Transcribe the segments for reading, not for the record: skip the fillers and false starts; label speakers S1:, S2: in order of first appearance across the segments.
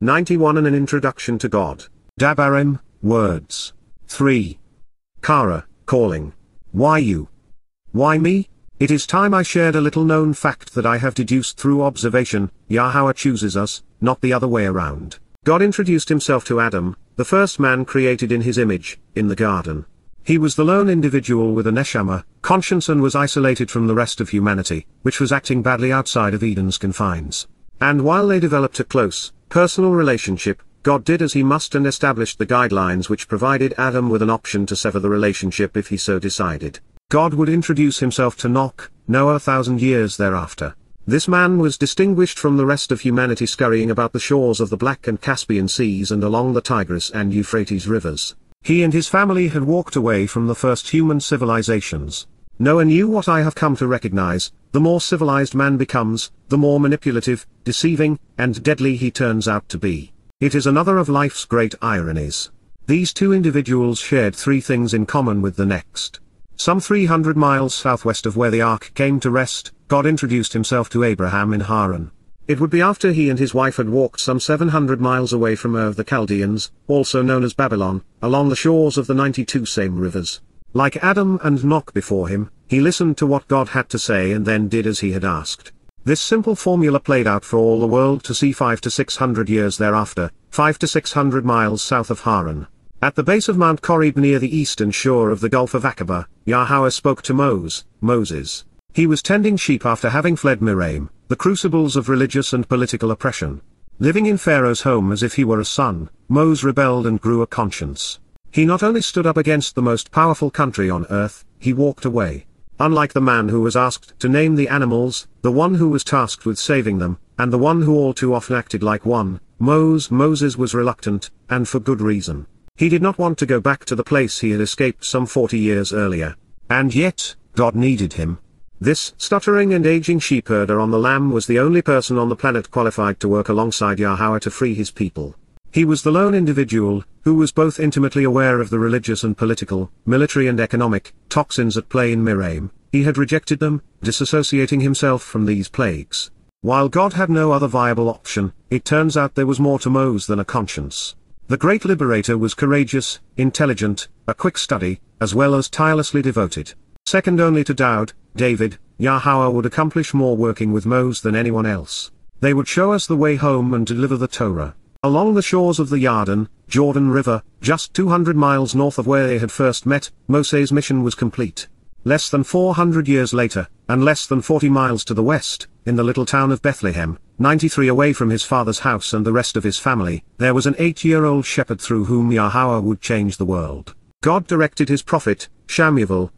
S1: 91 An Introduction to God. Dabarym, words. 3. Qara, calling. Why you? Why me? It is time I shared a little known fact that I have deduced through observation. Yahweh chooses us, not the other way around. God introduced himself to Adam, the first man created in his image, in the garden. He was the lone individual with a neshama, conscience, and was isolated from the rest of humanity, which was acting badly outside of Eden's confines. And while they developed a close, personal relationship, God did as he must and established the guidelines which provided Adam with an option to sever the relationship if he so decided. God would introduce himself to Noah 1,000 years thereafter. This man was distinguished from the rest of humanity scurrying about the shores of the Black and Caspian seas and along the Tigris and Euphrates rivers. He and his family had walked away from the first human civilizations. Noah knew what I have come to recognize: the more civilized man becomes, the more manipulative, deceiving, and deadly he turns out to be. It is another of life's great ironies. These two individuals shared three things in common with the next. Some 300 miles southwest of where the ark came to rest, God introduced himself to Abraham in Haran. It would be after he and his wife had walked some 700 miles away from Ur of the Chaldeans, also known as Babylon, along the shores of the 92 same rivers. Like Adam and Noah before him, he listened to what God had to say and then did as he had asked. This simple formula played out for all the world to see 500 to 600 years thereafter, 500 to 600 miles south of Haran. At the base of Mount Korib near the eastern shore of the Gulf of Aqaba, Yahweh spoke to Moses. He was tending sheep after having fled Miriam, the crucibles of religious and political oppression. Living in Pharaoh's home as if he were a son, Moses rebelled and grew a conscience. He not only stood up against the most powerful country on earth, he walked away. Unlike the man who was asked to name the animals, the one who was tasked with saving them, and the one who all too often acted like one, Moses was reluctant, and for good reason. He did not want to go back to the place he had escaped some 40 years earlier. And yet, God needed him. This stuttering and aging sheepherder on the lamb was the only person on the planet qualified to work alongside Yahweh to free his people. He was the lone individual, who was both intimately aware of the religious and political, military and economic, toxins at play in Miriam. He had rejected them, disassociating himself from these plagues. While God had no other viable option, it turns out there was more to Moses than a conscience. The great liberator was courageous, intelligent, a quick study, as well as tirelessly devoted. Second only to Dowd, David, Yahweh would accomplish more working with Moses than anyone else. They would show us the way home and deliver the Torah. Along the shores of the Jordan River, just 200 miles north of where they had first met, Moseh's mission was complete. Less than 400 years later, and less than 40 miles to the west, in the little town of Bethlehem, 93 away from his father's house and the rest of his family, there was an 8-year-old shepherd through whom Yahweh would change the world. God directed his prophet, Samuel,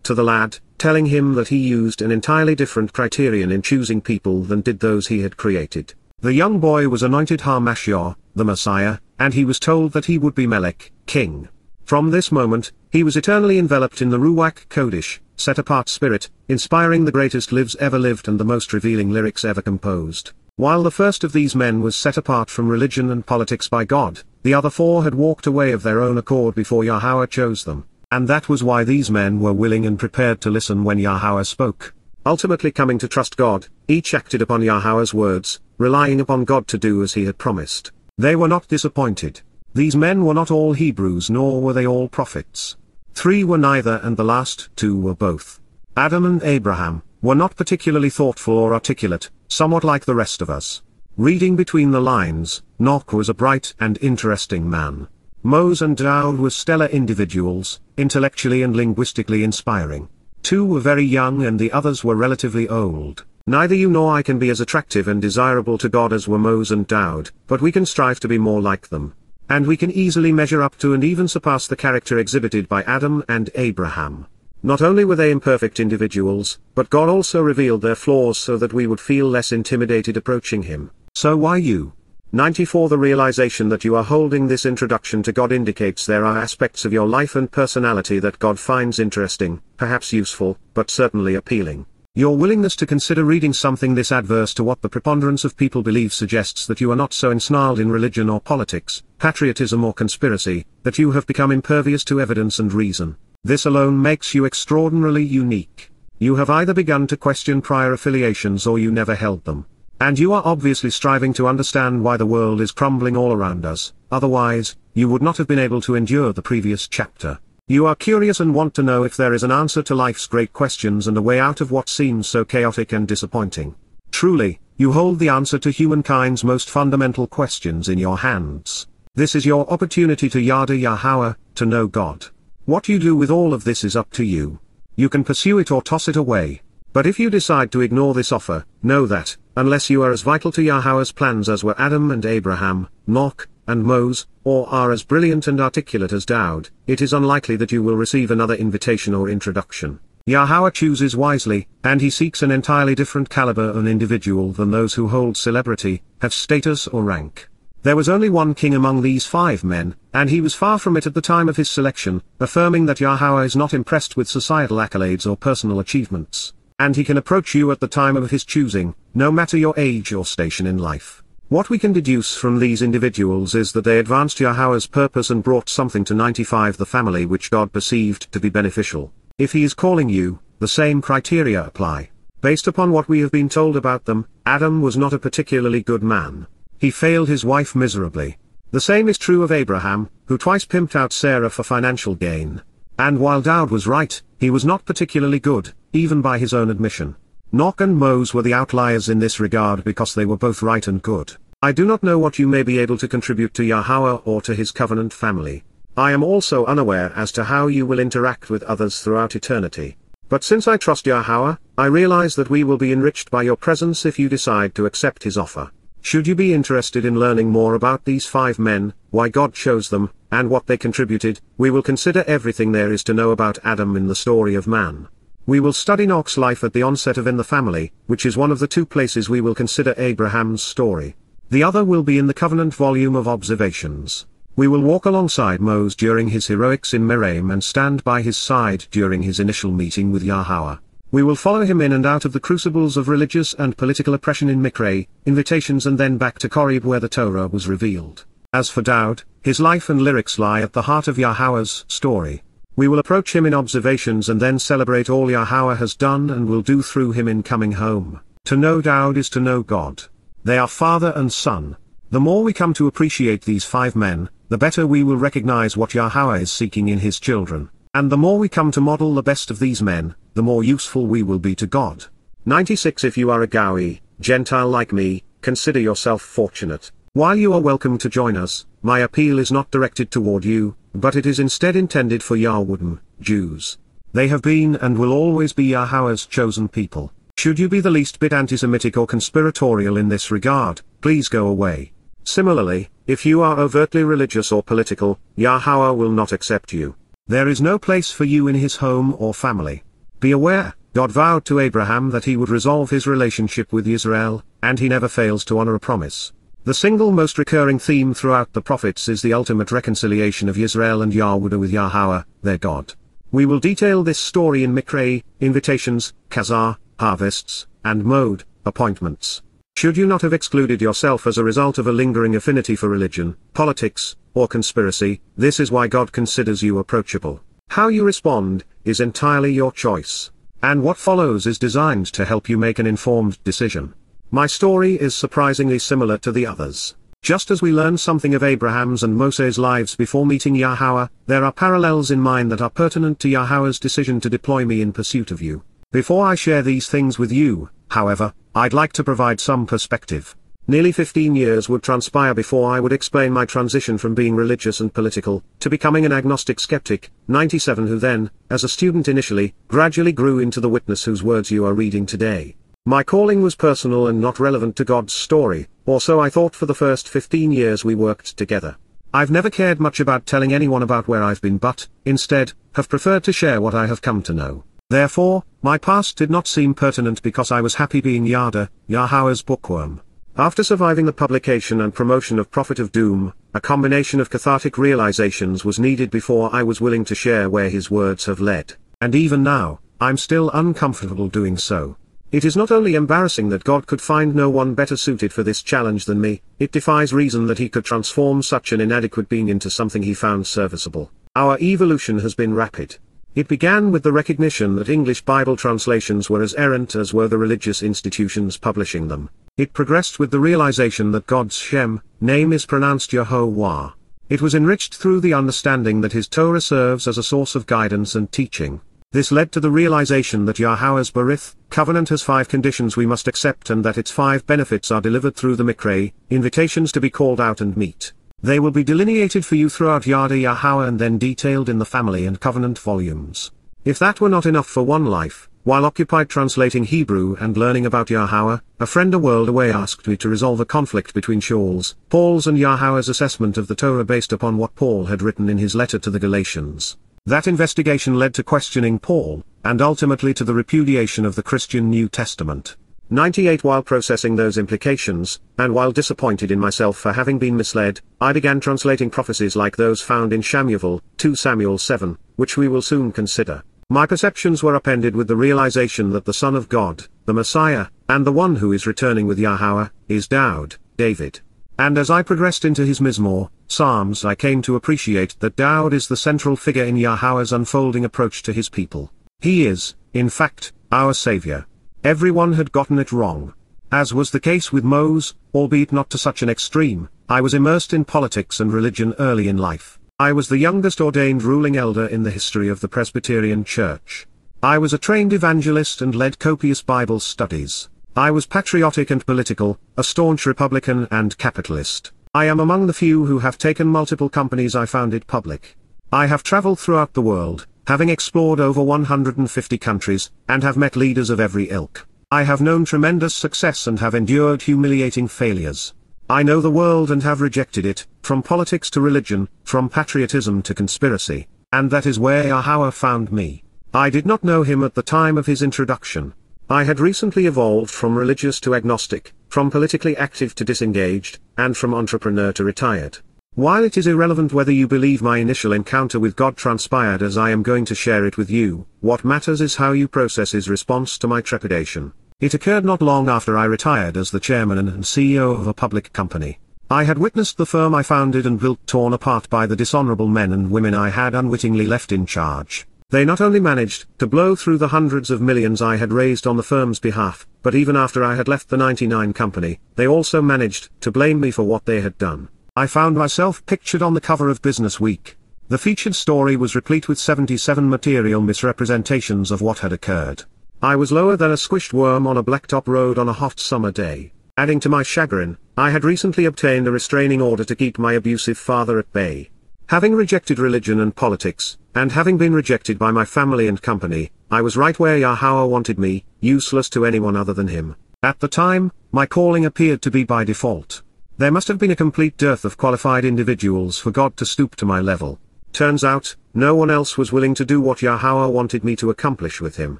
S1: to the lad, telling him that he used an entirely different criterion in choosing people than did those he had created. The young boy was anointed HaMashiach, the Messiah, and he was told that he would be Melech, king. From this moment, he was eternally enveloped in the Ruach Kodesh, set-apart spirit, inspiring the greatest lives ever lived and the most revealing lyrics ever composed. While the first of these men was set apart from religion and politics by God, the other four had walked away of their own accord before Yahweh chose them, and that was why these men were willing and prepared to listen when Yahweh spoke. Ultimately coming to trust God, each acted upon Yahweh's words, relying upon God to do as he had promised. They were not disappointed. These men were not all Hebrews nor were they all prophets. 3 were neither and the last 2 were both. Adam and Abraham were not particularly thoughtful or articulate, somewhat like the rest of us. Reading between the lines, Noah was a bright and interesting man. Moseh and Dowd were stellar individuals, intellectually and linguistically inspiring. 2 were very young and the others were relatively old. Neither you nor I can be as attractive and desirable to God as were Moseh and Dowd, but we can strive to be more like them. And we can easily measure up to and even surpass the character exhibited by Adam and Abraham. Not only were they imperfect individuals, but God also revealed their flaws so that we would feel less intimidated approaching him. So why you? 94 The realization that you are holding this introduction to God indicates there are aspects of your life and personality that God finds interesting, perhaps useful, but certainly appealing. Your willingness to consider reading something this adverse to what the preponderance of people believe suggests that you are not so ensnarled in religion or politics, patriotism or conspiracy, that you have become impervious to evidence and reason. This alone makes you extraordinarily unique. You have either begun to question prior affiliations or you never held them. And you are obviously striving to understand why the world is crumbling all around us, otherwise, you would not have been able to endure the previous chapter. You are curious and want to know if there is an answer to life's great questions and a way out of what seems so chaotic and disappointing. Truly, you hold the answer to humankind's most fundamental questions in your hands. This is your opportunity to Yada Yahowah, to know God. What you do with all of this is up to you. You can pursue it or toss it away. But if you decide to ignore this offer, know that, unless you are as vital to Yahweh's plans as were Adam and Abraham, Noach, and Moses, or are as brilliant and articulate as Dowd, it is unlikely that you will receive another invitation or introduction. Yahowah chooses wisely, and he seeks an entirely different caliber of individual than those who hold celebrity, have status or rank. There was only one king among these 5 men, and he was far from it at the time of his selection, affirming that Yahowah is not impressed with societal accolades or personal achievements. And he can approach you at the time of his choosing, no matter your age or station in life. What we can deduce from these individuals is that they advanced Yahowah's purpose and brought something to 95 the family which God perceived to be beneficial. If he is calling you, the same criteria apply. Based upon what we have been told about them, Adam was not a particularly good man. He failed his wife miserably. The same is true of Abraham, who twice pimped out Sarah for financial gain. And while Dowd was right, he was not particularly good, even by his own admission. Noach and Moses were the outliers in this regard because they were both right and good. I do not know what you may be able to contribute to Yahowah or to his covenant family. I am also unaware as to how you will interact with others throughout eternity. But since I trust Yahowah, I realize that we will be enriched by your presence if you decide to accept his offer. Should you be interested in learning more about these 5 men, why God chose them, and what they contributed, we will consider everything there is to know about Adam in the story of man. We will study Noach's life at the onset of In the Family, which is one of the 2 places we will consider Abraham's story. The other will be in the Covenant volume of Observations. We will walk alongside Moses during his heroics in Meriam and stand by his side during his initial meeting with Yahowah. We will follow him in and out of the crucibles of religious and political oppression in Mikre, invitations and then back to Korib where the Torah was revealed. As for Dowd, his life and lyrics lie at the heart of Yahowah's story. We will approach him in Observations and then celebrate all Yahowah has done and will do through him in coming home. To know Dowd is to know God. They are father and son. The more we come to appreciate these 5 men, the better we will recognize what Yahowah is seeking in his children. And the more we come to model the best of these men, the more useful we will be to God. 96 If you are a Gawi, Gentile like me, consider yourself fortunate. While you are welcome to join us, my appeal is not directed toward you, but it is instead intended for Yahweh, Jews. They have been and will always be Yahowah's chosen people. Should you be the least bit anti-Semitic or conspiratorial in this regard, please go away. Similarly, if you are overtly religious or political, Yahowah will not accept you. There is no place for you in his home or family. Be aware, God vowed to Abraham that he would resolve his relationship with Israel, and he never fails to honor a promise. The single most recurring theme throughout the prophets is the ultimate reconciliation of Israel and Yahweh with Yahowah, their God. We will detail this story in Mikre, invitations, Kazar, harvests, and Mode, appointments. Should you not have excluded yourself as a result of a lingering affinity for religion, politics, or conspiracy, this is why God considers you approachable. How you respond is entirely your choice. And what follows is designed to help you make an informed decision. My story is surprisingly similar to the others. Just as we learn something of Abraham's and Moses's lives before meeting Yahowah, there are parallels in mine that are pertinent to Yahowah's decision to deploy me in pursuit of you. Before I share these things with you, however, I'd like to provide some perspective. Nearly 15 years would transpire before I would explain my transition from being religious and political, to becoming an agnostic skeptic, 97 who then, as a student initially, gradually grew into the witness whose words you are reading today. My calling was personal and not relevant to God's story, or so I thought for the first 15 years we worked together. I've never cared much about telling anyone about where I've been but, instead, have preferred to share what I have come to know. Therefore, my past did not seem pertinent because I was happy being Yada, Yahowah's bookworm. After surviving the publication and promotion of Prophet of Doom, a combination of cathartic realizations was needed before I was willing to share where his words have led. And even now, I'm still uncomfortable doing so. It is not only embarrassing that God could find no one better suited for this challenge than me, it defies reason that he could transform such an inadequate being into something he found serviceable. Our evolution has been rapid. It began with the recognition that English Bible translations were as errant as were the religious institutions publishing them. It progressed with the realization that God's Shem name is pronounced Yahowah. It was enriched through the understanding that his Torah serves as a source of guidance and teaching. This led to the realization that Yahweh's Barith covenant has 5 conditions we must accept and that its 5 benefits are delivered through the Mikra, invitations to be called out and meet. They will be delineated for you throughout Yada Yahowah and then detailed in the family and covenant volumes. If that were not enough for one life, while occupied translating Hebrew and learning about Yahowah, a friend a world away asked me to resolve a conflict between Paul's and Yahowah's assessment of the Torah based upon what Paul had written in his letter to the Galatians. That investigation led to questioning Paul, and ultimately to the repudiation of the Christian New Testament. 98 While processing those implications, and while disappointed in myself for having been misled, I began translating prophecies like those found in Shamuel, 2 Samuel 7, which we will soon consider. My perceptions were upended with the realization that the Son of God, the Messiah, and the one who is returning with Yahowah, is Dowd, David. And as I progressed into his Mizmor, Psalms, I came to appreciate that Dowd is the central figure in Yahowah's unfolding approach to his people. He is, in fact, our Savior. Everyone had gotten it wrong. As was the case with Moses, albeit not to such an extreme, I was immersed in politics and religion early in life. I was the youngest ordained ruling elder in the history of the Presbyterian Church. I was a trained evangelist and led copious Bible studies. I was patriotic and political, a staunch Republican and capitalist. I am among the few who have taken multiple companies I founded public. I have traveled throughout the world, having explored over 150 countries, and have met leaders of every ilk. I have known tremendous success and have endured humiliating failures. I know the world and have rejected it, from politics to religion, from patriotism to conspiracy, and that is where Yahowah found me. I did not know him at the time of his introduction. I had recently evolved from religious to agnostic, from politically active to disengaged, and from entrepreneur to retired. While it is irrelevant whether you believe my initial encounter with God transpired as I am going to share it with you, what matters is how you process his response to my trepidation. It occurred not long after I retired as the chairman and CEO of a public company. I had witnessed the firm I founded and built torn apart by the dishonorable men and women I had unwittingly left in charge. They not only managed to blow through the hundreds of millions I had raised on the firm's behalf, but even after I had left the 99 company, they also managed to blame me for what they had done. I found myself pictured on the cover of Business Week. The featured story was replete with 77 material misrepresentations of what had occurred. I was lower than a squished worm on a blacktop road on a hot summer day. Adding to my chagrin, I had recently obtained a restraining order to keep my abusive father at bay. Having rejected religion and politics, and having been rejected by my family and company, I was right where Yahowah wanted me, useless to anyone other than him. At the time, my calling appeared to be by default. There must have been a complete dearth of qualified individuals for God to stoop to my level. Turns out, no one else was willing to do what Yahowah wanted me to accomplish with him.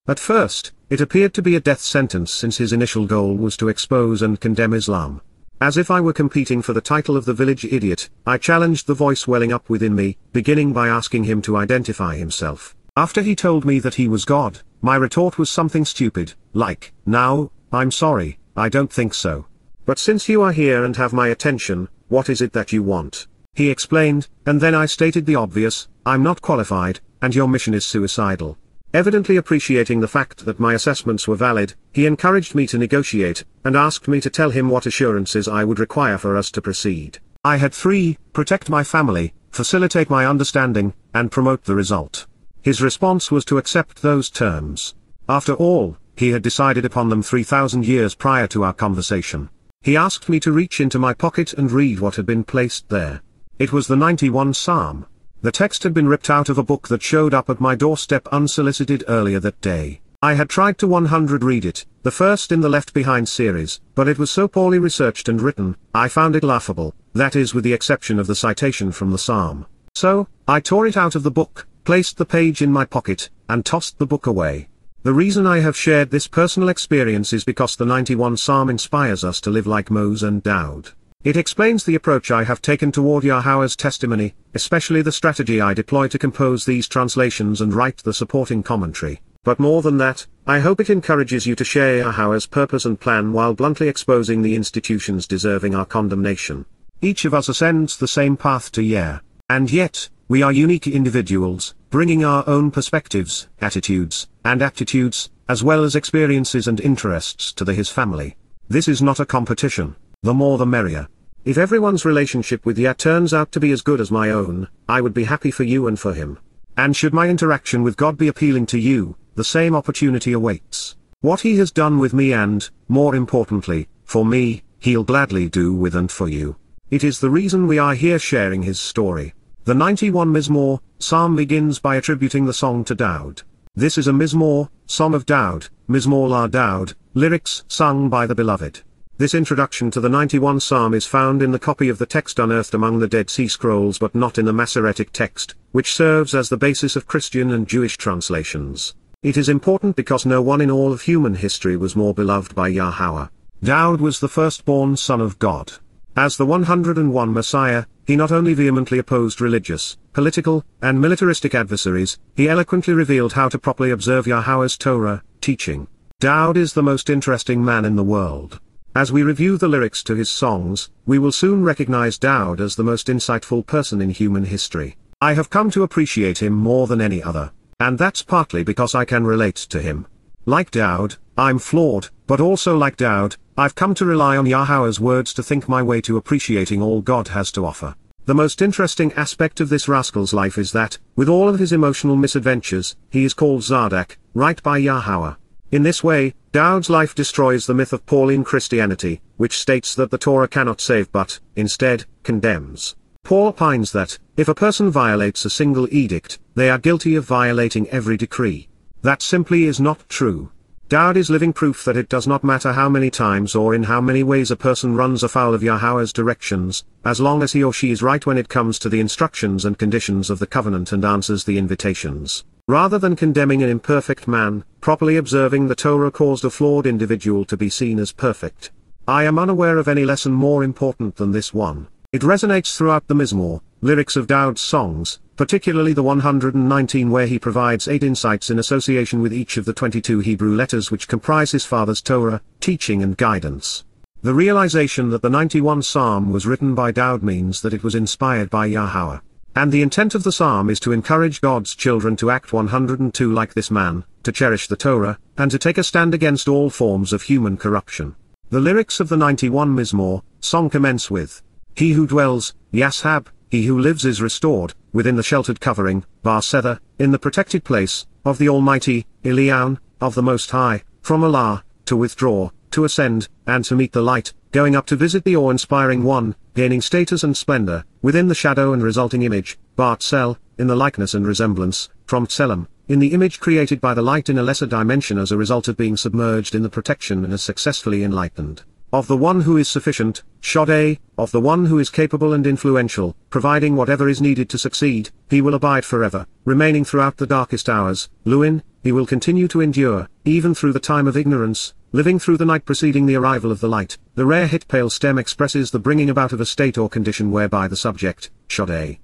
S1: At first, it appeared to be a death sentence since his initial goal was to expose and condemn Islam. As if I were competing for the title of the village idiot, I challenged the voice welling up within me, beginning by asking him to identify himself. After he told me that he was God, my retort was something stupid, like, "Now, I'm sorry, I don't think so. But since you are here and have my attention, what is it that you want?" He explained, and then I stated the obvious, "I'm not qualified, and your mission is suicidal." Evidently appreciating the fact that my assessments were valid, he encouraged me to negotiate, and asked me to tell him what assurances I would require for us to proceed. I had 3: protect my family, facilitate my understanding, and promote the result. His response was to accept those terms. After all, he had decided upon them 3,000 years prior to our conversation. He asked me to reach into my pocket and read what had been placed there. It was the 91st Psalm. The text had been ripped out of a book that showed up at my doorstep unsolicited earlier that day. I had tried to 100 read it, the first in the Left Behind series, but it was so poorly researched and written, I found it laughable, that is with the exception of the citation from the psalm. So, I tore it out of the book, placed the page in my pocket, and tossed the book away. The reason I have shared this personal experience is because the 91st Psalm inspires us to live like Moseh and Dowd. It explains the approach I have taken toward Yahowah's testimony, especially the strategy I deploy to compose these translations and write the supporting commentary. But more than that, I hope it encourages you to share Yahowah's purpose and plan while bluntly exposing the institutions deserving our condemnation. Each of us ascends the same path to Yah, and yet, we are unique individuals, bringing our own perspectives, attitudes, and aptitudes, as well as experiences and interests to his family. This is not a competition, the more the merrier. If everyone's relationship with Yah turns out to be as good as my own, I would be happy for you and for him. And should my interaction with God be appealing to you, the same opportunity awaits. What he has done with me and, more importantly, for me, he'll gladly do with and for you. It is the reason we are here sharing his story. The 91 Mizmor, Psalm begins by attributing the song to Dowd. This is a Mizmor, Song of Dowd, Mizmor la Dowd, lyrics sung by the Beloved. This introduction to the 91 Psalm is found in the copy of the text unearthed among the Dead Sea Scrolls but not in the Masoretic text, which serves as the basis of Christian and Jewish translations. It is important because no one in all of human history was more beloved by Yahowah. Dowd was the firstborn son of God. As the 101 Messiah, he not only vehemently opposed religious, political, and militaristic adversaries, he eloquently revealed how to properly observe Yahowah's Torah, teaching. Dowd is the most interesting man in the world. As we review the lyrics to his songs, we will soon recognize Dowd as the most insightful person in human history. I have come to appreciate him more than any other. And that's partly because I can relate to him. Like Dowd, I'm flawed, but also like Dowd, I've come to rely on Yahowah's words to think my way to appreciating all God has to offer. The most interesting aspect of this rascal's life is that, with all of his emotional misadventures, he is called Zardak, right by Yahowah. In this way, Dowd's life destroys the myth of Pauline Christianity, which states that the Torah cannot save but, instead, condemns. Paul opines that, if a person violates a single edict, they are guilty of violating every decree. That simply is not true. Dowd is living proof that it does not matter how many times or in how many ways a person runs afoul of Yahowah's directions, as long as he or she is right when it comes to the instructions and conditions of the covenant and answers the invitations. Rather than condemning an imperfect man, properly observing the Torah caused a flawed individual to be seen as perfect. I am unaware of any lesson more important than this one. It resonates throughout the Mizmor, lyrics of Dowd's songs, particularly the 119 where he provides 8 insights in association with each of the 22 Hebrew letters which comprise his father's Torah, teaching and guidance. The realization that the 91 Psalm was written by Dowd means that it was inspired by Yahowah. And the intent of the Psalm is to encourage God's children to act 102 like this man, to cherish the Torah, and to take a stand against all forms of human corruption. The lyrics of the 91 Mizmor, song commence with, He who dwells, Yasha'yah, he who lives is restored, within the sheltered covering, Bar Sether, in the protected place, of the Almighty, Eliyahu, of the Most High, from Allah, to withdraw, to ascend, and to meet the light, going up to visit the awe-inspiring one, gaining status and splendor, within the shadow and resulting image, Bar Tsel, in the likeness and resemblance, from Tselem, in the image created by the light in a lesser dimension as a result of being submerged in the protection and as successfully enlightened. Of the one who is sufficient, Shaddai, of the one who is capable and influential, providing whatever is needed to succeed, he will abide forever, remaining throughout the darkest hours, Luin, he will continue to endure, even through the time of ignorance, living through the night preceding the arrival of the light. The rare hit pale stem expresses the bringing about of a state or condition whereby the subject, Shaddai,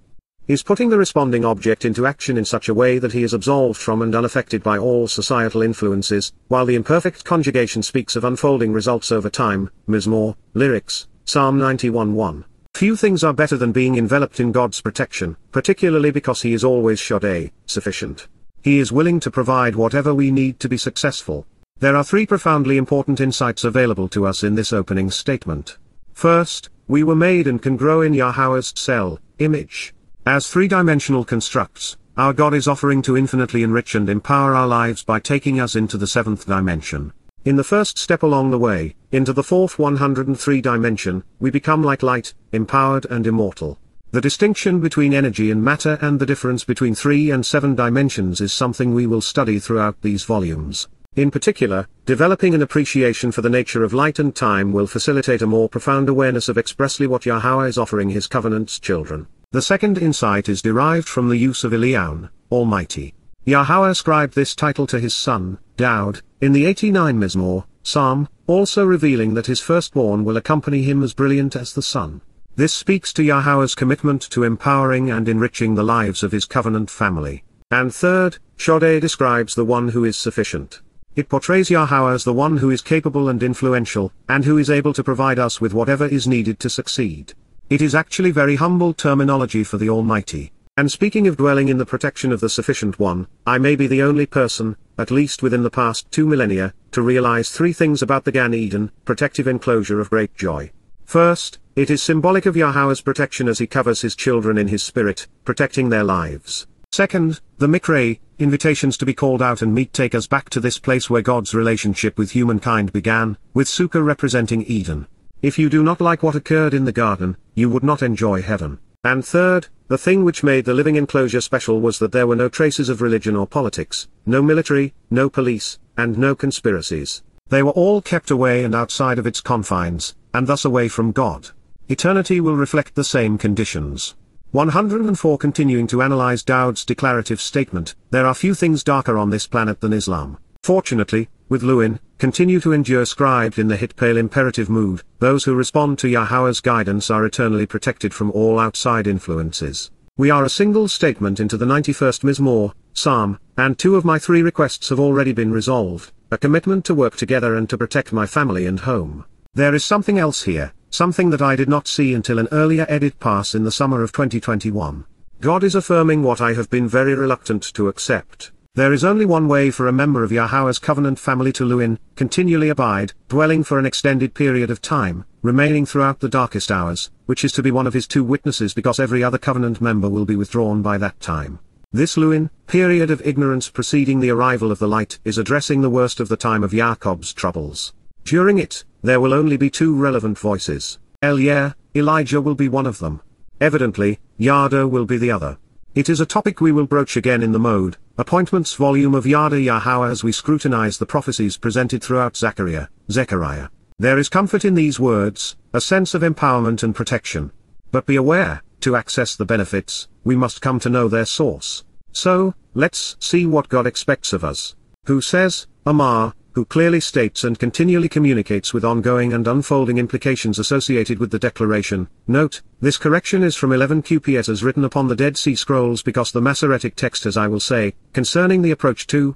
S1: is putting the responding object into action in such a way that he is absolved from and unaffected by all societal influences, while the imperfect conjugation speaks of unfolding results over time. Mizmor, lyrics, Psalm 91:1. Few things are better than being enveloped in God's protection, particularly because he is always Shaddai, sufficient. He is willing to provide whatever we need to be successful. There are 3 profoundly important insights available to us in this opening statement. First, we were made and can grow in Yahowah's Tsel, image. As 3-dimensional constructs, our God is offering to infinitely enrich and empower our lives by taking us into the 7th dimension. In the first step along the way, into the 4th 103 dimension, we become like light, empowered and immortal. The distinction between energy and matter and the difference between 3 and 7 dimensions is something we will study throughout these volumes. In particular, developing an appreciation for the nature of light and time will facilitate a more profound awareness of expressly what Yahowah is offering his covenant's children. The second insight is derived from the use of Eliyahu, Almighty. Yahowah ascribed this title to his son, Dowd, in the 89 Mizmor, Psalm, also revealing that his firstborn will accompany him as brilliant as the sun. This speaks to Yahowah's commitment to empowering and enriching the lives of his covenant family. And third, Shaddai describes the one who is sufficient. It portrays Yahowah as the one who is capable and influential, and who is able to provide us with whatever is needed to succeed. It is actually very humble terminology for the Almighty. And speaking of dwelling in the protection of the Sufficient One, I may be the only person, at least within the past 2 millennia, to realize 3 things about the Gan Eden, protective enclosure of great joy. First, it is symbolic of Yahweh's protection as he covers his children in his spirit, protecting their lives. Second, the Mikre, invitations to be called out and meet take us back to this place where God's relationship with humankind began, with Sukkah representing Eden. If you do not like what occurred in the garden, you would not enjoy heaven. And third, the thing which made the living enclosure special was that there were no traces of religion or politics, no military, no police, and no conspiracies. They were all kept away and outside of its confines, and thus away from God. Eternity will reflect the same conditions. 104 Continuing to analyze Dowd's declarative statement, there are few things darker on this planet than Islam. Fortunately, with Lewin, continue to endure scribed in the Hitpale imperative mood, those who respond to Yahweh's guidance are eternally protected from all outside influences. We are a single statement into the 91st Mizmor, Psalm, and 2 of my 3 requests have already been resolved, a commitment to work together and to protect my family and home. There is something else here, something that I did not see until an earlier edit pass in the summer of 2021. God is affirming what I have been very reluctant to accept. There is only one way for a member of Yahweh's covenant family to Lewin, continually abide, dwelling for an extended period of time, remaining throughout the darkest hours, which is to be one of his 2 witnesses because every other covenant member will be withdrawn by that time. This Lewin, period of ignorance preceding the arrival of the light, is addressing the worst of the time of Jacob's troubles. During it, there will only be 2 relevant voices. Elijah will be one of them. Evidently, Yada will be the other. It is a topic we will broach again in the Mode, Appointments volume of Yada Yahowah as we scrutinize the prophecies presented throughout Zechariah. There is comfort in these words, a sense of empowerment and protection. But be aware, to access the benefits, we must come to know their source. So, let's see what God expects of us. Who says, Amar, who clearly states and continually communicates with ongoing and unfolding implications associated with the declaration. Note, this correction is from 11 QPS as written upon the Dead Sea Scrolls because the Masoretic text, as I will say, concerning the approach to,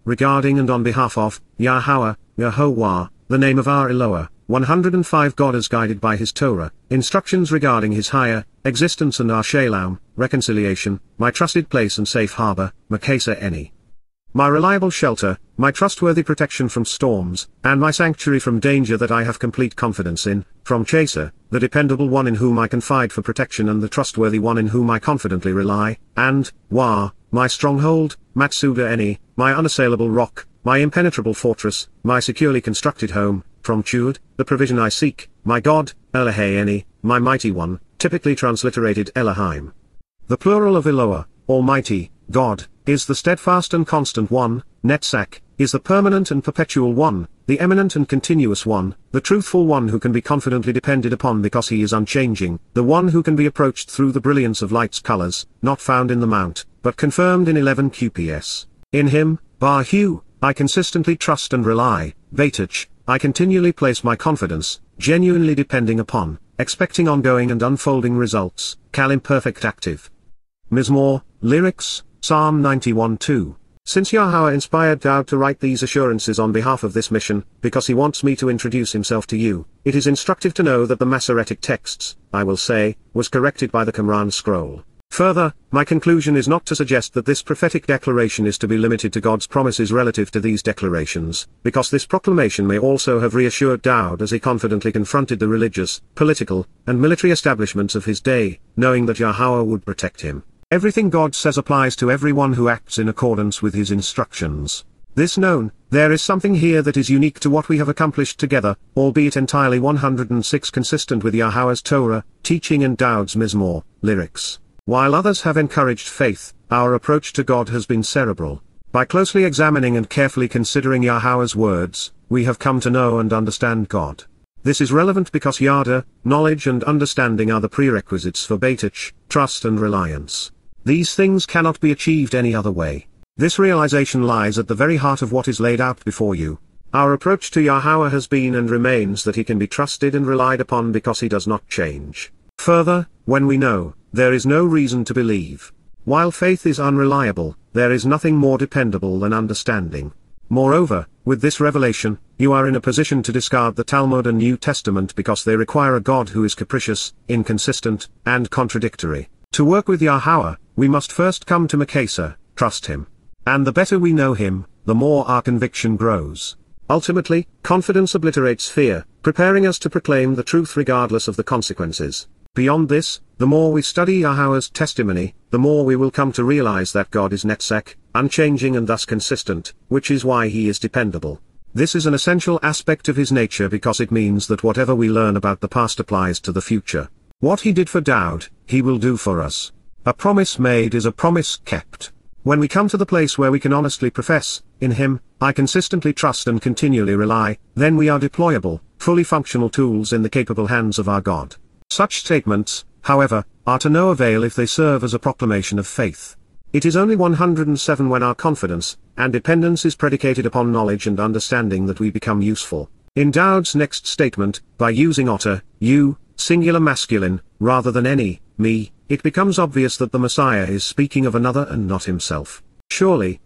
S1: regarding and on behalf of, Yahowah, the name of our Eloah, 105 God as guided by his Torah, instructions regarding his higher, existence and our Shalom, reconciliation, my trusted place and safe harbor, Makesa Eni. My reliable shelter, my trustworthy protection from storms, and my sanctuary from danger that I have complete confidence in, from Chaser, the dependable one in whom I confide for protection and the trustworthy one in whom I confidently rely, and, my stronghold, Matsuda Eni, my unassailable rock, my impenetrable fortress, my securely constructed home, from Chud, the provision I seek, my God, Elohei Eni, my mighty one, typically transliterated Elohim. The plural of Eloah, Almighty, God, is the steadfast and constant one, Netzach, is the permanent and perpetual one, the eminent and continuous one, the truthful one who can be confidently depended upon because he is unchanging, the one who can be approached through the brilliance of light's colors, not found in the mount, but confirmed in 11 QPS. In him, Bar-Hu, I consistently trust and rely, Betach, I continually place my confidence, genuinely depending upon, expecting ongoing and unfolding results, Cal imperfect active. Mizmor, lyrics, Psalm 91:2. Since Yahweh inspired Dowd to write these assurances on behalf of this mission, because he wants me to introduce himself to you, it is instructive to know that the Masoretic texts, I will say, was corrected by the Qumran scroll. Further, my conclusion is not to suggest that this prophetic declaration is to be limited to God's promises relative to these declarations, because this proclamation may also have reassured Dowd as he confidently confronted the religious, political, and military establishments of his day, knowing that Yahweh would protect him. Everything God says applies to everyone who acts in accordance with his instructions. This known, there is something here that is unique to what we have accomplished together, albeit entirely 106 consistent with Yahweh's Torah, teaching and Dowd's Mizmor, lyrics. While others have encouraged faith, our approach to God has been cerebral. By closely examining and carefully considering Yahweh's words, we have come to know and understand God. This is relevant because Yada, knowledge and understanding are the prerequisites for Betach, trust and reliance. These things cannot be achieved any other way. This realization lies at the very heart of what is laid out before you. Our approach to Yahweh has been and remains that he can be trusted and relied upon because he does not change. Further, when we know, there is no reason to believe. While faith is unreliable, there is nothing more dependable than understanding. Moreover, with this revelation, you are in a position to discard the Talmud and New Testament because they require a God who is capricious, inconsistent, and contradictory. To work with Yahweh, we must first come to Makesa, trust him. And the better we know him, the more our conviction grows. Ultimately, confidence obliterates fear, preparing us to proclaim the truth regardless of the consequences. Beyond this, the more we study Yahowah's testimony, the more we will come to realize that God is netzek, unchanging and thus consistent, which is why he is dependable. This is an essential aspect of his nature because it means that whatever we learn about the past applies to the future. What he did for Dowd, he will do for us. A promise made is a promise kept. When we come to the place where we can honestly profess, in him, I consistently trust and continually rely, then we are deployable, fully functional tools in the capable hands of our God. Such statements, however, are to no avail if they serve as a proclamation of faith. It is only 107 when our confidence and dependence is predicated upon knowledge and understanding that we become useful. In Dowd's next statement, by using otter, you, singular masculine, rather than any, me, it becomes obvious that the Messiah is speaking of another and not himself. Surely,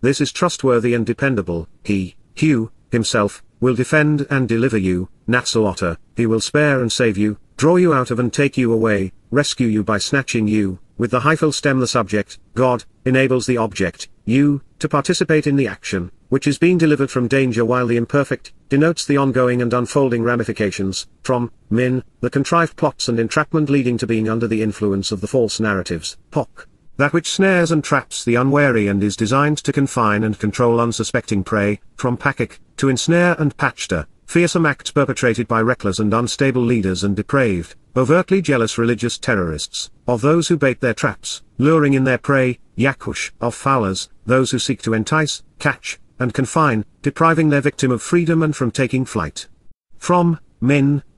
S1: this is trustworthy and dependable, he, Hugh, himself, will defend and deliver you, Natzel otter, he will spare and save you, draw you out of and take you away, rescue you by snatching you, with the hyphal stem the subject, God, enables the object, you, to participate in the action, which is being delivered from danger while the imperfect, denotes the ongoing and unfolding ramifications, from, the contrived plots and entrapment leading to being under the influence of the false narratives, pok, that which snares and traps the unwary and is designed to confine and control unsuspecting prey, from pakik, to ensnare and patchta, fearsome acts perpetrated by reckless and unstable leaders and depraved, overtly jealous religious terrorists, of those who bait their traps, luring in their prey, yakush, of fowlers, those who seek to entice, catch, and confine, depriving their victim of freedom and from taking flight. From,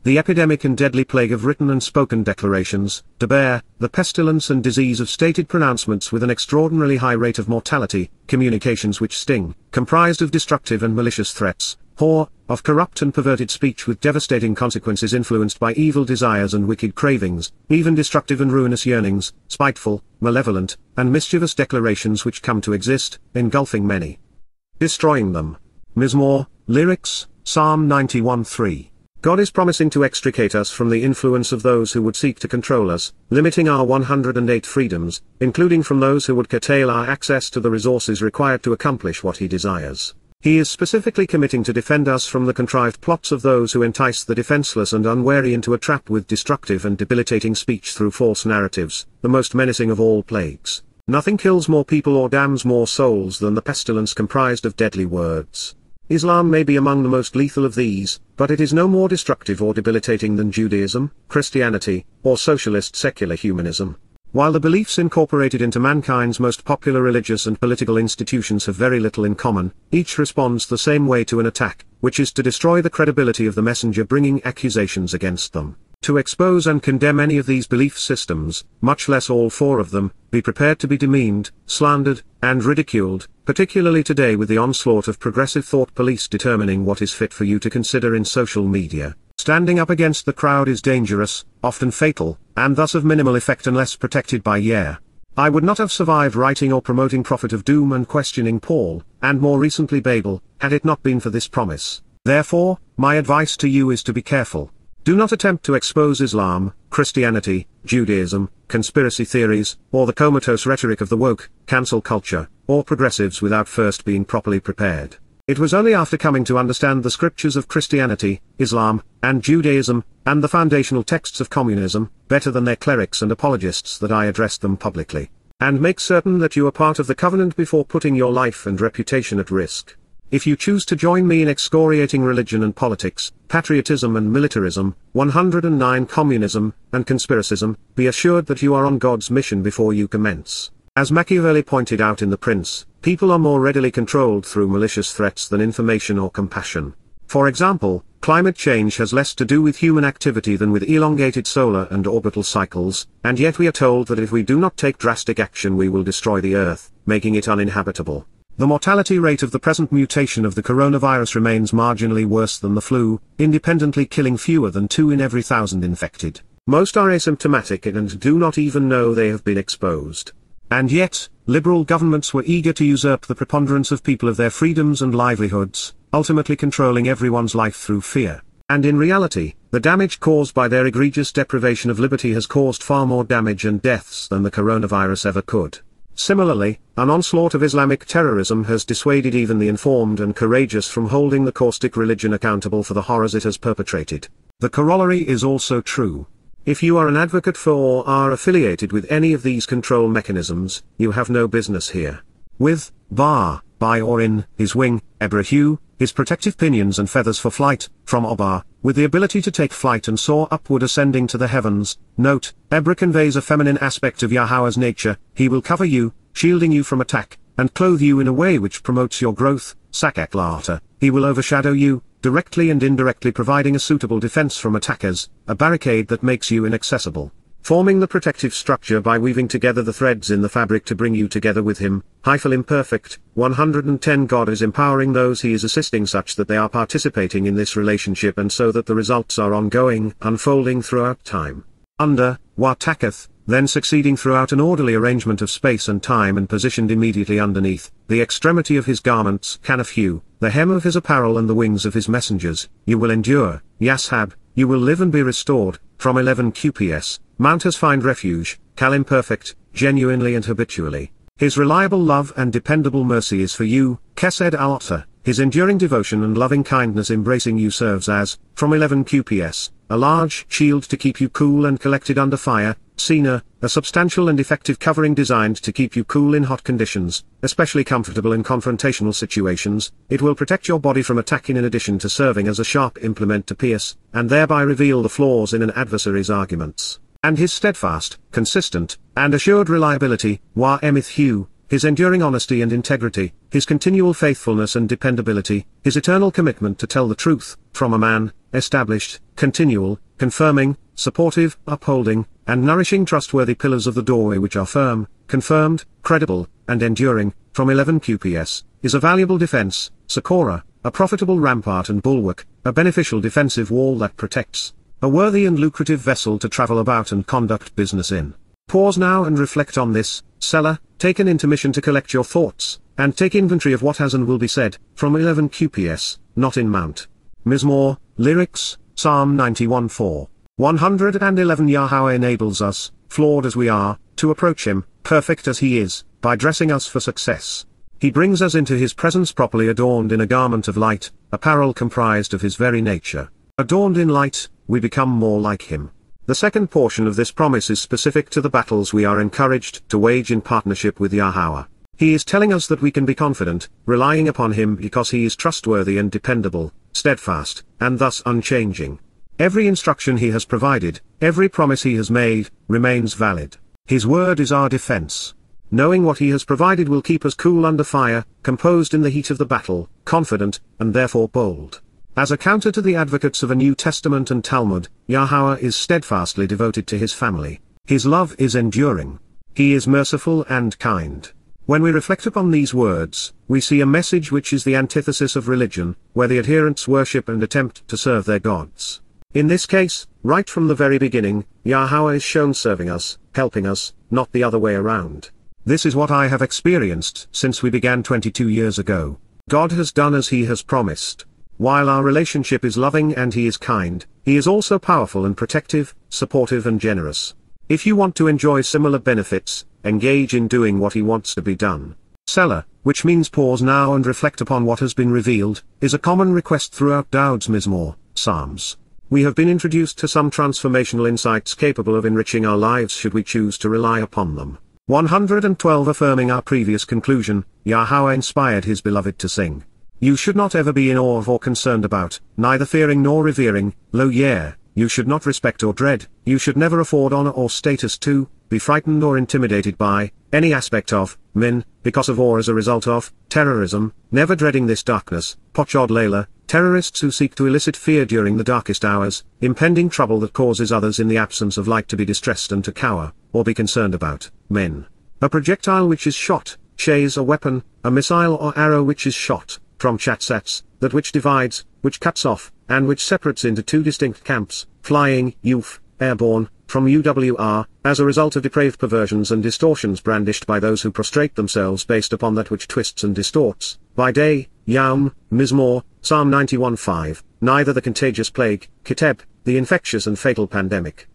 S1: the epidemic and deadly plague of written and spoken declarations, Dabarym, the pestilence and disease of stated pronouncements with an extraordinarily high rate of mortality, communications which sting, comprised of destructive and malicious threats, of corrupt and perverted speech with devastating consequences influenced by evil desires and wicked cravings, even destructive and ruinous yearnings, spiteful, malevolent, and mischievous declarations which come to exist, engulfing many, destroying them. Mizmor, lyrics, Psalm 91:3. God is promising to extricate us from the influence of those who would seek to control us, limiting our 108 freedoms, including from those who would curtail our access to the resources required to accomplish what he desires. He is specifically committing to defend us from the contrived plots of those who entice the defenseless and unwary into a trap with destructive and debilitating speech through false narratives, the most menacing of all plagues. Nothing kills more people or damns more souls than the pestilence comprised of deadly words. Islam may be among the most lethal of these, but it is no more destructive or debilitating than Judaism, Christianity, or socialist secular humanism. While the beliefs incorporated into mankind's most popular religious and political institutions have very little in common, each responds the same way to an attack, which is to destroy the credibility of the messenger bringing accusations against them. To expose and condemn any of these belief systems, much less all four of them, be prepared to be demeaned, slandered, and ridiculed, particularly today with the onslaught of progressive thought police determining what is fit for you to consider in social media. Standing up against the crowd is dangerous, often fatal, and thus of minimal effect unless protected by Yah. I would not have survived writing or promoting Prophet of Doom and questioning Paul, and more recently Babel, had it not been for this promise. Therefore, my advice to you is to be careful. Do not attempt to expose Islam, Christianity, Judaism, conspiracy theories, or the comatose rhetoric of the woke, cancel culture, or progressives without first being properly prepared. It was only after coming to understand the scriptures of Christianity, Islam, and Judaism, and the foundational texts of communism, better than their clerics and apologists that I addressed them publicly. And make certain that you are part of the covenant before putting your life and reputation at risk. If you choose to join me in excoriating religion and politics, patriotism and militarism, 109 communism, and conspiracism, be assured that you are on God's mission before you commence. As Machiavelli pointed out in The Prince, people are more readily controlled through malicious threats than information or compassion. For example, climate change has less to do with human activity than with elongated solar and orbital cycles, and yet we are told that if we do not take drastic action we will destroy the Earth, making it uninhabitable. The mortality rate of the present mutation of the coronavirus remains marginally worse than the flu, independently killing fewer than 2 in every 1,000 infected. Most are asymptomatic and do not even know they have been exposed. And yet, liberal governments were eager to usurp the preponderance of people of their freedoms and livelihoods, ultimately controlling everyone's life through fear. And in reality, the damage caused by their egregious deprivation of liberty has caused far more damage and deaths than the coronavirus ever could. Similarly, an onslaught of Islamic terrorism has dissuaded even the informed and courageous from holding the caustic religion accountable for the horrors it has perpetrated. The corollary is also true. If you are an advocate for or are affiliated with any of these control mechanisms, you have no business here. With by or in his wing, Ebrahu, his protective pinions and feathers for flight, from Obar, with the ability to take flight and soar upward ascending to the heavens. Note, Ebra conveys a feminine aspect of Yahweh's nature. He will cover you, shielding you from attack, and clothe you in a way which promotes your growth. Sakak Lata. He will overshadow you, directly and indirectly providing a suitable defense from attackers, a barricade that makes you inaccessible. Forming the protective structure by weaving together the threads in the fabric to bring you together with him. Hyphal imperfect. 110 God is empowering those he is assisting such that they are participating in this relationship and so that the results are ongoing, unfolding throughout time. Under, Wataketh, then succeeding throughout an orderly arrangement of space and time and positioned immediately underneath, the extremity of his garments, Canophew, the hem of his apparel and the wings of his messengers, you will endure, Yashab, you will live and be restored, from 11 QPS, Mount has find refuge, Cal imperfect, genuinely and habitually. His reliable love and dependable mercy is for you, Kesed al-Atta, his enduring devotion and loving kindness embracing you serves as, from 11 QPS, a large shield to keep you cool and collected under fire, Sina, a substantial and effective covering designed to keep you cool in hot conditions, especially comfortable in confrontational situations. It will protect your body from attacking in addition to serving as a sharp implement to pierce, and thereby reveal the flaws in an adversary's arguments. And his steadfast, consistent, and assured reliability, Wa Emith Hu, his enduring honesty and integrity, his continual faithfulness and dependability, his eternal commitment to tell the truth, from a man, established, continual, confirming, supportive, upholding, and nourishing trustworthy pillars of the doorway which are firm, confirmed, credible, and enduring, from 11 QPS, is a valuable defense, Sakora, a profitable rampart and bulwark, a beneficial defensive wall that protects, a worthy and lucrative vessel to travel about and conduct business in. Pause now and reflect on this, Seller, take an intermission to collect your thoughts, and take inventory of what has and will be said, from 11 QPS, not in Mount. Mizmor, Lyrics, Psalm 91:4. 111 Yahweh enables us, flawed as we are, to approach him, perfect as he is, by dressing us for success. He brings us into his presence properly adorned in a garment of light, apparel comprised of his very nature. Adorned in light, we become more like him. The second portion of this promise is specific to the battles we are encouraged to wage in partnership with Yahweh. He is telling us that we can be confident, relying upon him because he is trustworthy and dependable, steadfast, and thus unchanging. Every instruction he has provided, every promise he has made, remains valid. His word is our defense. Knowing what he has provided will keep us cool under fire, composed in the heat of the battle, confident, and therefore bold. As a counter to the advocates of a New Testament and Talmud, Yahweh is steadfastly devoted to his family. His love is enduring. He is merciful and kind. When we reflect upon these words, we see a message which is the antithesis of religion, where the adherents worship and attempt to serve their gods. In this case, right from the very beginning, Yahweh is shown serving us, helping us, not the other way around. This is what I have experienced since we began 22 years ago. God has done as he has promised. While our relationship is loving and he is kind, he is also powerful and protective, supportive and generous. If you want to enjoy similar benefits, engage in doing what he wants to be done. Selah, which means pause now and reflect upon what has been revealed, is a common request throughout Dowd's Mizmor, Psalms. We have been introduced to some transformational insights capable of enriching our lives should we choose to rely upon them. 112 Affirming our previous conclusion, Yahweh inspired his beloved to sing. You should not ever be in awe of or concerned about, neither fearing nor revering, you should not respect or dread, you should never afford honor or status to, be frightened or intimidated by, any aspect of, because of or as a result of, terrorism, never dreading this darkness, Pochod Layla, terrorists who seek to elicit fear during the darkest hours, impending trouble that causes others in the absence of light to be distressed and to cower, or be concerned about, a projectile which is shot, shays a weapon, a missile or arrow which is shot, from chatsats, that which divides, which cuts off, and which separates into two distinct camps, flying, airborne, from UWR, as a result of depraved perversions and distortions brandished by those who prostrate themselves based upon that which twists and distorts, by day, Yaum, Mizmor, Psalm 91:5, neither the contagious plague, Kiteb, the infectious and fatal pandemic.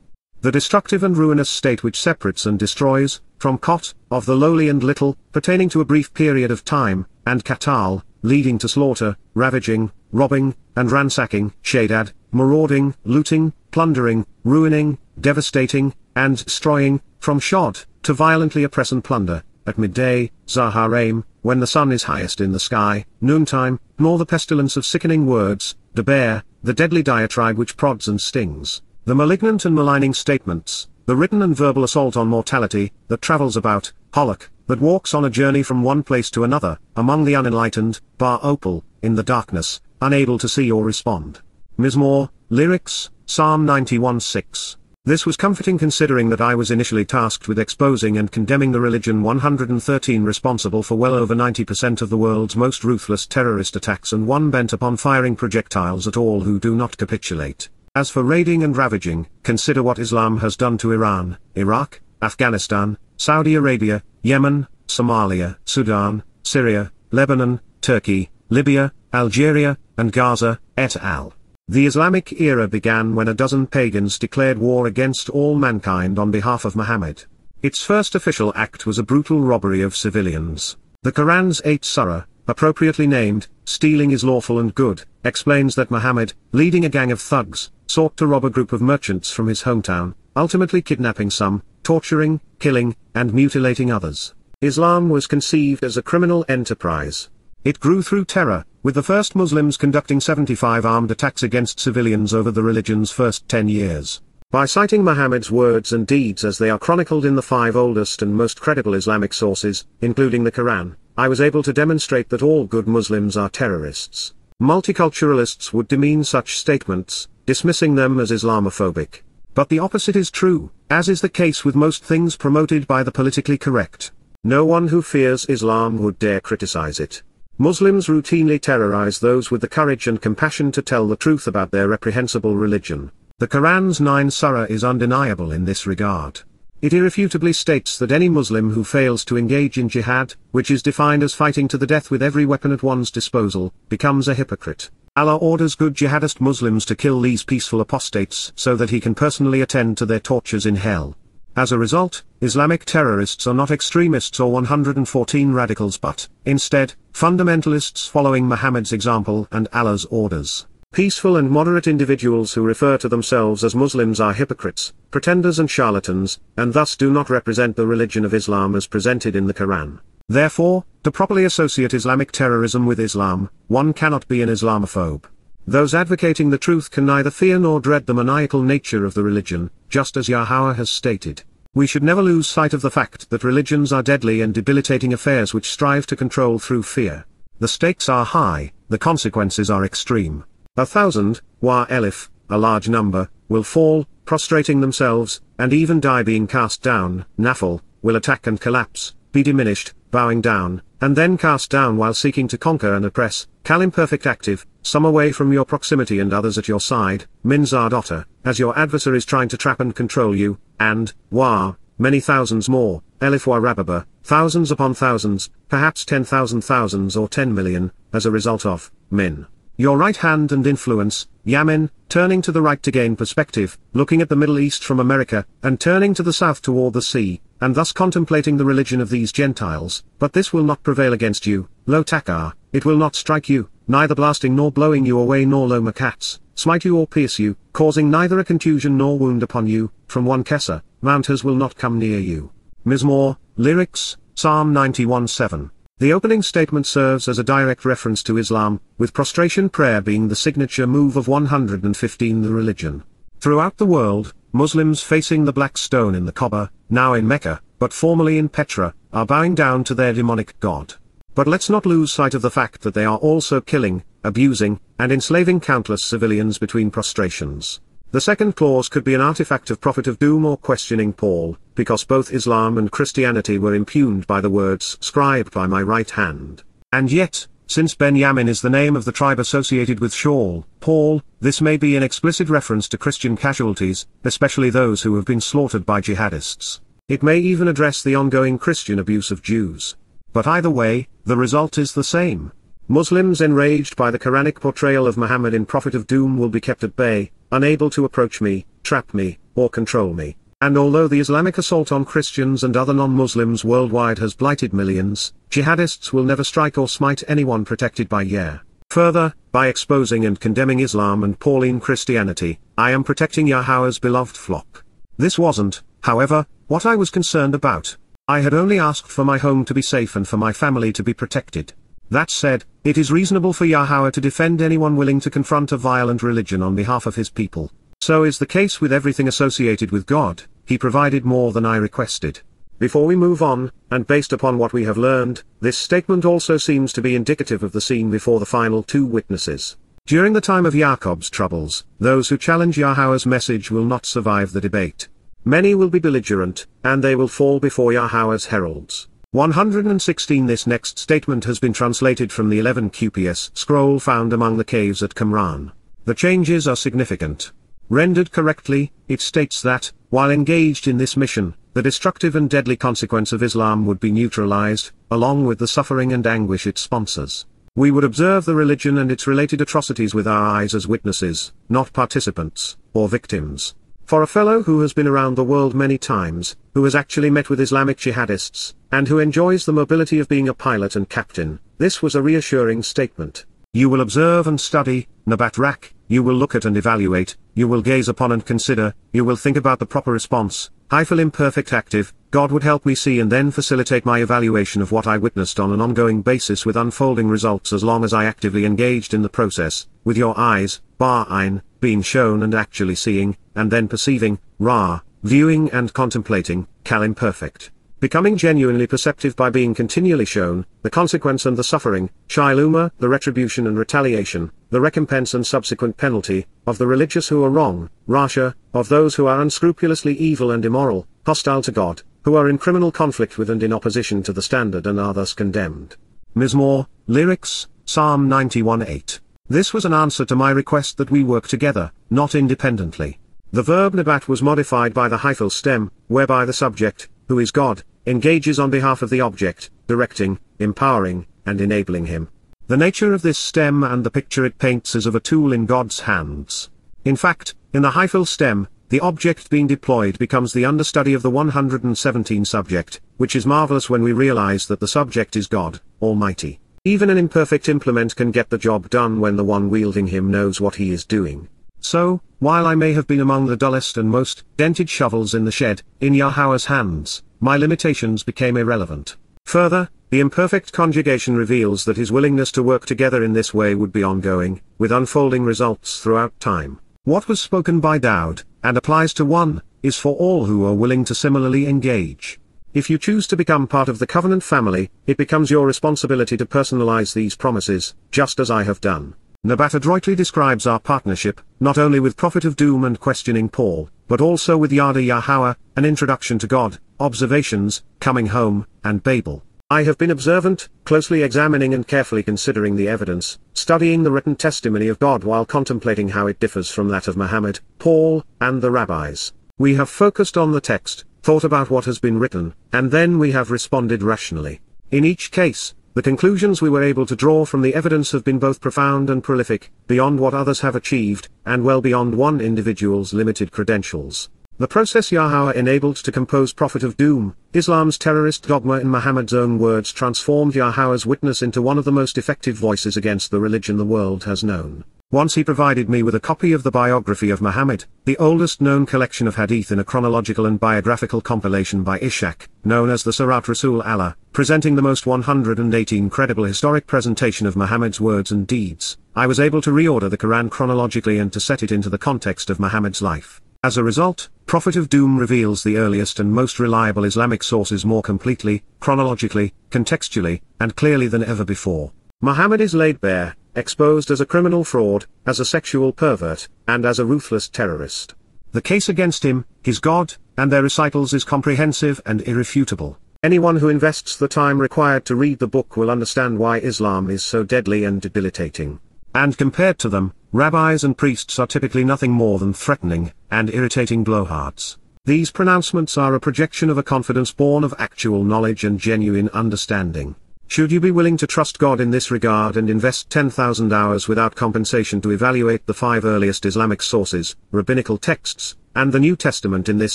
S1: the destructive and ruinous state which separates and destroys, from kot, of the lowly and little, pertaining to a brief period of time, and katal, leading to slaughter, ravaging, robbing, and ransacking, shadad, marauding, looting, plundering, ruining, devastating, and destroying, from shod, to violently oppress and plunder, at midday, Zaharem, when the sun is highest in the sky, noontime, nor the pestilence of sickening words, Dabar, the deadly diatribe which prods and stings, the malignant and maligning statements, the written and verbal assault on mortality, that travels about, Holok, that walks on a journey from one place to another, among the unenlightened, Bar Opal, in the darkness, unable to see or respond. Mizmor, lyrics, Psalm 91:6. This was comforting considering that I was initially tasked with exposing and condemning the religion 113 responsible for well over 90% of the world's most ruthless terrorist attacks and one bent upon firing projectiles at all who do not capitulate. As for raiding and ravaging, consider what Islam has done to Iran, Iraq, Afghanistan, Saudi Arabia, Yemen, Somalia, Sudan, Syria, Lebanon, Turkey, Libya, Algeria, and Gaza, et al. The Islamic era began when a dozen pagans declared war against all mankind on behalf of Muhammad. Its first official act was a brutal robbery of civilians. The Quran's 8th surah, appropriately named, Stealing is Lawful and Good, explains that Muhammad, leading a gang of thugs, sought to rob a group of merchants from his hometown, ultimately kidnapping some, torturing, killing, and mutilating others. Islam was conceived as a criminal enterprise. It grew through terror, with the first Muslims conducting 75 armed attacks against civilians over the religion's first 10 years. By citing Muhammad's words and deeds as they are chronicled in the 5 oldest and most credible Islamic sources, including the Quran, I was able to demonstrate that all good Muslims are terrorists. Multiculturalists would demean such statements, dismissing them as Islamophobic. But the opposite is true, as is the case with most things promoted by the politically correct. No one who fears Islam would dare criticize it. Muslims routinely terrorize those with the courage and compassion to tell the truth about their reprehensible religion. The Quran's 9th surah is undeniable in this regard. It irrefutably states that any Muslim who fails to engage in jihad, which is defined as fighting to the death with every weapon at one's disposal, becomes a hypocrite. Allah orders good jihadist Muslims to kill these peaceful apostates so that he can personally attend to their tortures in hell. As a result, Islamic terrorists are not extremists or 114 radicals but, instead, fundamentalists following Muhammad's example and Allah's orders. Peaceful and moderate individuals who refer to themselves as Muslims are hypocrites, pretenders and charlatans, and thus do not represent the religion of Islam as presented in the Quran. Therefore, to properly associate Islamic terrorism with Islam, one cannot be an Islamophobe. Those advocating the truth can neither fear nor dread the maniacal nature of the religion, just as Yahowah has stated. We should never lose sight of the fact that religions are deadly and debilitating affairs which strive to control through fear. The stakes are high, the consequences are extreme. 1,000, wa elif, a large number, will fall, prostrating themselves, and even die being cast down, nafal, will attack and collapse, be diminished, bowing down, and then cast down while seeking to conquer and oppress, kal imperfect active, some away from your proximity and others at your side, min zardotta, as your adversaries trying to trap and control you, and, wa, many thousands more, elif wa rababa, thousands upon thousands, perhaps 10,000 thousands or 10 million, as a result of, min. Your right hand and influence, Yamin, turning to the right to gain perspective, looking at the Middle East from America, and turning to the south toward the sea, and thus contemplating the religion of these Gentiles, but this will not prevail against you, lo takar, it will not strike you, neither blasting nor blowing you away nor lo makats, smite you or pierce you, causing neither a contusion nor wound upon you, from one kesa, mounters will not come near you. Mizmor, lyrics, Psalm 91:7. The opening statement serves as a direct reference to Islam, with prostration prayer being the signature move of 115 the religion. Throughout the world, Muslims facing the black stone in the Kaaba, now in Mecca, but formerly in Petra, are bowing down to their demonic god. But let's not lose sight of the fact that they are also killing, abusing, and enslaving countless civilians between prostrations. The second clause could be an artifact of Prophet of Doom or questioning Paul, because both Islam and Christianity were impugned by the words scribed by my right hand. And yet, since Benjamin is the name of the tribe associated with Shaul, Paul, this may be an explicit reference to Christian casualties, especially those who have been slaughtered by jihadists. It may even address the ongoing Christian abuse of Jews. But either way, the result is the same. Muslims enraged by the Quranic portrayal of Muhammad in Prophet of Doom will be kept at bay, unable to approach me, trap me, or control me. And although the Islamic assault on Christians and other non-Muslims worldwide has blighted millions, jihadists will never strike or smite anyone protected by Yah. Further, by exposing and condemning Islam and Pauline Christianity, I am protecting Yahweh's beloved flock. This wasn't, however, what I was concerned about. I had only asked for my home to be safe and for my family to be protected. That said, it is reasonable for Yahweh to defend anyone willing to confront a violent religion on behalf of his people. So is the case with everything associated with God. He provided more than I requested. Before we move on, and based upon what we have learned, this statement also seems to be indicative of the scene before the final two witnesses. During the time of Jacob's troubles, those who challenge Yahweh's message will not survive the debate. Many will be belligerent, and they will fall before Yahweh's heralds. 116 This next statement has been translated from the 11 QPS scroll found among the caves at Qumran. The changes are significant. Rendered correctly, it states that, while engaged in this mission, the destructive and deadly consequence of Islam would be neutralized, along with the suffering and anguish it sponsors. We would observe the religion and its related atrocities with our eyes as witnesses, not participants, or victims. For a fellow who has been around the world many times, who has actually met with Islamic jihadists, and who enjoys the mobility of being a pilot and captain, this was a reassuring statement. You will observe and study, Nabat Rak, you will look at and evaluate, you will gaze upon and consider, you will think about the proper response. Hyphal imperfect active, God would help me see and then facilitate my evaluation of what I witnessed on an ongoing basis with unfolding results as long as I actively engaged in the process, with your eyes, Ba'ain, being shown and actually seeing, and then perceiving, Ra, viewing and contemplating, Kal imperfect. Becoming genuinely perceptive by being continually shown, the consequence and the suffering, Shailuma, the retribution and retaliation, the recompense and subsequent penalty, of the religious who are wrong, Rasha, of those who are unscrupulously evil and immoral, hostile to God, who are in criminal conflict with and in opposition to the standard and are thus condemned. Mizmor, lyrics, Psalm 91:8. This was an answer to my request that we work together, not independently. The verb nabat was modified by the hyphal stem, whereby the subject, who is God, engages on behalf of the object, directing, empowering, and enabling him. The nature of this stem and the picture it paints is of a tool in God's hands. In fact, in the hyphal stem, the object being deployed becomes the understudy of the 117 subject, which is marvelous when we realize that the subject is God, Almighty. Even an imperfect implement can get the job done when the one wielding him knows what he is doing. So, while I may have been among the dullest and most dented shovels in the shed, in Yahweh's hands, my limitations became irrelevant. Further, the imperfect conjugation reveals that his willingness to work together in this way would be ongoing, with unfolding results throughout time. What was spoken by Dowd, and applies to one, is for all who are willing to similarly engage. If you choose to become part of the covenant family, it becomes your responsibility to personalize these promises, just as I have done. Nabat adroitly describes our partnership, not only with Prophet of Doom and questioning Paul, but also with Yada Yahowah, an introduction to God, observations, coming home, and Babel. I have been observant, closely examining and carefully considering the evidence, studying the written testimony of God while contemplating how it differs from that of Muhammad, Paul, and the rabbis. We have focused on the text, thought about what has been written, and then we have responded rationally. In each case, the conclusions we were able to draw from the evidence have been both profound and prolific, beyond what others have achieved, and well beyond one individual's limited credentials. The process Yahowah enabled to compose Prophet of Doom, Islam's terrorist dogma in Muhammad's own words, transformed Yahowah's witness into one of the most effective voices against the religion the world has known. Once he provided me with a copy of the biography of Muhammad, the oldest known collection of hadith in a chronological and biographical compilation by Ishaq, known as the Sirat Rasul Allah, presenting the most 118 credible historic presentation of Muhammad's words and deeds, I was able to reorder the Quran chronologically and to set it into the context of Muhammad's life. As a result, Prophet of Doom reveals the earliest and most reliable Islamic sources more completely, chronologically, contextually, and clearly than ever before. Muhammad is laid bare, exposed as a criminal fraud, as a sexual pervert, and as a ruthless terrorist. The case against him, his God, and their recitals is comprehensive and irrefutable. Anyone who invests the time required to read the book will understand why Islam is so deadly and debilitating. And compared to them, rabbis and priests are typically nothing more than threatening and irritating blowhards. These pronouncements are a projection of a confidence born of actual knowledge and genuine understanding. Should you be willing to trust God in this regard and invest 10,000 hours without compensation to evaluate the 5 earliest Islamic sources, rabbinical texts, and the New Testament in this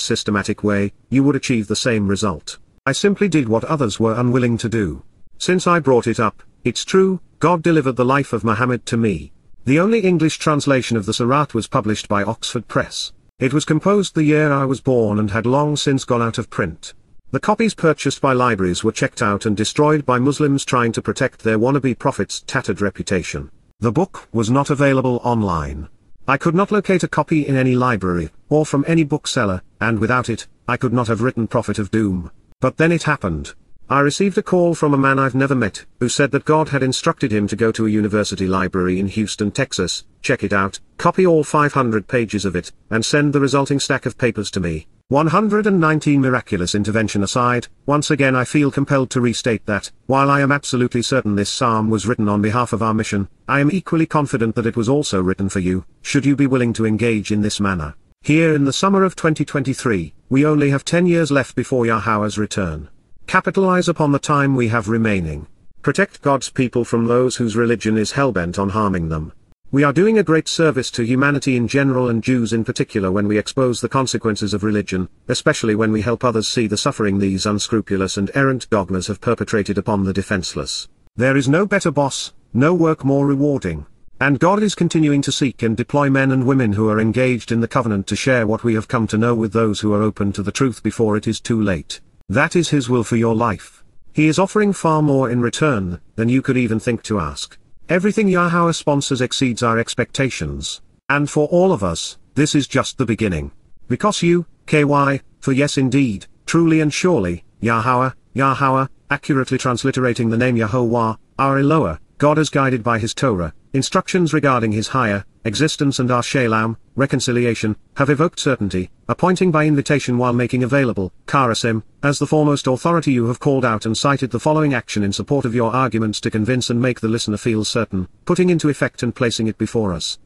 S1: systematic way, you would achieve the same result. I simply did what others were unwilling to do. Since I brought it up, it's true, God delivered the life of Muhammad to me. The only English translation of the Surat was published by Oxford Press. It was composed the year I was born and had long since gone out of print. The copies purchased by libraries were checked out and destroyed by Muslims trying to protect their wannabe prophet's tattered reputation. The book was not available online. I could not locate a copy in any library, or from any bookseller, and without it, I could not have written Prophet of Doom. But then it happened. I received a call from a man I've never met, who said that God had instructed him to go to a university library in Houston, Texas, check it out, copy all 500 pages of it, and send the resulting stack of papers to me. 119 miraculous intervention aside, once again I feel compelled to restate that, while I am absolutely certain this psalm was written on behalf of our mission, I am equally confident that it was also written for you, should you be willing to engage in this manner. Here in the summer of 2023, we only have 10 years left before Yahowah's return. Capitalize upon the time we have remaining. Protect God's people from those whose religion is hellbent on harming them. We are doing a great service to humanity in general and Jews in particular when we expose the consequences of religion, especially when we help others see the suffering these unscrupulous and errant dogmas have perpetrated upon the defenseless. There is no better boss, no work more rewarding. And God is continuing to seek and deploy men and women who are engaged in the covenant to share what we have come to know with those who are open to the truth before it is too late. That is His will for your life. He is offering far more in return than you could even think to ask. Everything Yahowah sponsors exceeds our expectations. And for all of us, this is just the beginning. Because you, KY, for yes indeed, truly and surely, Yahowah, accurately transliterating the name Yahowah, our Eloah, God as guided by His Torah, instructions regarding His higher existence and our Shalom, reconciliation, have evoked certainty, appointing by invitation while making available, Qara as the foremost authority you have called out and cited the following action in support of your arguments to convince and make the listener feel certain, putting into effect and placing it before us.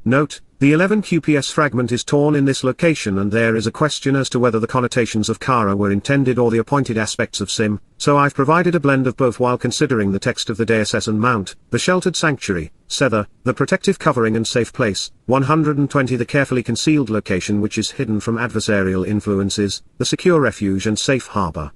S1: Note, the 11 QPS fragment is torn in this location and there is a question as to whether the connotations of Qara were intended or the appointed aspects of Sim, so I've provided a blend of both while considering the text of the Deus and Mount, the sheltered sanctuary, Sether, the protective covering and safe place, 120 the carefully concealed location which is hidden from adversarial influences, the secure refuge and safe harbor.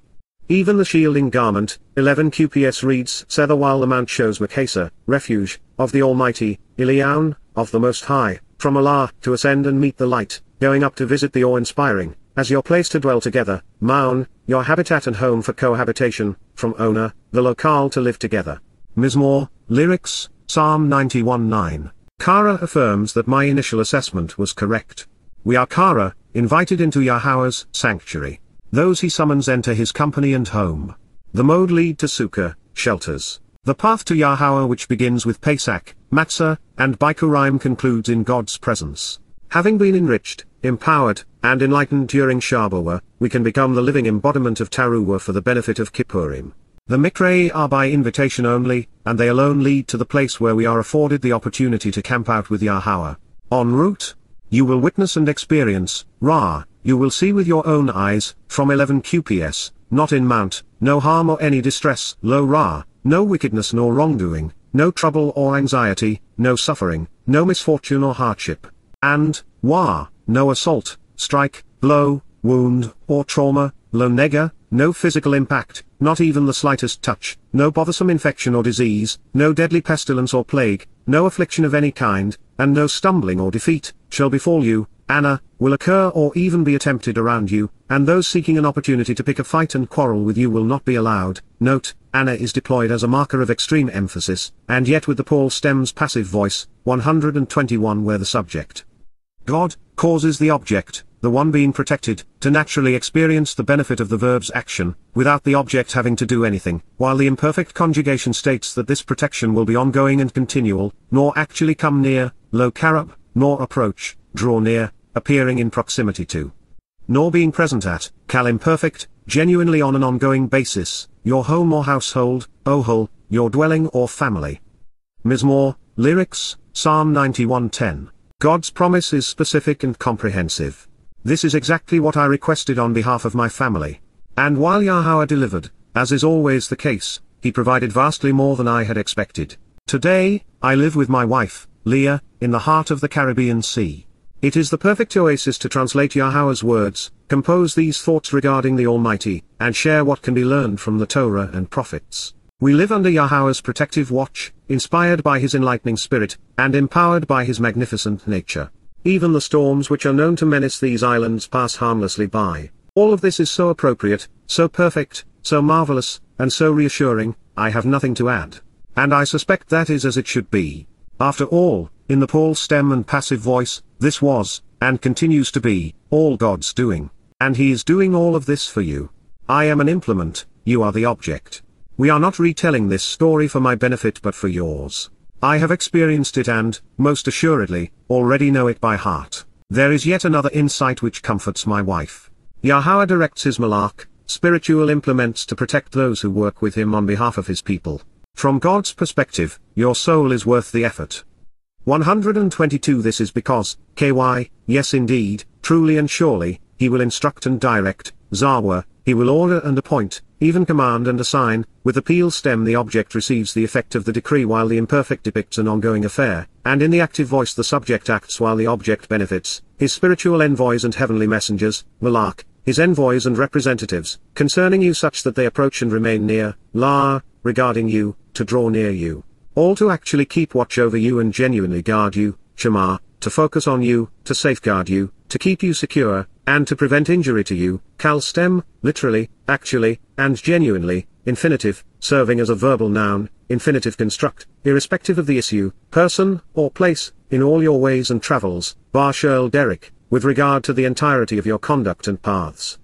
S1: Even the shielding garment, 11 QPS reads Sether while the Mount shows Makesa, refuge, of the Almighty, Eliyaun, of the Most High, from Allah, to ascend and meet the light, going up to visit the awe-inspiring, as your place to dwell together, Maun, your habitat and home for cohabitation, from Ona, the locale to live together. Mizmor, lyrics, Psalm 91:9. Qara affirms that my initial assessment was correct. We are Qara, invited into Yahowah's sanctuary. Those he summons enter his company and home. The mode lead to Sukkah, shelters. The path to Yahowah which begins with Pesach, Matzah, and Bikurim concludes in God's presence. Having been enriched, empowered, and enlightened during Shabat, we can become the living embodiment of Towrah for the benefit of Kippurim. The Mikra are by invitation only, and they alone lead to the place where we are afforded the opportunity to camp out with Yahowah. En route, you will witness and experience, Ra, you will see with your own eyes, from 11 QPS, not in Mount, no harm or any distress, Lo Ra, no wickedness nor wrongdoing, no trouble or anxiety, no suffering, no misfortune or hardship. And, Wa, no assault, strike, blow, wound, or trauma, Lo Nega, no physical impact, not even the slightest touch, no bothersome infection or disease, no deadly pestilence or plague, no affliction of any kind, and no stumbling or defeat, shall befall you, Anna, will occur or even be attempted around you, and those seeking an opportunity to pick a fight and quarrel with you will not be allowed. Note, Anna is deployed as a marker of extreme emphasis, and yet with the Paul stems passive voice, 121 where the subject, God, causes the object, the one being protected, to naturally experience the benefit of the verb's action, without the object having to do anything, while the imperfect conjugation states that this protection will be ongoing and continual, nor actually come near, lo karab, nor approach, draw near, appearing in proximity to, nor being present at, kal imperfect, genuinely on an ongoing basis, your home or household, ohol, your dwelling or family. Mizmor, lyrics, Psalm 91:10. God's promise is specific and comprehensive. This is exactly what I requested on behalf of my family. And while Yahowah delivered, as is always the case, he provided vastly more than I had expected. Today, I live with my wife, Leah, in the heart of the Caribbean Sea. It is the perfect oasis to translate Yahweh's words, compose these thoughts regarding the Almighty, and share what can be learned from the Torah and prophets. We live under Yahweh's protective watch, inspired by his enlightening spirit, and empowered by his magnificent nature. Even the storms which are known to menace these islands pass harmlessly by. All of this is so appropriate, so perfect, so marvelous, and so reassuring, I have nothing to add. And I suspect that is as it should be. After all, in the Paul stem and passive voice, this was, and continues to be, all God's doing. And he is doing all of this for you. I am an implement, you are the object. We are not retelling this story for my benefit but for yours. I have experienced it and, most assuredly, already know it by heart. There is yet another insight which comforts my wife. Yahweh directs his malach, spiritual implements to protect those who work with him on behalf of his people. From God's perspective, your soul is worth the effort. 122 This is because, yes indeed, truly and surely, he will instruct and direct, Zarowa, he will order and appoint, even command and assign. With the Peel stem the object receives the effect of the decree while the imperfect depicts an ongoing affair, and in the active voice the subject acts while the object benefits. His spiritual envoys and heavenly messengers, malach, his envoys and representatives, concerning you such that they approach and remain near, regarding you, to draw near you. All to actually keep watch over you and genuinely guard you, Shema, to focus on you, to safeguard you, to keep you secure, and to prevent injury to you, Kal stem, literally, actually, and genuinely, infinitive, serving as a verbal noun, infinitive construct, irrespective of the issue, person, or place, in all your ways and travels, Barshel Derek, with regard to the entirety of your conduct and paths.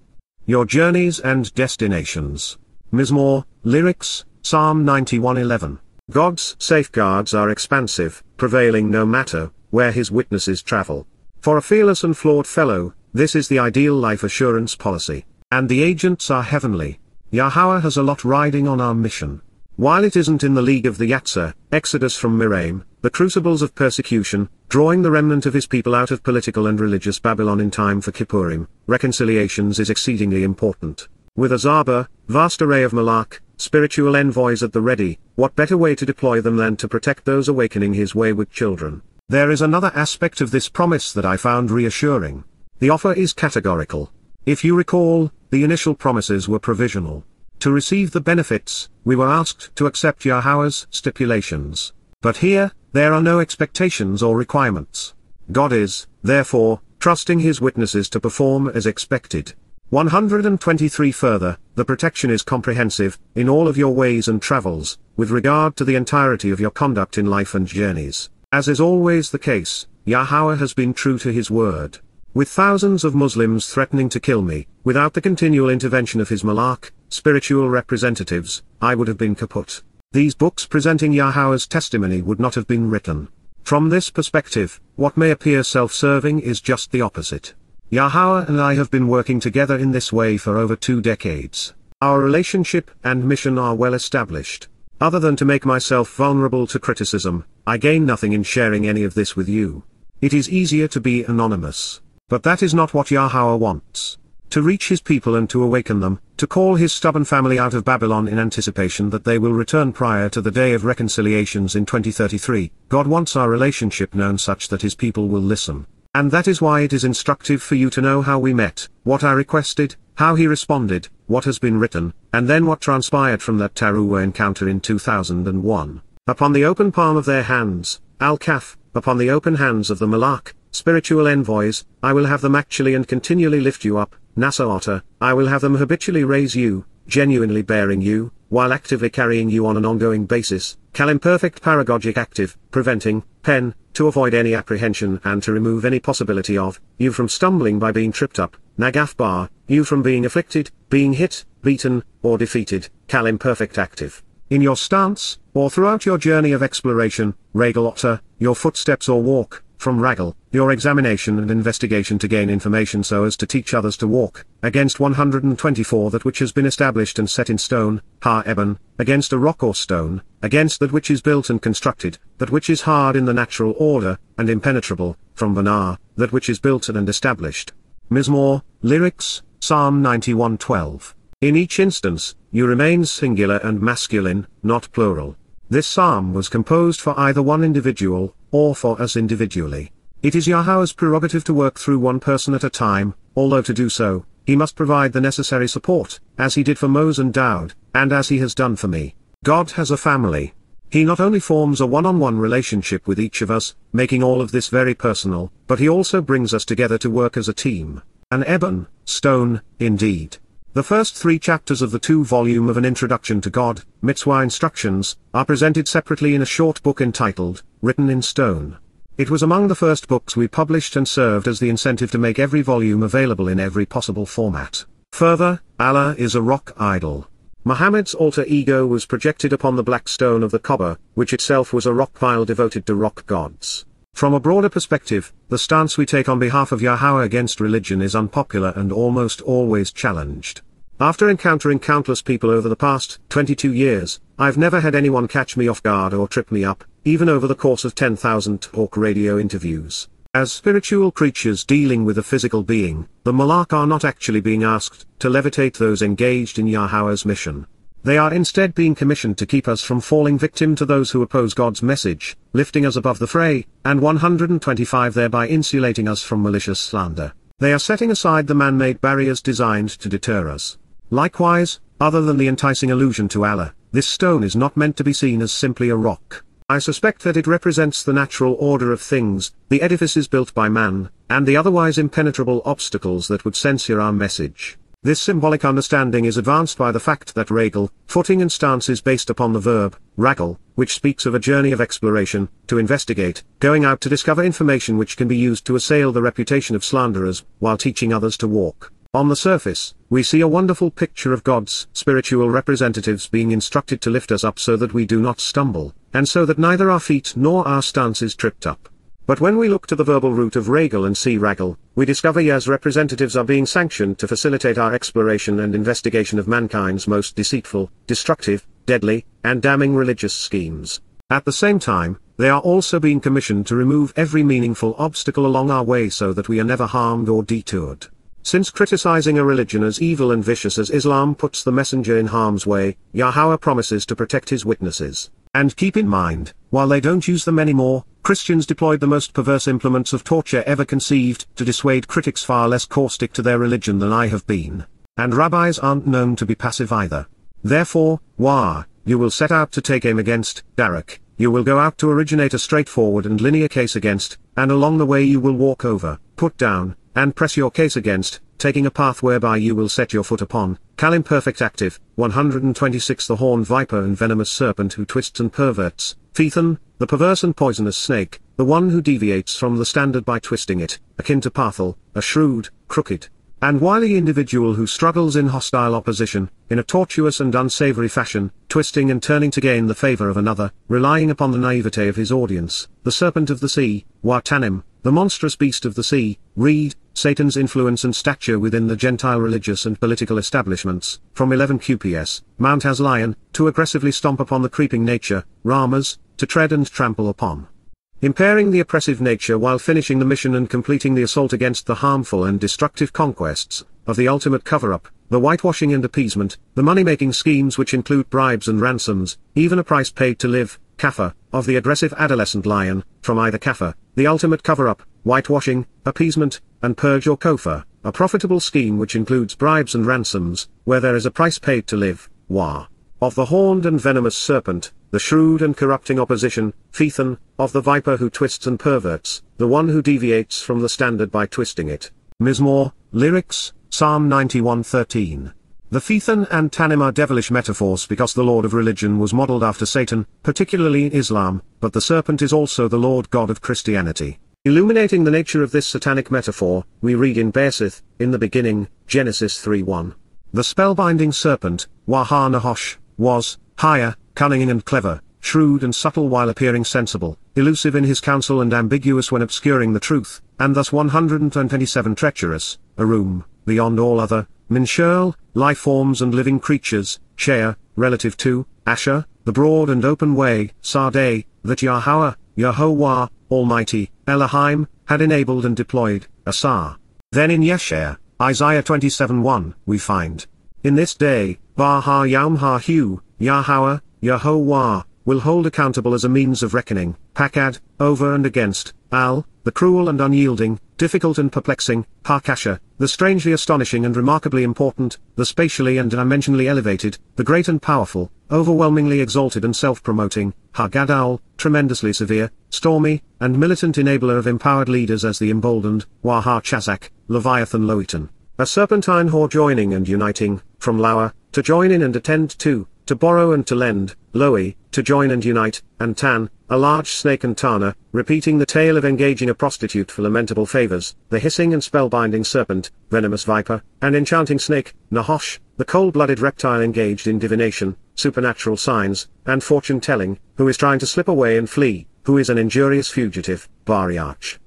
S1: Your journeys and destinations. Mizmor, lyrics, Psalm 91:11. God's safeguards are expansive, prevailing no matter where his witnesses travel. For a fearless and flawed fellow, this is the ideal life assurance policy. And the agents are heavenly. Yahweh has a lot riding on our mission. While it isn't in the league of the Yatzer, Exodus from Miriam, the crucibles of persecution, drawing the remnant of his people out of political and religious Babylon in time for Kippurim, reconciliations is exceedingly important. With a Zaba, vast array of malach, spiritual envoys at the ready, what better way to deploy them than to protect those awakening his wayward children? There is another aspect of this promise that I found reassuring. The offer is categorical. If you recall, the initial promises were provisional. To receive the benefits, we were asked to accept Yahweh's stipulations. But here, there are no expectations or requirements. God is, therefore, trusting his witnesses to perform as expected. 123 Further, the protection is comprehensive, in all of your ways and travels, with regard to the entirety of your conduct in life and journeys. As is always the case, Yahweh has been true to his word. With thousands of Muslims threatening to kill me, without the continual intervention of his malach, spiritual representatives, I would have been kaput. These books presenting Yahweh's testimony would not have been written. From this perspective, what may appear self-serving is just the opposite. Yahweh and I have been working together in this way for over 2 decades. Our relationship and mission are well established. Other than to make myself vulnerable to criticism, I gain nothing in sharing any of this with you. It is easier to be anonymous. But that is not what Yahweh wants. To reach his people and to awaken them, to call his stubborn family out of Babylon in anticipation that they will return prior to the day of reconciliations in 2033, God wants our relationship known such that his people will listen. And that is why it is instructive for you to know how we met, what I requested, how he responded, what has been written, and then what transpired from that Towrah encounter in 2001. Upon the open palm of their hands, Al-Kaf, upon the open hands of the malach, spiritual envoys, I will have them actually and continually lift you up, Nasa'ata, I will have them habitually raise you, genuinely bearing you, while actively carrying you on an ongoing basis, Kalimperfect paragogic active, preventing, pen, to avoid any apprehension and to remove any possibility of, you from stumbling by being tripped up, Nagafbar, you from being afflicted, being hit, beaten, or defeated, Kalimperfect active. In your stance, or throughout your journey of exploration, Regal your footsteps or walk, from Ragel, your examination and investigation to gain information so as to teach others to walk, against 124 that which has been established and set in stone, Ha-Eben, against a rock or stone, against that which is built and constructed, that which is hard in the natural order, and impenetrable, from Banar, that which is built and established. Mizmor, lyrics, Psalm 91:12. In each instance, you remain singular and masculine, not plural. This psalm was composed for either one individual, or for us individually. It is Yahweh's prerogative to work through one person at a time, although to do so, he must provide the necessary support, as he did for Moseh and Dowd, and as he has done for me. God has a family. He not only forms a one-on-one relationship with each of us, making all of this very personal, but he also brings us together to work as a team. An ebon stone, indeed. The first 3 chapters of the 2-volume of An Introduction to God, Mitzvah Instructions, are presented separately in a short book entitled, Written in Stone. It was among the first books we published and served as the incentive to make every volume available in every possible format. Further, Allah is a rock idol. Muhammad's alter ego was projected upon the black stone of the Kaaba, which itself was a rock pile devoted to rock gods. From a broader perspective, the stance we take on behalf of Yahweh against religion is unpopular and almost always challenged. After encountering countless people over the past 22 years, I've never had anyone catch me off guard or trip me up, even over the course of 10,000 talk radio interviews. As spiritual creatures dealing with a physical being, the Malak are not actually being asked to levitate those engaged in Yahweh's mission. They are instead being commissioned to keep us from falling victim to those who oppose God's message, lifting us above the fray, and 125 thereby insulating us from malicious slander. They are setting aside the man-made barriers designed to deter us. Likewise, other than the enticing allusion to Allah, this stone is not meant to be seen as simply a rock. I suspect that it represents the natural order of things, the edifices built by man, and the otherwise impenetrable obstacles that would censure our message. This symbolic understanding is advanced by the fact that regal, footing and stance is based upon the verb, ragal, which speaks of a journey of exploration, to investigate, going out to discover information which can be used to assail the reputation of slanderers, while teaching others to walk. On the surface, we see a wonderful picture of God's spiritual representatives being instructed to lift us up so that we do not stumble, and so that neither our feet nor our stance is tripped up. But when we look to the verbal root of regal and see ragal, we discover Yah's representatives are being sanctioned to facilitate our exploration and investigation of mankind's most deceitful, destructive, deadly, and damning religious schemes. At the same time, they are also being commissioned to remove every meaningful obstacle along our way so that we are never harmed or detoured. Since criticizing a religion as evil and vicious as Islam puts the messenger in harm's way, Yahweh promises to protect his witnesses. And keep in mind, while they don't use them anymore, Christians deployed the most perverse implements of torture ever conceived to dissuade critics far less caustic to their religion than I have been. And rabbis aren't known to be passive either. Therefore, you will set out to take aim against, you will go out to originate a straightforward and linear case against, and along the way you will walk over, put down, and press your case against, taking a path whereby you will set your foot upon, imperfect active, 126 the horned viper and venomous serpent who twists and perverts, Phaethon, the perverse and poisonous snake, the one who deviates from the standard by twisting it, akin to Pathal, a shrewd, crooked, and wily individual who struggles in hostile opposition, in a tortuous and unsavory fashion, twisting and turning to gain the favor of another, relying upon the naivete of his audience, the serpent of the sea, Tanim, the monstrous beast of the sea, read, Satan's influence and stature within the Gentile religious and political establishments, from 11 QPS, Mount as lion, to aggressively stomp upon the creeping nature, Ramas, to tread and trample upon. Impairing the oppressive nature while finishing the mission and completing the assault against the harmful and destructive conquests, of the ultimate cover-up, the whitewashing and appeasement, the money-making schemes which include bribes and ransoms, even a price paid to live, Kafir, of the aggressive adolescent lion, from either Kafir, the ultimate cover-up, whitewashing, appeasement, and purge or kofar, a profitable scheme which includes bribes and ransoms, where there is a price paid to live, of the horned and venomous serpent, the shrewd and corrupting opposition, Phaethon, of the viper who twists and perverts, the one who deviates from the standard by twisting it. Mizmor, lyrics, Psalm 91:13. The Phaethon and Tanim are devilish metaphors because the lord of religion was modeled after Satan, particularly in Islam, but the serpent is also the Lord God of Christianity. Illuminating the nature of this satanic metaphor, we read in Bersith, in the beginning, Genesis 3:1. The spellbinding serpent, Nahosh, was, higher, cunning and clever, shrewd and subtle while appearing sensible, elusive in his counsel and ambiguous when obscuring the truth, and thus 127 treacherous, Arum, beyond all other, Minshurl, life forms and living creatures, Shea, relative to, Asher, the broad and open way, Sardeh, that Yahowah, Almighty, Elohim, had enabled and deployed, Asar. Then in Yasha'yah, Isaiah 27:1, we find, in this day, Yahowah, Yahowah, will hold accountable as a means of reckoning, Pakad, over and against, Al, the cruel and unyielding, difficult and perplexing, Parkasha, the strangely astonishing and remarkably important, the spatially and dimensionally elevated, the great and powerful, overwhelmingly exalted and self-promoting, Hagadal, tremendously severe, stormy, and militant enabler of empowered leaders as the emboldened, Waha Chazak, Leviathan Loitan, a serpentine whore joining and uniting, from Lower, to join in and attend to borrow and to lend, Loi, to join and unite, and Tan, a large snake and Tana, repeating the tale of engaging a prostitute for lamentable favors, the hissing and spellbinding serpent, venomous viper, and enchanting snake, Nahosh, the cold-blooded reptile engaged in divination, supernatural signs, and fortune-telling, who is trying to slip away and flee, who is an injurious fugitive, Bariach.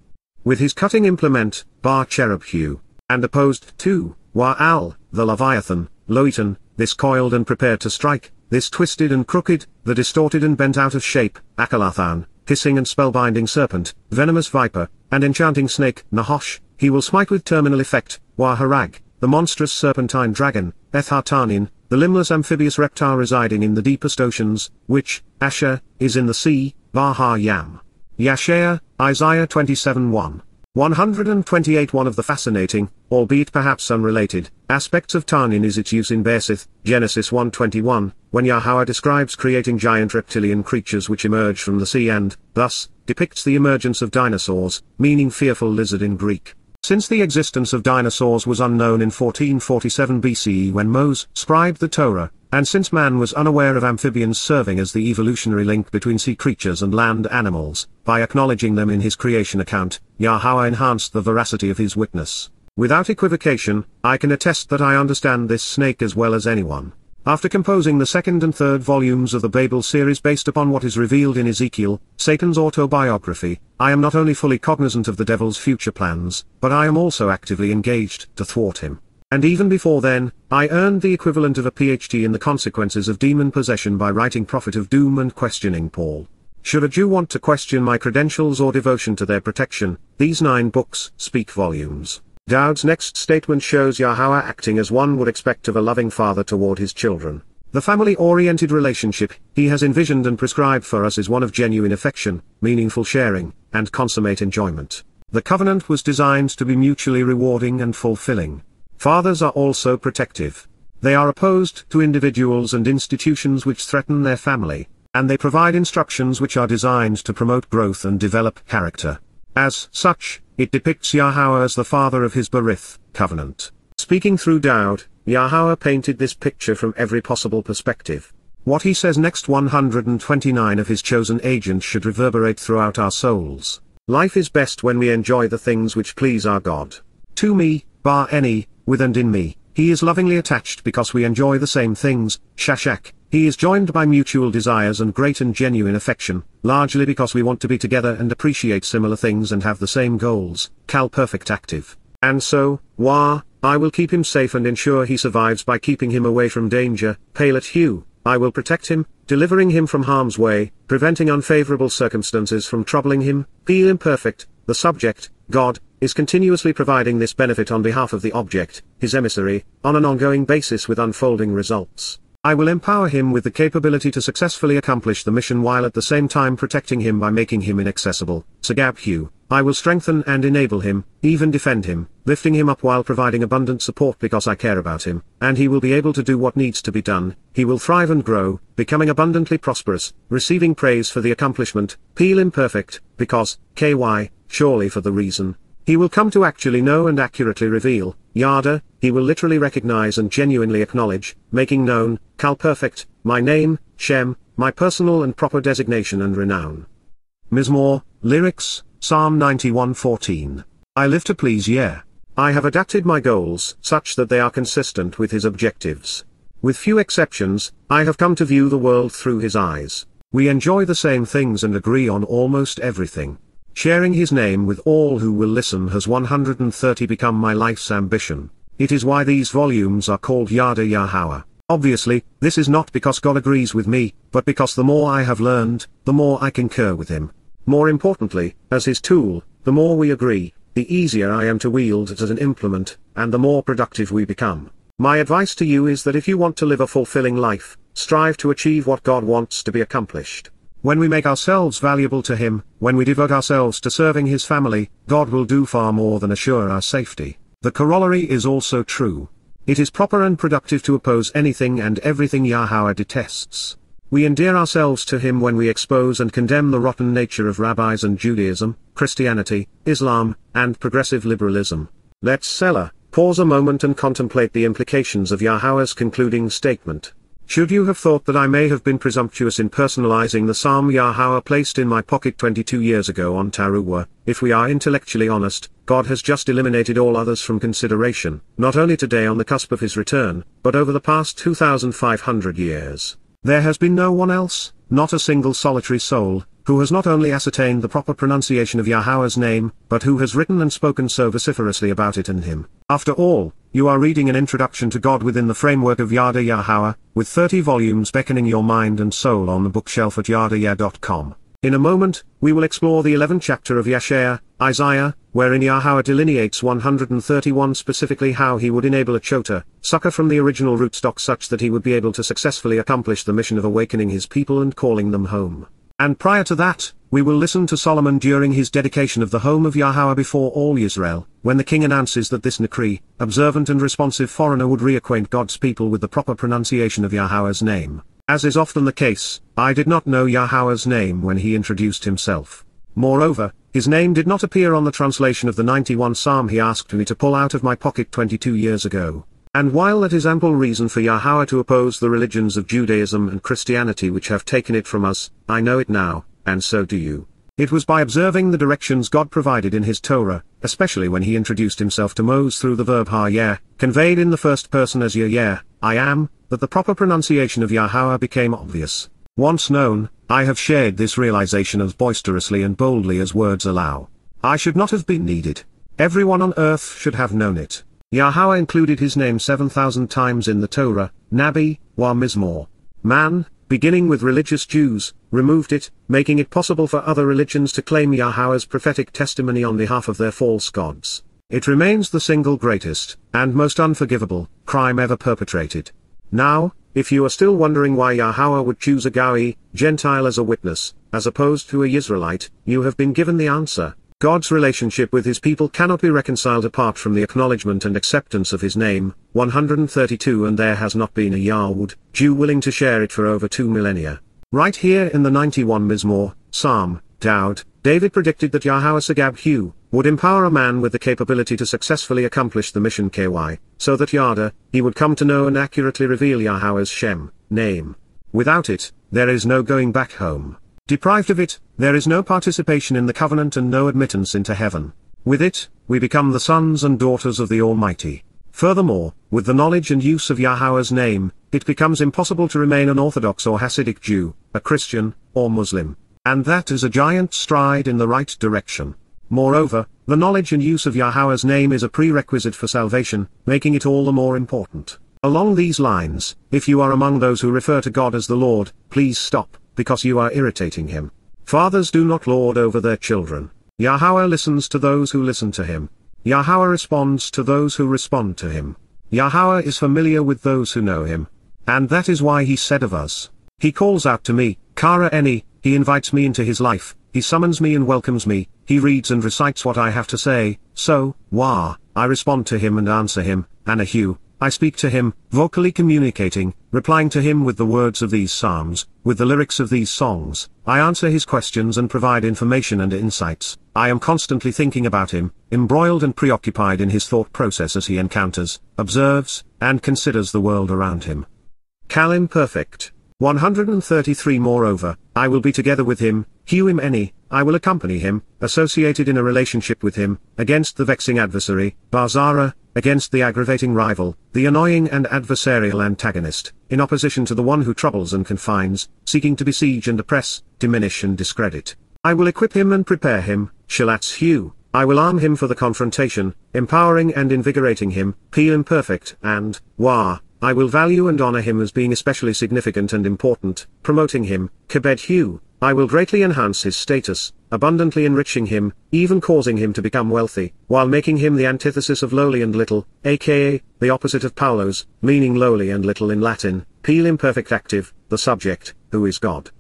S1: With his cutting implement, Bar Cherub Hugh, and opposed to, Wa'al, the Leviathan, Loitan, this coiled and prepared to strike, this twisted and crooked, the distorted and bent out of shape, Akalathan, hissing and spellbinding serpent, venomous viper, and enchanting snake, Nahosh, he will smite with terminal effect, Waharag, the monstrous serpentine dragon, Ethartanin, the limbless amphibious reptile residing in the deepest oceans, which, Asher, is in the sea, Vaha Yam. Yasha'yah, Isaiah 27:1. 128. One of the fascinating, albeit perhaps unrelated, aspects of Tanin is its use in Bersith, Genesis 1:21, when Yahowah describes creating giant reptilian creatures which emerge from the sea and, thus, depicts the emergence of dinosaurs, meaning fearful lizard in Greek. Since the existence of dinosaurs was unknown in 1447 BCE when Moseh scribed the Torah, and since man was unaware of amphibians serving as the evolutionary link between sea creatures and land animals, by acknowledging them in his creation account, Yahowah enhanced the veracity of his witness. Without equivocation, I can attest that I understand this snake as well as anyone. After composing the second and third volumes of the Babel series based upon what is revealed in Ezekiel, Satan's autobiography, I am not only fully cognizant of the devil's future plans, but I am also actively engaged to thwart him. And even before then, I earned the equivalent of a PhD in the consequences of demon possession by writing Prophet of Doom and questioning Paul. Should a Jew want to question my credentials or devotion to their protection, these 9 books speak volumes. Dowd's next statement shows Yahowah acting as one would expect of a loving father toward his children. The family-oriented relationship he has envisioned and prescribed for us is one of genuine affection, meaningful sharing, and consummate enjoyment. The covenant was designed to be mutually rewarding and fulfilling. Fathers are also protective. They are opposed to individuals and institutions which threaten their family, and they provide instructions which are designed to promote growth and develop character. As such, it depicts Yahowah as the father of his Berith, covenant. Speaking through Dowd, Yahowah painted this picture from every possible perspective. What he says next 129 of his chosen agent should reverberate throughout our souls. Life is best when we enjoy the things which please our God. To me, bar any, with and in me, he is lovingly attached because we enjoy the same things, Shashak. He is joined by mutual desires and great and genuine affection, largely because we want to be together and appreciate similar things and have the same goals, Cal Perfect Active. And so, I will keep him safe and ensure he survives by keeping him away from danger, Palet Hugh, I will protect him, delivering him from harm's way, preventing unfavorable circumstances from troubling him, Peel Imperfect, the subject, God, is continuously providing this benefit on behalf of the object, his emissary, on an ongoing basis with unfolding results. I will empower him with the capability to successfully accomplish the mission while at the same time protecting him by making him inaccessible, Sagab Hugh. I will strengthen and enable him, even defend him, lifting him up while providing abundant support because I care about him, and he will be able to do what needs to be done. He will thrive and grow, becoming abundantly prosperous, receiving praise for the accomplishment, Peel Imperfect, because, surely for the reason. He will come to actually know and accurately reveal, Yada, he will literally recognize and genuinely acknowledge, making known, Cal Perfect, my name, Shem, my personal and proper designation and renown. Mizmor, lyrics, Psalm 91:14. I live to please Yah. I have adapted my goals such that they are consistent with his objectives. With few exceptions, I have come to view the world through his eyes. We enjoy the same things and agree on almost everything. Sharing his name with all who will listen has 130 become my life's ambition. It is why these volumes are called Yada Yahowah. Obviously, this is not because God agrees with me, but because the more I have learned, the more I concur with him. More importantly, as his tool, the more we agree, the easier I am to wield it as an implement, and the more productive we become. My advice to you is that if you want to live a fulfilling life, strive to achieve what God wants to be accomplished. When we make ourselves valuable to Him, when we devote ourselves to serving His family, God will do far more than assure our safety. The corollary is also true. It is proper and productive to oppose anything and everything Yahowah detests. We endear ourselves to Him when we expose and condemn the rotten nature of rabbis and Judaism, Christianity, Islam, and progressive liberalism. Let's pause a moment and contemplate the implications of Yahowah's concluding statement. Should you have thought that I may have been presumptuous in personalizing the psalm Yahowah placed in my pocket 22 years ago on Towrah, if we are intellectually honest, God has just eliminated all others from consideration, not only today on the cusp of His return, but over the past 2,500 years. There has been no one else, not a single solitary soul, who has not only ascertained the proper pronunciation of Yahowah's name, but who has written and spoken so vociferously about it and Him. After all, you are reading an introduction to God within the framework of Yada Yahowah, with 30 volumes beckoning your mind and soul on the bookshelf at yadayah.com. In a moment, we will explore the 11th chapter of Yasha'yah, Isaiah, wherein Yahowah delineates 131 specifically how He would enable a chota, sucker from the original rootstock such that he would be able to successfully accomplish the mission of awakening His people and calling them home. And prior to that, we will listen to Solomon during his dedication of the home of Yahowah before all Israel, when the king announces that this Nakri, observant and responsive foreigner would reacquaint God's people with the proper pronunciation of Yahowah's name. As is often the case, I did not know Yahowah's name when He introduced Himself. Moreover, His name did not appear on the translation of the 91 Psalm He asked me to pull out of my pocket 22 years ago. And while that is ample reason for Yahowah to oppose the religions of Judaism and Christianity which have taken it from us, I know it now, and so do you. It was by observing the directions God provided in His Torah, especially when He introduced Himself to Moses through the verb ha-yah, conveyed in the first person as Yah, I am, that the proper pronunciation of Yahowah became obvious. Once known, I have shared this realization as boisterously and boldly as words allow. I should not have been needed. Everyone on earth should have known it. Yahowah included His name 7,000 times in the Torah, Nabi, wa Mizmor. Man, beginning with religious Jews, removed it, making it possible for other religions to claim Yahowah's prophetic testimony on behalf of their false gods. It remains the single greatest, and most unforgivable, crime ever perpetrated. Now, if you are still wondering why Yahowah would choose a Goy, Gentile as a witness, as opposed to a Israelite, you have been given the answer. God's relationship with His people cannot be reconciled apart from the acknowledgement and acceptance of His name, 132, and there has not been a Yahud, Jew willing to share it for over 2 millennia. Right here in the 91 Mizmor, Psalm, Dowd, David predicted that Yahowah Sagab would empower a man with the capability to successfully accomplish the mission KY, so that Yada, he would come to know and accurately reveal Yahowah's Shem, name. Without it, there is no going back home. Deprived of it, there is no participation in the covenant and no admittance into heaven. With it, we become the sons and daughters of the Almighty. Furthermore, with the knowledge and use of Yahowah's name, it becomes impossible to remain an Orthodox or Hasidic Jew, a Christian, or Muslim. And that is a giant stride in the right direction. Moreover, the knowledge and use of Yahowah's name is a prerequisite for salvation, making it all the more important. Along these lines, if you are among those who refer to God as the Lord, please stop, because you are irritating Him. Fathers do not lord over their children. Yahowah listens to those who listen to Him. Yahowah responds to those who respond to Him. Yahowah is familiar with those who know Him. And that is why He said of us, He calls out to me, Qara eni, He invites me into His life, He summons me and welcomes me, He reads and recites what I have to say, so, I respond to Him and answer Him, anahu, I speak to Him, vocally communicating, replying to Him with the words of these psalms, with the lyrics of these songs. I answer His questions and provide information and insights. I am constantly thinking about Him, embroiled and preoccupied in His thought process as He encounters, observes, and considers the world around Him. Cal imperfect. 133 Moreover, I will be together with Him, Huim eni, I will accompany Him, associated in a relationship with Him, against the vexing adversary, Barzara, against the aggravating rival, the annoying and adversarial antagonist, in opposition to the one who troubles and confines, seeking to besiege and oppress, diminish and discredit. I will equip him and prepare him, Shalat's hue, I will arm him for the confrontation, empowering and invigorating him, P imperfect, and, I will value and honor him as being especially significant and important, promoting him, Kebed hue, I will greatly enhance his status, abundantly enriching him, even causing him to become wealthy, while making him the antithesis of lowly and little, aka, the opposite of Paulos, meaning lowly and little in Latin, P imperfect active, the subject, who is God.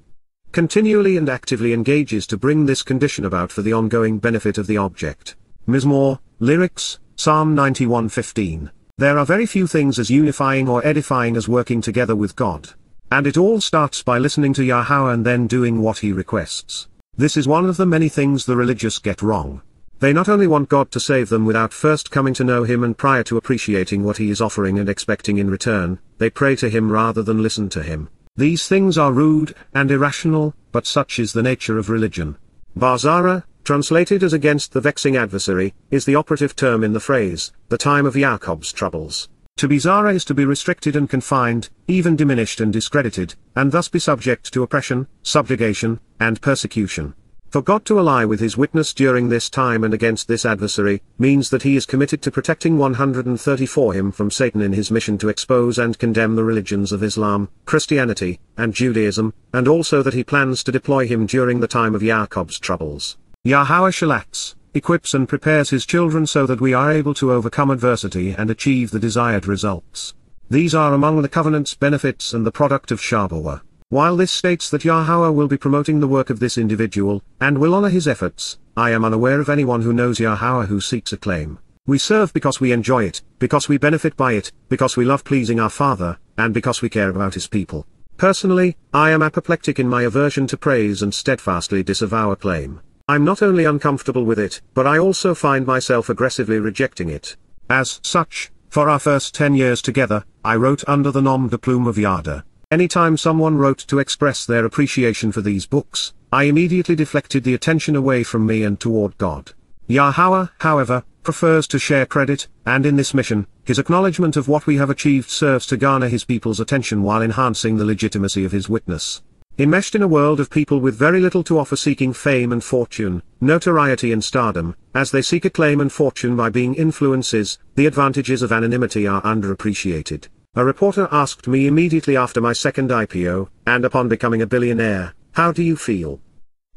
S1: continually and actively engages to bring this condition about for the ongoing benefit of the object. Mizmor, lyrics, Psalm 91:15. There are very few things as unifying or edifying as working together with God. And it all starts by listening to Yahweh and then doing what he requests. This is one of the many things the religious get wrong. They not only want God to save them without first coming to know him and prior to appreciating what he is offering and expecting in return, they pray to him rather than listen to him. These things are rude and irrational, but such is the nature of religion. Bazara, translated as against the vexing adversary, is the operative term in the phrase, the time of Jacob's troubles. To be Zara is to be restricted and confined, even diminished and discredited, and thus be subject to oppression, subjugation, and persecution. For God to ally with his witness during this time and against this adversary, means that he is committed to protecting 134 him from Satan in his mission to expose and condemn the religions of Islam, Christianity, and Judaism, and also that he plans to deploy him during the time of Jacob's troubles. Yahweh shalats, equips and prepares his children so that we are able to overcome adversity and achieve the desired results. These are among the covenant's benefits and the product of Shabat. While this states that Yahweh will be promoting the work of this individual, and will honor his efforts, I am unaware of anyone who knows Yahweh who seeks acclaim. We serve because we enjoy it, because we benefit by it, because we love pleasing our Father, and because we care about his people. Personally, I am apoplectic in my aversion to praise and steadfastly disavow acclaim. I'm not only uncomfortable with it, but I also find myself aggressively rejecting it. As such, for our first 10 years together, I wrote under the nom de plume of Yada. Anytime someone wrote to express their appreciation for these books, I immediately deflected the attention away from me and toward God. Yahweh, however, prefers to share credit, and in this mission, his acknowledgement of what we have achieved serves to garner his people's attention while enhancing the legitimacy of his witness. Enmeshed in a world of people with very little to offer seeking fame and fortune, notoriety and stardom, as they seek acclaim and fortune by being influences, the advantages of anonymity are underappreciated. A reporter asked me immediately after my second IPO, and upon becoming a billionaire, "How do you feel?"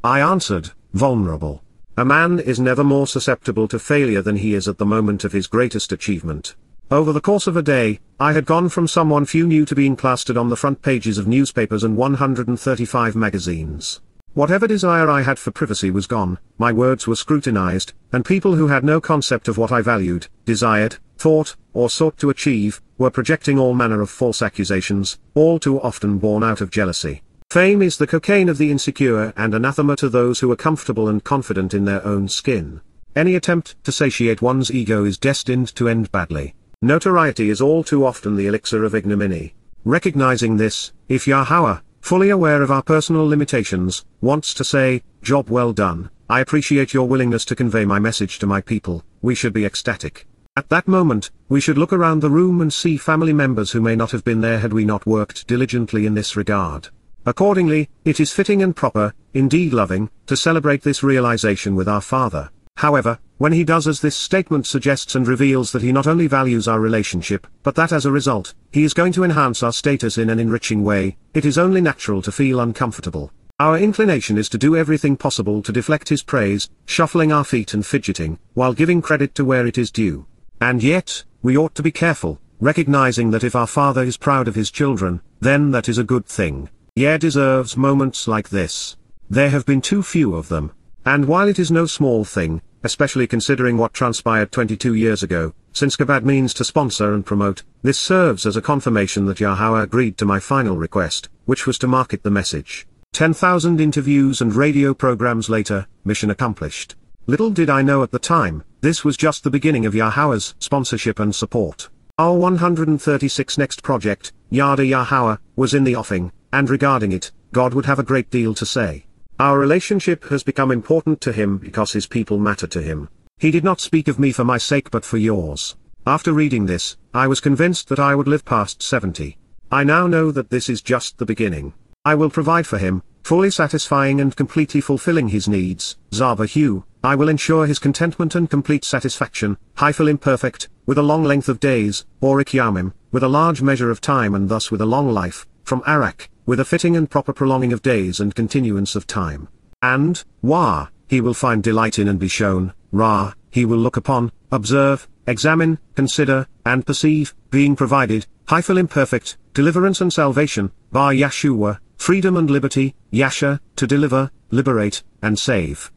S1: I answered, "Vulnerable." A man is never more susceptible to failure than he is at the moment of his greatest achievement. Over the course of a day, I had gone from someone few knew to being plastered on the front pages of newspapers and 135 magazines. Whatever desire I had for privacy was gone, my words were scrutinized, and people who had no concept of what I valued, desired, thought, or sought to achieve, were projecting all manner of false accusations, all too often born out of jealousy. Fame is the cocaine of the insecure and anathema to those who are comfortable and confident in their own skin. Any attempt to satiate one's ego is destined to end badly. Notoriety is all too often the elixir of ignominy. Recognizing this, if Yahweh, fully aware of our personal limitations, wants to say, "Job well done, I appreciate your willingness to convey my message to my people," we should be ecstatic. At that moment, we should look around the room and see family members who may not have been there had we not worked diligently in this regard. Accordingly, it is fitting and proper, indeed loving, to celebrate this realization with our Father. However, when he does as this statement suggests and reveals that he not only values our relationship, but that as a result, he is going to enhance our status in an enriching way, it is only natural to feel uncomfortable. Our inclination is to do everything possible to deflect his praise, shuffling our feet and fidgeting, while giving credit to where it is due. And yet, we ought to be careful, recognizing that if our Father is proud of his children, then that is a good thing. Yea, deserves moments like this. There have been too few of them. And while it is no small thing, especially considering what transpired 22 years ago, since Chabad means to sponsor and promote, this serves as a confirmation that Yahweh agreed to my final request, which was to market the message. 10,000 interviews and radio programs later, mission accomplished. Little did I know at the time, this was just the beginning of Yahweh's sponsorship and support. Our 136 next project, Yada Yahowah, was in the offing, and regarding it, God would have a great deal to say. Our relationship has become important to him because his people matter to him. He did not speak of me for my sake but for yours. After reading this, I was convinced that I would live past 70. I now know that this is just the beginning. I will provide for him, fully satisfying and completely fulfilling his needs. Zarowa, I will ensure his contentment and complete satisfaction, hyphal imperfect, with a long length of days, or ikyamim, with a large measure of time and thus with a long life, from arak, with a fitting and proper prolonging of days and continuance of time. And, wah, he will find delight in and be shown, ra, he will look upon, observe, examine, consider, and perceive, being provided, hyphal imperfect, deliverance and salvation, bar Yasha'yah, freedom and liberty, Yasha'yah, to deliver, liberate, and save.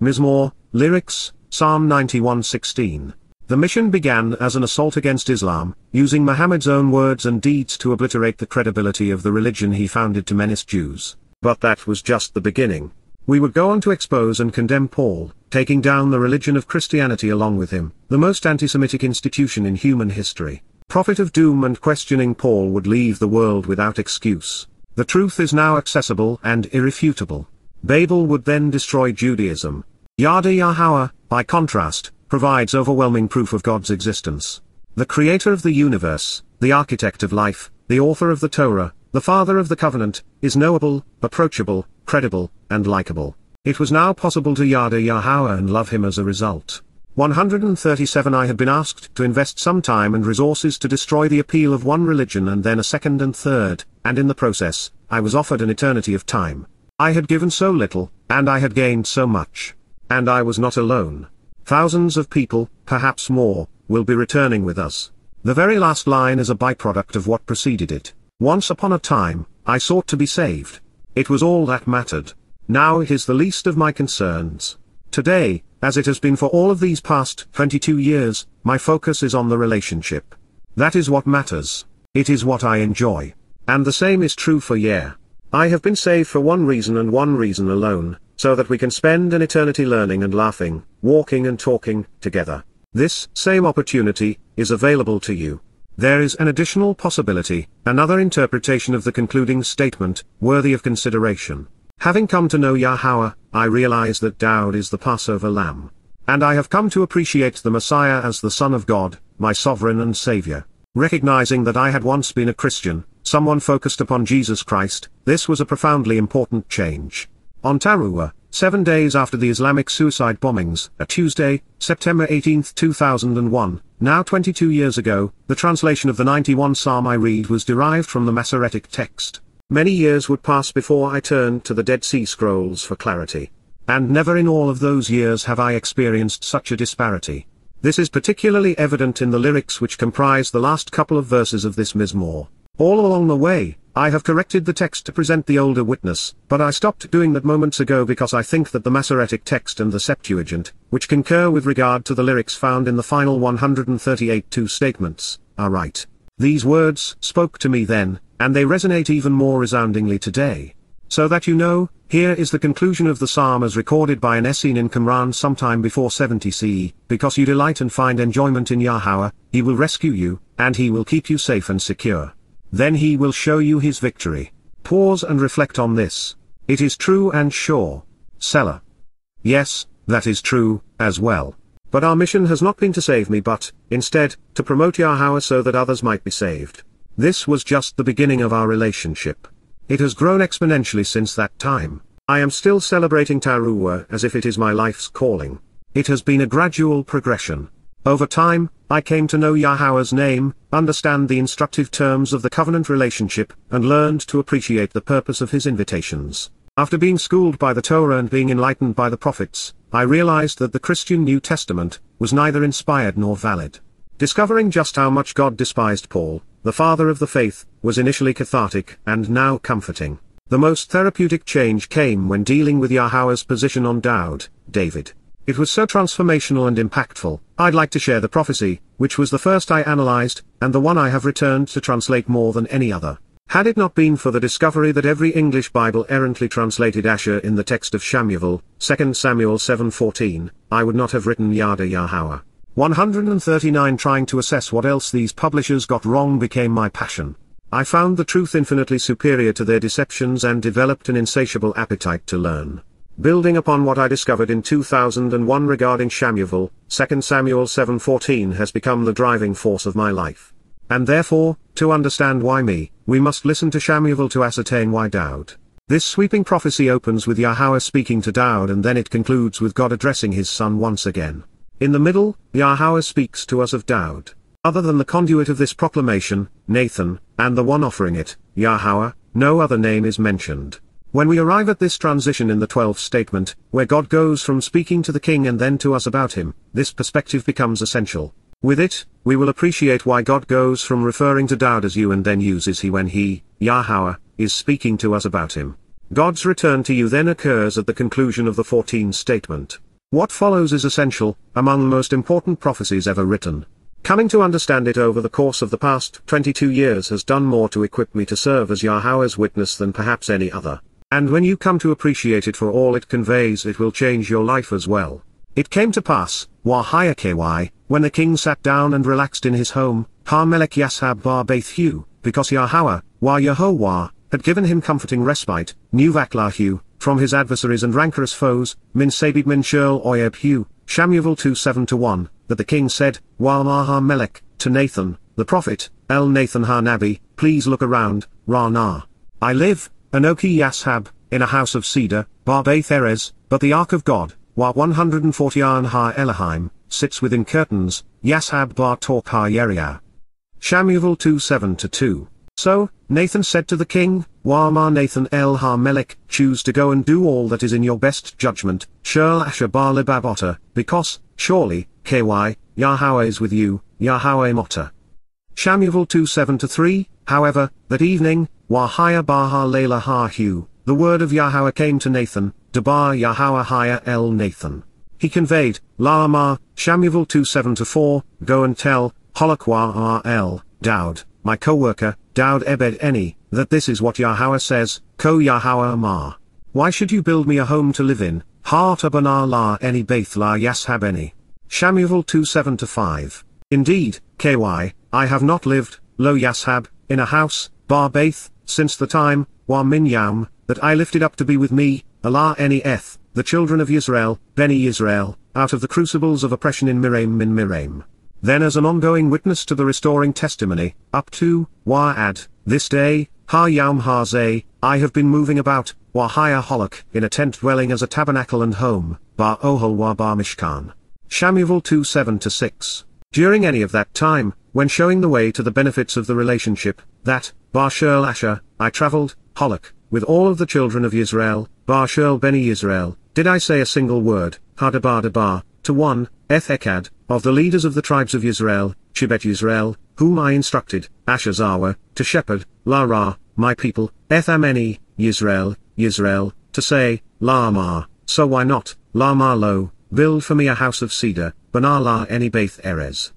S1: Mizmor, lyrics, Psalm 91:16. The mission began as an assault against Islam, using Muhammad's own words and deeds to obliterate the credibility of the religion he founded to menace Jews. But that was just the beginning. We would go on to expose and condemn Paul, taking down the religion of Christianity along with him, the most anti-Semitic institution in human history. Prophet of doom and questioning Paul would leave the world without excuse. The truth is now accessible and irrefutable. Babel would then destroy Judaism. Yada Yahowah, by contrast, provides overwhelming proof of God's existence. The creator of the universe, the architect of life, the author of the Torah, the father of the covenant, is knowable, approachable, credible, and likable. It was now possible to Yada Yahowah and love him as a result. 137 I had been asked to invest some time and resources to destroy the appeal of one religion and then a second and third, and in the process, I was offered an eternity of time. I had given so little, and I had gained so much. And I was not alone. Thousands of people, perhaps more, will be returning with us. The very last line is a byproduct of what preceded it. Once upon a time, I sought to be saved. It was all that mattered. Now it is the least of my concerns. Today, as it has been for all of these past 22 years, my focus is on the relationship. That is what matters. It is what I enjoy. And the same is true for I have been saved for one reason and one reason alone, so that we can spend an eternity learning and laughing, walking and talking, together. This same opportunity is available to you. There is an additional possibility, another interpretation of the concluding statement, worthy of consideration. Having come to know Yahowah, I realize that Dowd is the Passover lamb. And I have come to appreciate the Messiah as the Son of God, my sovereign and Savior. Recognizing that I had once been a Christian, someone focused upon Jesus Christ, this was a profoundly important change. On Towrah, 7 days after the Islamic suicide bombings, a Tuesday, September 18, 2001, now 22 years ago, the translation of the 91 Psalm I read was derived from the Masoretic text. Many years would pass before I turned to the Dead Sea Scrolls for clarity. And never in all of those years have I experienced such a disparity. This is particularly evident in the lyrics which comprise the last couple of verses of this Mizmor. All along the way, I have corrected the text to present the older witness, but I stopped doing that moments ago because I think that the Masoretic text and the Septuagint, which concur with regard to the lyrics found in the final 138 statements, are right. These words spoke to me then, and they resonate even more resoundingly today. So that you know, here is the conclusion of the psalm as recorded by an Essene in Qumran sometime before 70 CE, because you delight and find enjoyment in Yahowah, he will rescue you, and he will keep you safe and secure. Then he will show you his victory. Pause and reflect on this. It is true and sure. Selah. Yes, that is true, as well. But our mission has not been to save me but, instead, to promote Yahowah so that others might be saved. This was just the beginning of our relationship. It has grown exponentially since that time. I am still celebrating Towrah as if it is my life's calling. It has been a gradual progression. Over time, I came to know Yahowah's name, understand the instructive terms of the covenant relationship, and learned to appreciate the purpose of his invitations. After being schooled by the Torah and being enlightened by the prophets, I realized that the Christian New Testament was neither inspired nor valid. Discovering just how much God despised Paul, the father of the faith, was initially cathartic and now comforting. The most therapeutic change came when dealing with Yahowah's position on Dowd, David. It was so transformational and impactful. I'd like to share the prophecy, which was the first I analyzed, and the one I have returned to translate more than any other. Had it not been for the discovery that every English Bible errantly translated Asher in the text of Shamuel, 2 Samuel 7:14, I would not have written Yada Yahowah. 139 Trying to assess what else these publishers got wrong became my passion. I found the truth infinitely superior to their deceptions and developed an insatiable appetite to learn. Building upon what I discovered in 2001 regarding Shamuel, 2 Samuel 7:14 has become the driving force of my life. And therefore, to understand why me, we must listen to Shamuel to ascertain why Dowd. This sweeping prophecy opens with Yahowah speaking to Dowd and then it concludes with God addressing his son once again. In the middle, Yahowah speaks to us of Dowd. Other than the conduit of this proclamation, Nathan, and the one offering it, Yahowah, no other name is mentioned. When we arrive at this transition in the 12th statement, where God goes from speaking to the king and then to us about him, this perspective becomes essential. With it, we will appreciate why God goes from referring to Dowd as you and then uses he when he, Yahowah, is speaking to us about him. God's return to you then occurs at the conclusion of the 14th statement. What follows is essential, among the most important prophecies ever written. Coming to understand it over the course of the past 22 years has done more to equip me to serve as Yahweh's witness than perhaps any other. And when you come to appreciate it for all it conveys, it will change your life as well. It came to pass, YYV1C3, when the king sat down and relaxed in his home, Ha-melech Yashab bar Baith-hu, because Yahowah had given him comforting respite, Nuvaklahu, from his adversaries and rancorous foes, Min Sabid Min Shirl Oyeb-hu, Shamuel 2:7-1, that the king said, Ha-melech, to Nathan, the prophet, El Nathan Ha-nabi, please look around, Ra-nah. I live, Anoki Yashab, in a house of cedar, bar Baith Erez, but the ark of God, Wa 140 Ha Elohim, sits within curtains, Yashab bar Tork Ha Yeriah. Shamuel 2:7-2. So, Nathan said to the king, Ma Nathan el Ha-melech, choose to go and do all that is in your best judgment, Shirl Asher bar Libab, because, surely, Yahweh is with you, Yahweh Motter. Shamuel 2:7-3, however, that evening, Wahaya bar Ha-lela Ha-hu, the word of Yahweh came to Nathan, Dabar Yahweh Haya el Nathan. He conveyed, La'amar, Shamuel 2:7-4, go and tell, Holokwa el Dowd, my co-worker, Dowd Ebed Eni, that this is what Yahweh says, Ko Yahweh Amar. Why should you build me a home to live in, Ha-tabanar la eni Baith la Yashab eni. Shamuel 2:7-5. Indeed, I have not lived, lo Yashab, in a house, bar Baith, since the time, wa min yam, that I lifted up to be with me, Allah eni eth, the children of Yisrael, Beni Yisrael, out of the crucibles of oppression in Miraim min Miraim. Then as an ongoing witness to the restoring testimony, up to, Wa'ad, this day, Ha-yam Ha-zeh, I have been moving about, Wahaya Holok, in a tent dwelling as a tabernacle and home, Bar Ohel wa Bar Mishkan. Shamuel 2:7-6. During any of that time, when showing the way to the benefits of the relationship, that, Bar Shirl Asher, I traveled, Holok, with all of the children of Yisrael, Bar Shirl Beni Yisrael, did I say a single word, Ha-dabar, to one, Eth-ekad, of the leaders of the tribes of Yisrael, Shibet Yisrael, whom I instructed, Asher Zarowa, to shepherd, La-ra, my people, Eth-ameni, Yisrael, to say, La-amar, so why not, La-mar lo, build for me a house of cedar, Banar la eni Baith Erez.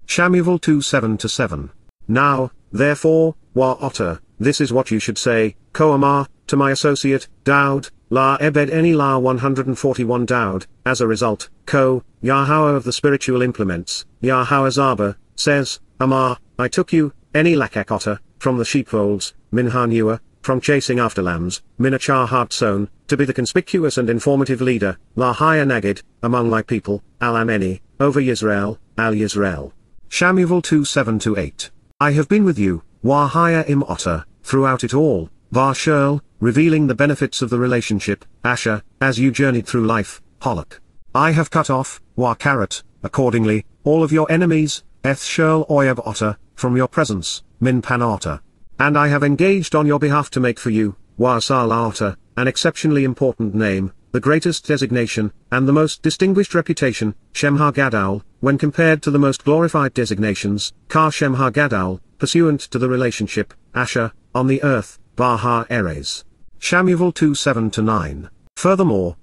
S1: Shamuel 2:7-7. Now, therefore, Wa-otter, this is what you should say, Ko-amar, to my associate, Dowd, La Ebed Eni La 141 Dowd, as a result, Ko, Yahweh of the spiritual implements, Yahweh Zaba, says, Amar, I took you, Eni Lakak Otter, from the sheepfolds, Min Hanua, from chasing after lambs, Min Achar Hartzone, to be the conspicuous and informative leader, La Haya Nagid, among my people, Al Ameni, over Yisrael, Al Yisrael. Shamuel 2:7-8. I have been with you, Wahaya Im Otter, throughout it all, Bar Shirl, revealing the benefits of the relationship, Asher, as you journeyed through life, Holok. I have cut off, Karat, accordingly, all of your enemies, Eth Shirl Oyeb Otter, from your presence, Min Pan Otter. And I have engaged on your behalf to make for you, Sal Otter, an exceptionally important name, the greatest designation, and the most distinguished reputation, Shem Ha-Gadol, when compared to the most glorified designations, Kar Shem Ha-Gadol, pursuant to the relationship, Asher, on the earth, Bar Ha-Erez. Shamuel 2:7-9. Furthermore,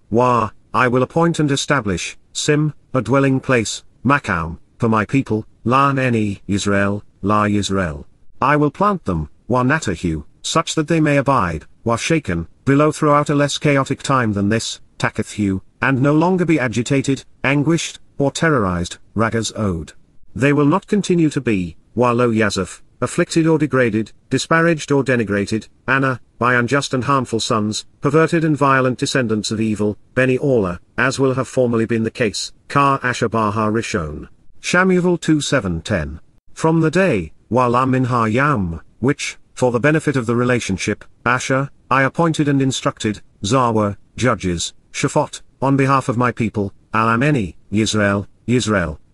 S1: I will appoint and establish, Sim, a dwelling place, Makam, for my people, La Eni Yisrael, La Yisrael. I will plant them, Natahu, such that they may abide, shaken, below throughout a less chaotic time than this, Takathu, and no longer be agitated, anguished, or terrorized, Ragas Ode. They will not continue to be, lo Yazaf, afflicted or degraded, disparaged or denigrated, Anna, by unjust and harmful sons, perverted and violent descendants of evil, Beni Orla, as will have formerly been the case, Kar Asher Bar Ha-Rishon. Shamuel 2:7-10. From the day, La Min Ha-Yam, which, for the benefit of the relationship, Asher, I appointed and instructed, Zarowa, judges, Shafot, on behalf of my people, Al-Ameni, Yisrael,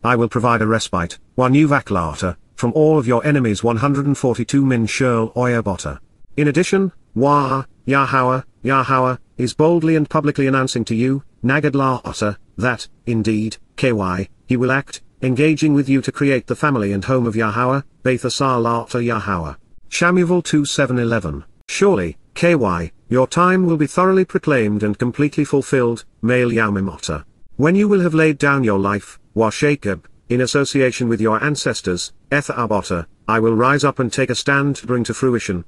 S1: I will provide a respite, Nuvaklahu, from all of your enemies 142 Min Shirl Oyeb. In addition, Yahowah, is boldly and publicly announcing to you, Nagad La Otter, that, indeed, he will act, engaging with you to create the family and home of Yahowah, Baith Asar La Otter Yahowah. Shamuel 2:7-11. Surely, your time will be thoroughly proclaimed and completely fulfilled, male Yaumim Otter. When you will have laid down your life, Jacob, in association with your ancestors, Otter, I will rise up and take a stand to bring to fruition,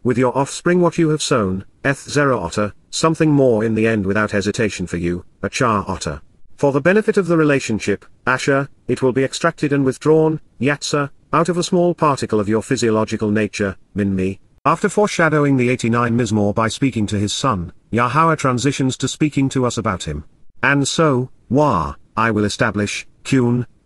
S1: with your offspring what you have sown, Zarowa Otter, something more in the end without hesitation for you, Otter. For the benefit of the relationship, Asher, it will be extracted and withdrawn, Yatsah, out of a small particle of your physiological nature, me. After foreshadowing the 89 Mizmor by speaking to his son, Yahowah transitions to speaking to us about him. And so, I will establish,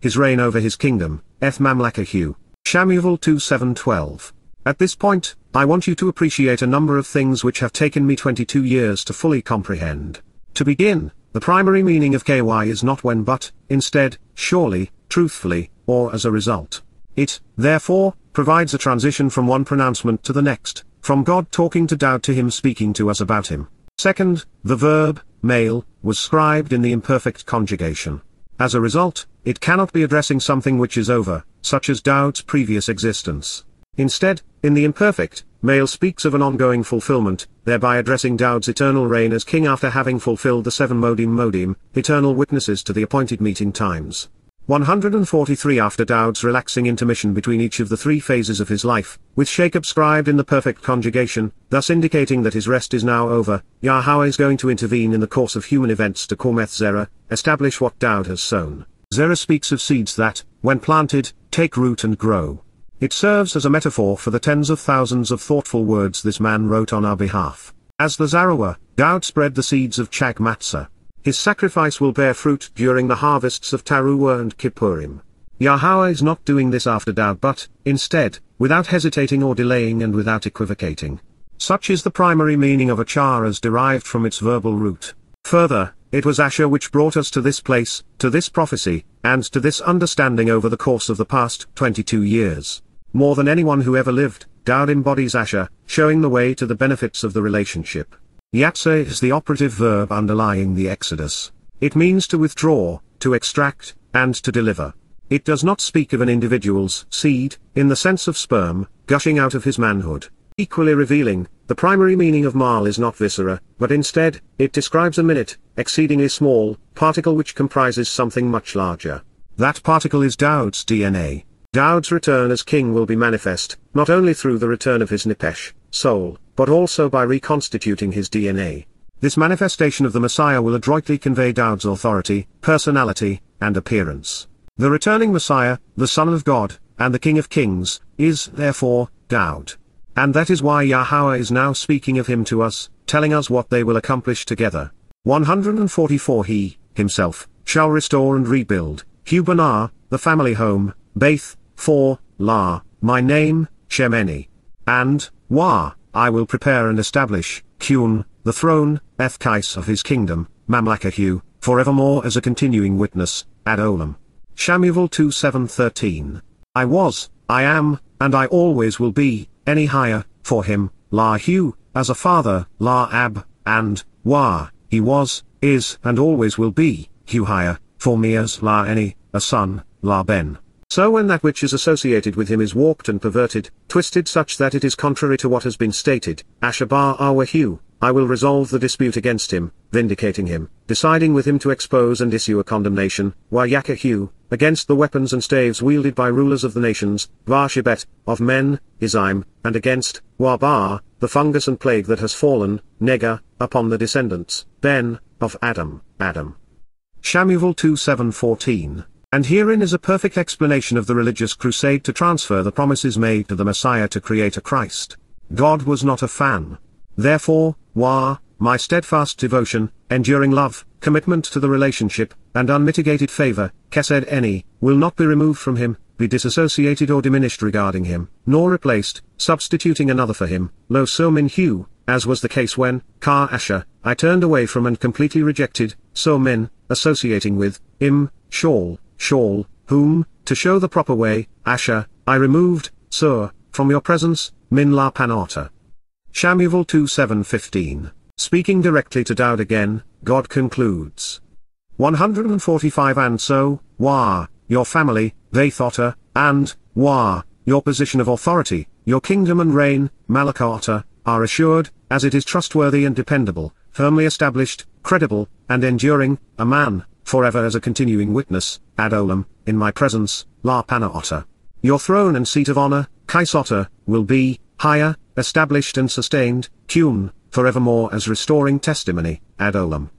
S1: his reign over his kingdom, Mamlakahu. Shamuel 2:7-12. At this point, I want you to appreciate a number of things which have taken me 22 years to fully comprehend. To begin, the primary meaning of KY is not when but, instead, surely, truthfully, or as a result. It, therefore, provides a transition from one pronouncement to the next, from God talking to Dowd to him speaking to us about him. Second, the verb, male, was scribed in the imperfect conjugation. As a result, it cannot be addressing something which is over, such as Dowd's previous existence. Instead, in the imperfect, male speaks of an ongoing fulfillment, thereby addressing Dowd's eternal reign as king after having fulfilled the 7 modim, eternal witnesses to the appointed meeting times. 143 After Dowd's relaxing intermission between each of the 3 phases of his life, with Jacob scribed in the perfect conjugation, thus indicating that his rest is now over, Yahowah is going to intervene in the course of human events to Zerah, establish what Dowd has sown. Zerah speaks of seeds that, when planted, take root and grow. It serves as a metaphor for the tens of thousands of thoughtful words this man wrote on our behalf. As the Zarowa, Dowd spread the seeds of Chag Matzah. His sacrifice will bear fruit during the harvests of Towrah and Kippurim. Yahowah is not doing this after Dowd but, instead, without hesitating or delaying and without equivocating. Such is the primary meaning of Qara as derived from its verbal root. Further, it was Asher which brought us to this place, to this prophecy, and to this understanding over the course of the past 22 years. More than anyone who ever lived, Dowd embodies Asher, showing the way to the benefits of the relationship. Yatsah is the operative verb underlying the Exodus. It means to withdraw, to extract, and to deliver. It does not speak of an individual's seed, in the sense of sperm, gushing out of his manhood. Equally revealing, the primary meaning of mal is not viscera, but instead, it describes a minute, exceedingly small, particle which comprises something much larger. That particle is Dowd's DNA. Dowd's return as king will be manifest, not only through the return of his Nefesh, soul, but also by reconstituting his DNA. This manifestation of the Messiah will adroitly convey Dowd's authority, personality, and appearance. The returning Messiah, the Son of God, and the King of Kings, is, therefore, Dowd. And that is why Yahowah is now speaking of him to us, telling us what they will accomplish together. 144 He, himself, shall restore and rebuild, Hubanah, the family home, Baith, 4, La, my name, Shemeni. And, I will prepare and establish, Kun, the throne, Ethkais of his kingdom, Mamlakahu, forevermore as a continuing witness, ad olam. Shamuel 2:7-13. I was, I am, and I always will be, any higher, for him, Lahu, as a father, La Ab, and, he was, is, and always will be, higher, for me as La Eni, a son, La Ben. So when that which is associated with him is warped and perverted, twisted such that it is contrary to what has been stated, Ashabar Awahu, I will resolve the dispute against him, vindicating him, deciding with him to expose and issue a condemnation, Yakahu, against the weapons and staves wielded by rulers of the nations, Varshibet, of men, Izaim, and against, Wabar, the fungus and plague that has fallen, Nega, upon the descendants, Ben, of Adam. Shamuel 2:7-14. And herein is a perfect explanation of the religious crusade to transfer the promises made to the Messiah to create a Christ. God was not a fan. Therefore, my steadfast devotion, enduring love, commitment to the relationship, and unmitigated favor, Kesed Eni, will not be removed from him, be disassociated or diminished regarding him, nor replaced, substituting another for him, Lo So Min Hu, as was the case when, Ka Asher, I turned away from and completely rejected, So Min, associating with, Shaul, whom, to show the proper way, Asher, I removed, Sur, from your presence, Min La Panota. Shamuel 2:7-15. Speaking directly to Dowd again, God concludes. 145 And so, your family, Vaithotter, and, your position of authority, your kingdom and reign, Malachata, are assured, as it is trustworthy and dependable, firmly established, credible, and enduring, a man, forever as a continuing witness, ad olam, in my presence, la panaota. Your throne and seat of honor, kaisota, will be, higher, established and sustained, kun, forevermore as restoring testimony, ad olam.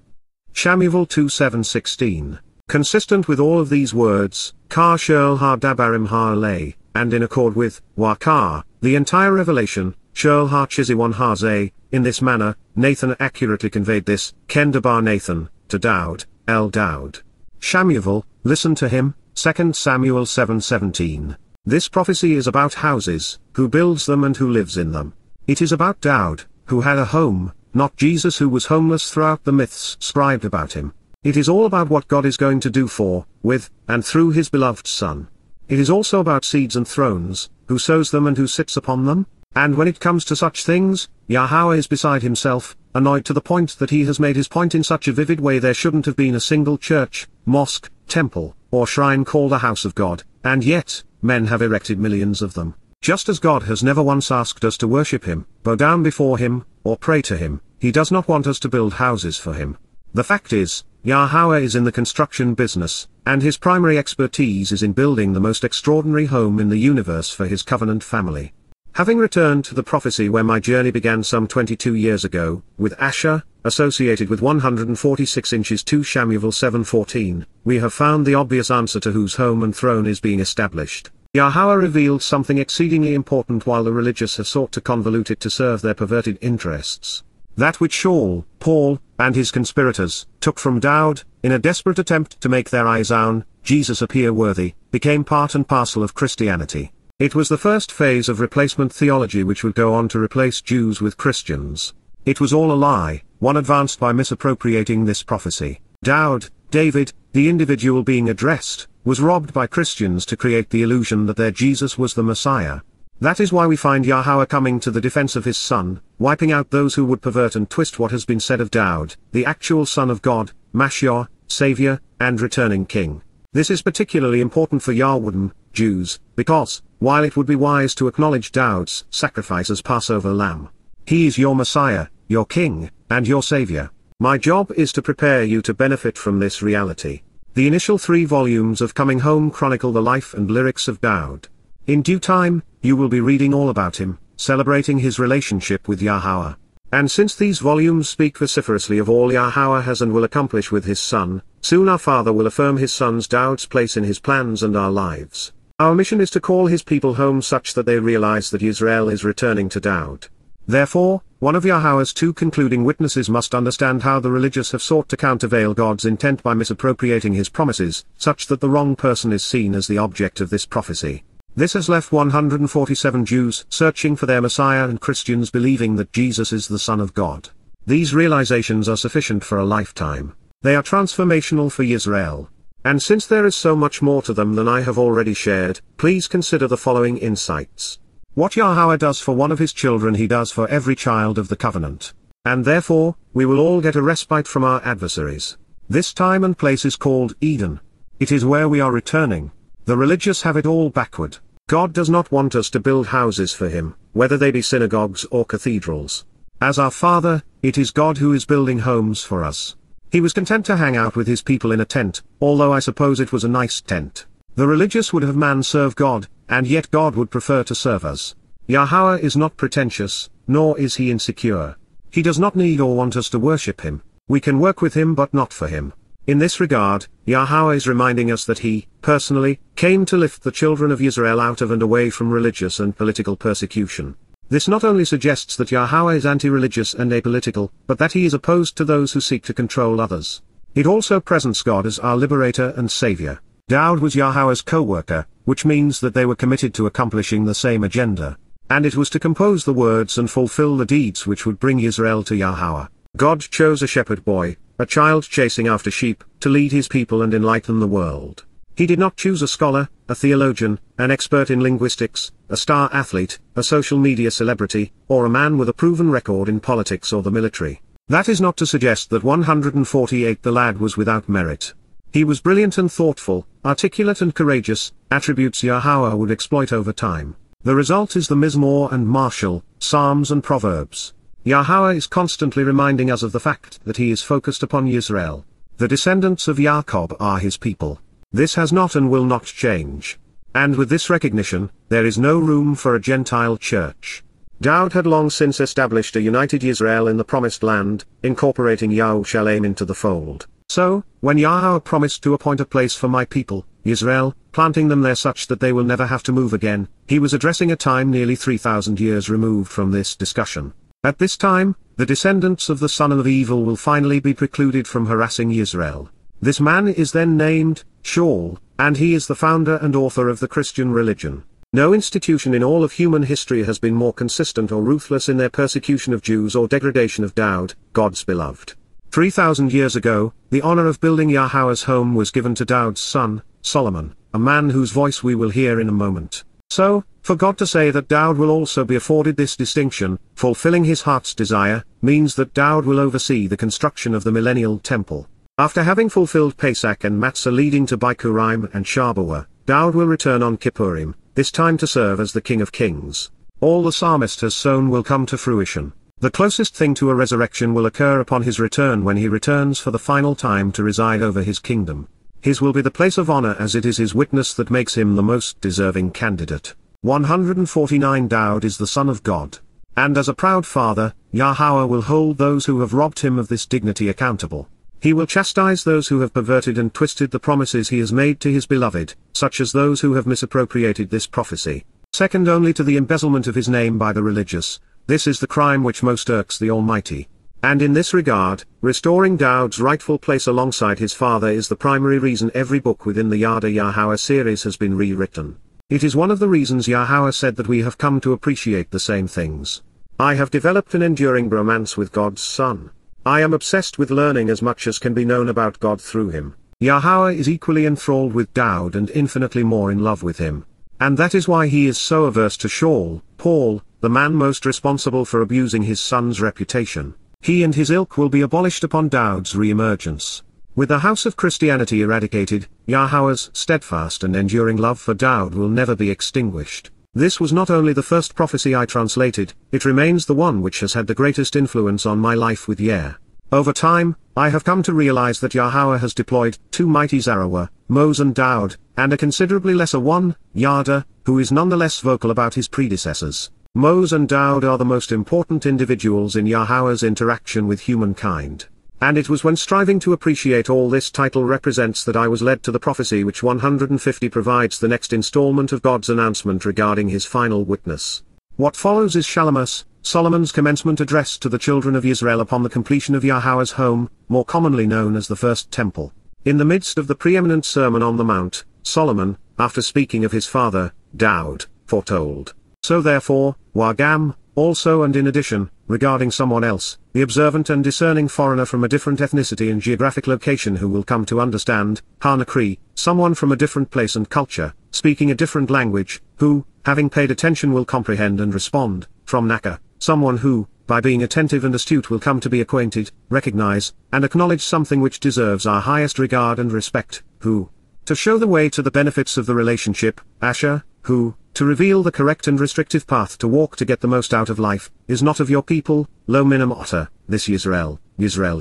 S1: Shamuel 2:7-16. Consistent with all of these words, Kar Shirl Ha Dabarym Ha Lay, and in accord with, Wakar, the entire revelation, Shirl Ha Chiziwan Ha Zay, in this manner, Nathan accurately conveyed this, Ken Dabar Nathan, to Dowd, El Dowd. Shamuel, listen to him, 2 Samuel 7:17. This prophecy is about houses, who builds them and who lives in them. It is about Dowd, who had a home, not Jesus who was homeless throughout the myths scribed about him. It is all about what God is going to do for, with, and through his beloved Son. It is also about seeds and thrones, who sows them and who sits upon them, and when it comes to such things, Yahowah is beside himself, annoyed to the point that he has made his point in such a vivid way there shouldn't have been a single church, mosque, temple, or shrine called a house of God, and yet, men have erected millions of them. Just as God has never once asked us to worship him, bow down before him, or pray to him, he does not want us to build houses for him. The fact is, Yahowah is in the construction business, and his primary expertise is in building the most extraordinary home in the universe for his covenant family. Having returned to the prophecy where my journey began some 22 years ago, with Asher, associated with 146 inches 2 Shamuel 7:14, we have found the obvious answer to whose home and throne is being established. Yahowah revealed something exceedingly important while the religious have sought to convolute it to serve their perverted interests. That which Shaul, Paul, and his conspirators, took from Dowd, in a desperate attempt to make their own, Jesus appear worthy, became part and parcel of Christianity. It was the first phase of replacement theology which would go on to replace Jews with Christians. It was all a lie, one advanced by misappropriating this prophecy. Dowd, David, the individual being addressed, was robbed by Christians to create the illusion that their Jesus was the Messiah. That is why we find Yahowah coming to the defense of his Son, wiping out those who would pervert and twist what has been said of Dowd, the actual Son of God, Mashiach, Savior, and returning King. This is particularly important for Yahweh Jews, because, while it would be wise to acknowledge Dowd's sacrifice as Passover lamb, he is your Messiah, your King, and your Savior. My job is to prepare you to benefit from this reality. The initial 3 volumes of Coming Home chronicle the life and lyrics of Dowd. In due time, you will be reading all about him, celebrating his relationship with Yahowah. And since these volumes speak vociferously of all Yahowah has and will accomplish with his Son, soon our Father will affirm his Son's Dowd's place in his plans and our lives. Our mission is to call his people home such that they realize that Israel is returning to Dowd. Therefore, one of Yahowah's 2 concluding witnesses must understand how the religious have sought to countervail God's intent by misappropriating his promises, such that the wrong person is seen as the object of this prophecy. This has left 147 Jews searching for their Messiah and Christians believing that Jesus is the Son of God. These realizations are sufficient for a lifetime. They are transformational for Israel. And since there is so much more to them than I have already shared, please consider the following insights. What Yahowah does for one of his children he does for every child of the covenant. And therefore, we will all get a respite from our adversaries. This time and place is called Eden. It is where we are returning. The religious have it all backward. God does not want us to build houses for him, whether they be synagogues or cathedrals. As our Father, it is God who is building homes for us. He was content to hang out with his people in a tent, although I suppose it was a nice tent. The religious would have man serve God, and yet God would prefer to serve us. Yahowah is not pretentious, nor is he insecure. He does not need or want us to worship him. We can work with him but not for him. In this regard, Yahowah is reminding us that he, personally, came to lift the children of Israel out of and away from religious and political persecution. This not only suggests that Yahowah is anti-religious and apolitical, but that he is opposed to those who seek to control others. It also presents God as our liberator and savior. Dowd was Yahowah's co-worker, which means that they were committed to accomplishing the same agenda. And it was to compose the words and fulfill the deeds which would bring Israel to Yahowah. God chose a shepherd boy, a child chasing after sheep, to lead his people and enlighten the world. He did not choose a scholar, a theologian, an expert in linguistics, a star athlete, a social media celebrity, or a man with a proven record in politics or the military. That is not to suggest that 148 the lad was without merit. He was brilliant and thoughtful, articulate and courageous, attributes Yahowah would exploit over time. The result is the Mizmor and Marshall, Psalms and Proverbs. Yahowah is constantly reminding us of the fact that he is focused upon Yisrael. The descendants of Jacob are his people. This has not and will not change. And with this recognition, there is no room for a Gentile church. Dowd had long since established a united Israel in the Promised Land, incorporating Yerushalayim into the fold. So, when Yahowah promised to appoint a place for my people, Israel, planting them there such that they will never have to move again, he was addressing a time nearly 3,000 years removed from this discussion. At this time, the descendants of the son of evil will finally be precluded from harassing Israel. This man is then named Shaul, and he is the founder and author of the Christian religion. No institution in all of human history has been more consistent or ruthless in their persecution of Jews or degradation of Dowd, God's beloved. 3,000 years ago, the honor of building Yahowah's home was given to Dowd's son, Solomon, a man whose voice we will hear in a moment. So, for God to say that Dowd will also be afforded this distinction, fulfilling his heart's desire, means that Dowd will oversee the construction of the millennial temple. After having fulfilled Pesach and Matzah leading to Bikurim and Shabat, Dowd will return on Kippurim, this time to serve as the King of Kings. All the psalmist has sown will come to fruition. The closest thing to a resurrection will occur upon his return when he returns for the final time to reside over his kingdom. His will be the place of honor as it is his witness that makes him the most deserving candidate. 149 Dowd is the Son of God. And as a proud father, Yahowah will hold those who have robbed him of this dignity accountable. He will chastise those who have perverted and twisted the promises he has made to his beloved, such as those who have misappropriated this prophecy. Second only to the embezzlement of his name by the religious, this is the crime which most irks the Almighty. And in this regard, restoring Dowd's rightful place alongside his father is the primary reason every book within the Yada Yahowah series has been rewritten. It is one of the reasons Yahowah said that we have come to appreciate the same things. I have developed an enduring bromance with God's Son. I am obsessed with learning as much as can be known about God through him. Yahowah is equally enthralled with Dowd and infinitely more in love with him. And that is why he is so averse to Shaul, Paul, the man most responsible for abusing his son's reputation. He and his ilk will be abolished upon Dowd's re-emergence. With the house of Christianity eradicated, Yahowah's steadfast and enduring love for Dowd will never be extinguished. This was not only the first prophecy I translated, it remains the one which has had the greatest influence on my life with Yah. Over time, I have come to realize that Yahowah has deployed two mighty Zarowa, Moseh and Dowd, and a considerably lesser one, Yada, who is nonetheless vocal about his predecessors. Moseh and Dowd are the most important individuals in Yahowah's interaction with humankind. And it was when striving to appreciate all this title represents that I was led to the prophecy which 150 provides the next installment of God's announcement regarding his final witness. What follows is Shalamus, Solomon's commencement address to the children of Israel upon the completion of Yahowah's home, more commonly known as the First Temple. In the midst of the preeminent Sermon on the Mount, Solomon, after speaking of his father, Dowd, foretold. So therefore, Wagam, also and in addition, regarding someone else, the observant and discerning foreigner from a different ethnicity and geographic location who will come to understand, Hanakri, someone from a different place and culture, speaking a different language, who, having paid attention will comprehend and respond, from Naka, someone who, by being attentive and astute will come to be acquainted, recognize, and acknowledge something which deserves our highest regard and respect, who, to show the way to the benefits of the relationship, Asher, who, to reveal the correct and restrictive path to walk to get the most out of life, is not of your people, lo minim otter, this Yisrael,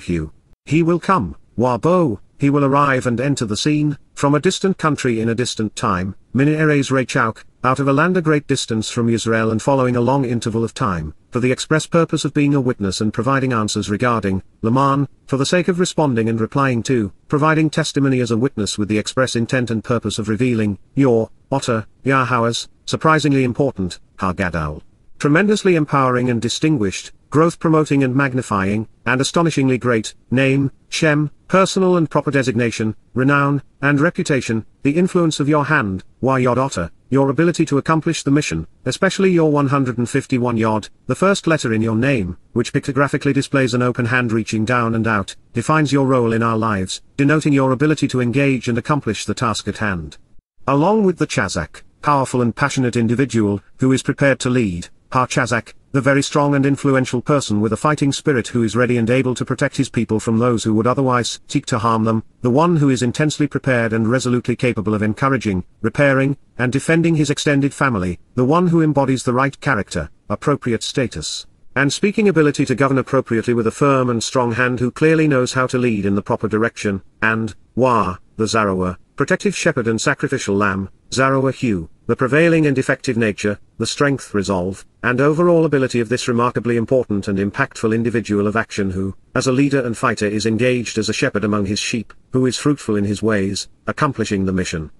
S1: Hu. He will come, Wabo, he will arrive and enter the scene, from a distant country in a distant time, min eres rechauk, out of a land a great distance from Israel and following a long interval of time, for the express purpose of being a witness and providing answers regarding, Laman, for the sake of responding and replying to, providing testimony as a witness with the express intent and purpose of revealing, your, Otter, Yahowah's, surprisingly important, Hagadal. Tremendously empowering and distinguished, growth-promoting and magnifying, and astonishingly great, name, Shem, personal and proper designation, renown, and reputation, the influence of your hand, Yod Otter, your ability to accomplish the mission, especially your 151 Yod, the first letter in your name, which pictographically displays an open hand reaching down and out, defines your role in our lives, denoting your ability to engage and accomplish the task at hand. Along with the Chazak, powerful and passionate individual, who is prepared to lead, Chazak, the very strong and influential person with a fighting spirit who is ready and able to protect his people from those who would otherwise seek to harm them, the one who is intensely prepared and resolutely capable of encouraging, repairing, and defending his extended family, the one who embodies the right character, appropriate status, and speaking ability to govern appropriately with a firm and strong hand, who clearly knows how to lead in the proper direction, and Wah, the Zarowa, protective shepherd and sacrificial lamb, Zarowa hue, the prevailing and effective nature, the strength, resolve, and overall ability of this remarkably important and impactful individual of action, who, as a leader and fighter, is engaged as a shepherd among his sheep, who is fruitful in his ways, accomplishing the mission,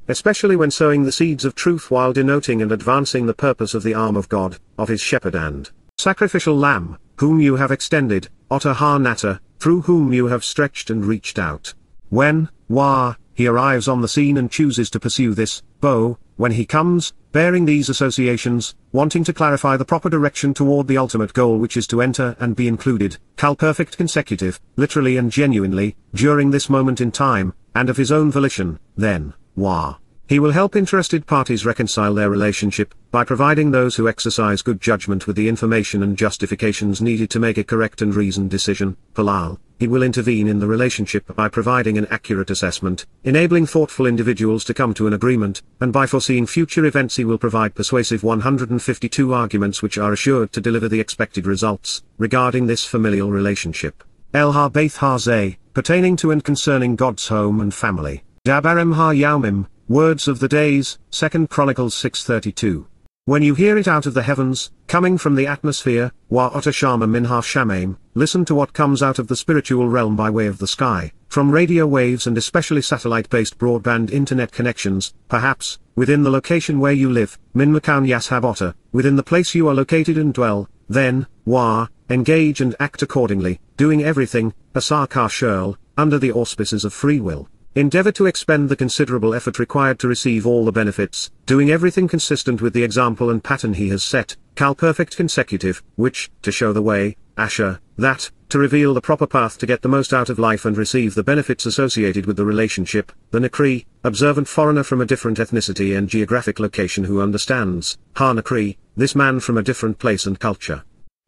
S1: especially when sowing the seeds of truth while denoting and advancing the purpose of the arm of God, of his shepherd and sacrificial lamb, whom you have extended, Otter Ha-Nata, through whom you have stretched and reached out. When, Wah, he arrives on the scene and chooses to pursue this, Bo, when he comes, bearing these associations, wanting to clarify the proper direction toward the ultimate goal, which is to enter and be included, Kal perfect consecutive, literally and genuinely, during this moment in time, and of his own volition, then, Wah, he will help interested parties reconcile their relationship, by providing those who exercise good judgment with the information and justifications needed to make a correct and reasoned decision. Palal, he will intervene in the relationship by providing an accurate assessment, enabling thoughtful individuals to come to an agreement, and by foreseeing future events he will provide persuasive 152 arguments which are assured to deliver the expected results, regarding this familial relationship. El Ha-Baith Ha-Zeh, pertaining to and concerning God's home and family. Dabarym Ha-Yaumim, words of the days, 2 Chronicles 6:32. When you hear it out of the heavens, coming from the atmosphere, Wa Otashama min ha-shamaim, listen to what comes out of the spiritual realm by way of the sky, from radio waves and especially satellite-based broadband internet connections, perhaps, within the location where you live, min makan yashabota, within the place you are located and dwell, then, Wa, engage and act accordingly, doing everything, asar kar shurl, under the auspices of free will. Endeavor to expend the considerable effort required to receive all the benefits, doing everything consistent with the example and pattern he has set, Kal perfect consecutive, which, to show the way, Asher, that, to reveal the proper path to get the most out of life and receive the benefits associated with the relationship, the Nakri, observant foreigner from a different ethnicity and geographic location who understands, Ha-Nakri, this man from a different place and culture,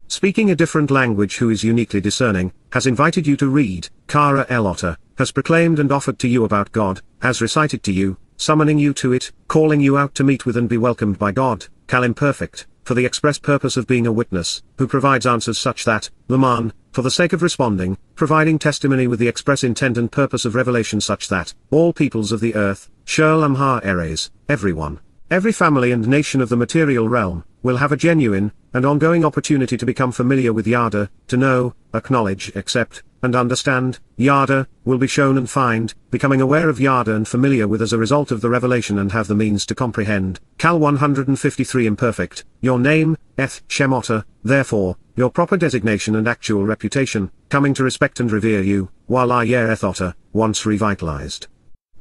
S1: speaking a different language, who is uniquely discerning, has invited you to read, Qara el Otter, has proclaimed and offered to you about God, has recited to you, summoning you to it, calling you out to meet with and be welcomed by God, Kal imperfect, for the express purpose of being a witness, who provides answers such that, the man, for the sake of responding, providing testimony with the express intent and purpose of revelation such that, all peoples of the earth, Shurl Amha Eres, everyone, every family and nation of the material realm, will have a genuine, and ongoing opportunity to become familiar with Yada, to know, acknowledge, accept, and understand. Yada, will be shown and find, becoming aware of Yada and familiar with as a result of the revelation, and have the means to comprehend. Kal 153 imperfect, your name, Eth Shemota, therefore, your proper designation and actual reputation, coming to respect and revere you, while Ayer Ethota, once revitalized.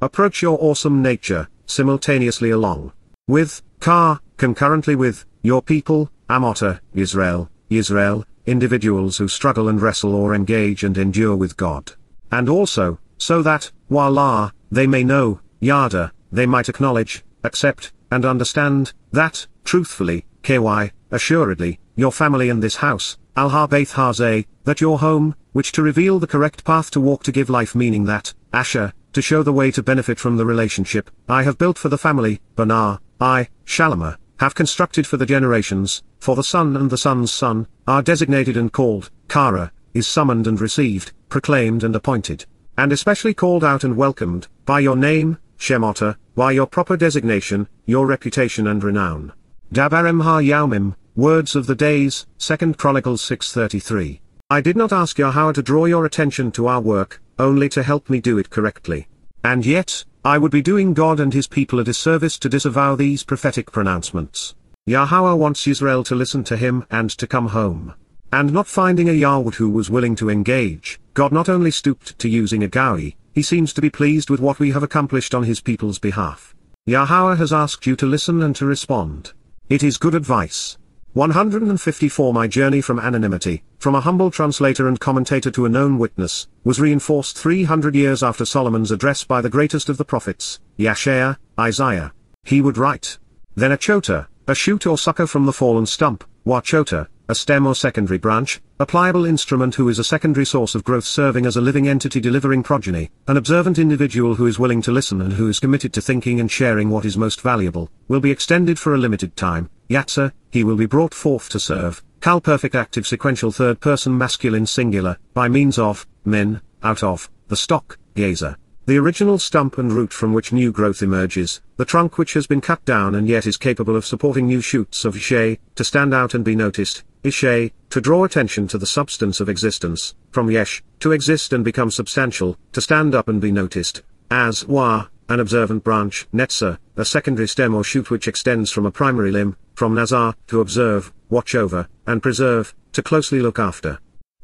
S1: Approach your awesome nature, simultaneously along with, Ka, concurrently with, your people, Amota, Israel, individuals who struggle and wrestle or engage and endure with God. And also, so that, while they may know, Yada, they might acknowledge, accept, and understand, that, truthfully, Ky, assuredly, your family and this house, Al Ha-Baith Ha-Zeh, that your home, which to reveal the correct path to walk to give life, meaning that, Asher, to show the way to benefit from the relationship, I have built for the family, Banar, I, Shalama, have constructed for the generations, for the son and the son's son, are designated and called, Qara, is summoned and received, proclaimed and appointed, and especially called out and welcomed, by your name, Shemota, by your proper designation, your reputation and renown. Dabarym Ha-Yaumim, words of the days, 2 Chronicles 6:33. I did not ask Yahowah to draw your attention to our work, only to help me do it correctly. And yet, I would be doing God and his people a disservice to disavow these prophetic pronouncements. Yahowah wants Israel to listen to him and to come home. And not finding a Yahweh who was willing to engage, God not only stooped to using a Gawi, he seems to be pleased with what we have accomplished on his people's behalf. Yahowah has asked you to listen and to respond. It is good advice. 154 My journey from anonymity, from a humble translator and commentator to a known witness, was reinforced 300 years after Solomon's address by the greatest of the prophets, Yasha'yah, Isaiah. He would write, then a chota, a shoot or sucker from the fallen stump, wa chota, a stem or secondary branch, a pliable instrument who is a secondary source of growth serving as a living entity delivering progeny, an observant individual who is willing to listen and who is committed to thinking and sharing what is most valuable, will be extended for a limited time, Yatsa, he will be brought forth to serve, Kal perfect active sequential third person masculine singular, by means of, min, out of, the stock, Gazer. The original stump and root from which new growth emerges, the trunk which has been cut down and yet is capable of supporting new shoots of Yasha'yah, to stand out and be noticed, Yasha'yah, to draw attention to the substance of existence, from Yesh, to exist and become substantial, to stand up and be noticed, as Wa, an observant branch, Netza, a secondary stem or shoot which extends from a primary limb, from Nazar, to observe, watch over, and preserve, to closely look after.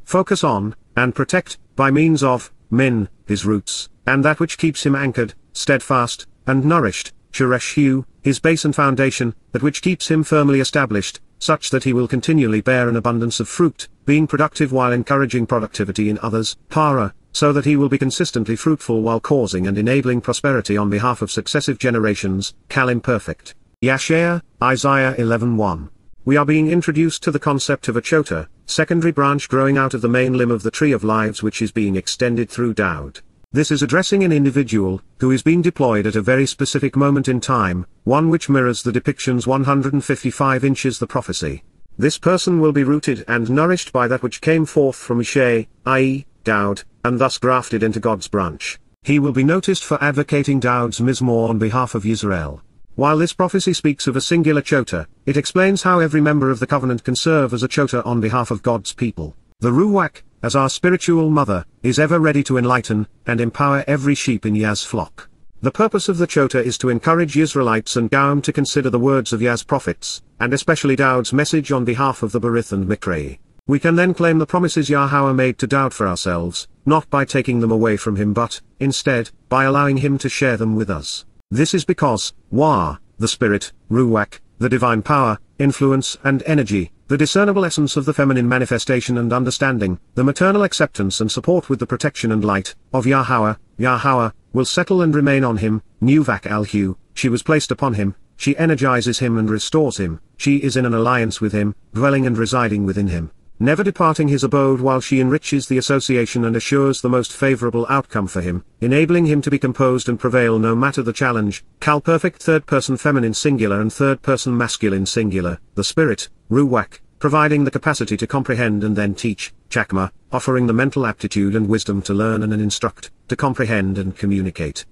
S1: Focus on, and protect, by means of, min, his roots, and that which keeps him anchored, steadfast, and nourished, Shereshu, his base and foundation, that which keeps him firmly established, such that he will continually bear an abundance of fruit, being productive while encouraging productivity in others, Qara, so that he will be consistently fruitful while causing and enabling prosperity on behalf of successive generations, Kal imperfect. Yasha'yah, Isaiah 11:1. We are being introduced to the concept of a chota, secondary branch growing out of the main limb of the tree of lives which is being extended through Dowd. This is addressing an individual, who is being deployed at a very specific moment in time, one which mirrors the depictions 155 inches the prophecy. This person will be rooted and nourished by that which came forth from Yasha'yah, i.e., Dowd, and thus grafted into God's branch. He will be noticed for advocating Dowd's mizmor on behalf of Yisrael. While this prophecy speaks of a singular chota, it explains how every member of the covenant can serve as a chota on behalf of God's people. The Ruach, as our spiritual mother, is ever ready to enlighten and empower every sheep in Yah's flock. The purpose of the chota is to encourage Israelites and Gaum to consider the words of Yah's prophets, and especially Dowd's message on behalf of the Berith and Mikra. We can then claim the promises Yahweh made to Dowd for ourselves, not by taking them away from him but, instead, by allowing him to share them with us. This is because, Wa, the spirit, Ruach, the divine power, influence and energy, the discernible essence of the feminine manifestation and understanding, the maternal acceptance and support with the protection and light, of Yahowah, will settle and remain on him, Nuvak al-Hu, she was placed upon him, she energizes him and restores him, she is in an alliance with him, dwelling and residing within him, never departing his abode while she enriches the association and assures the most favorable outcome for him, enabling him to be composed and prevail no matter the challenge, Kal perfect third person feminine singular and third person masculine singular, the spirit, Ruach, providing the capacity to comprehend and then teach, Chakma, offering the mental aptitude and wisdom to learn and instruct, to comprehend and communicate.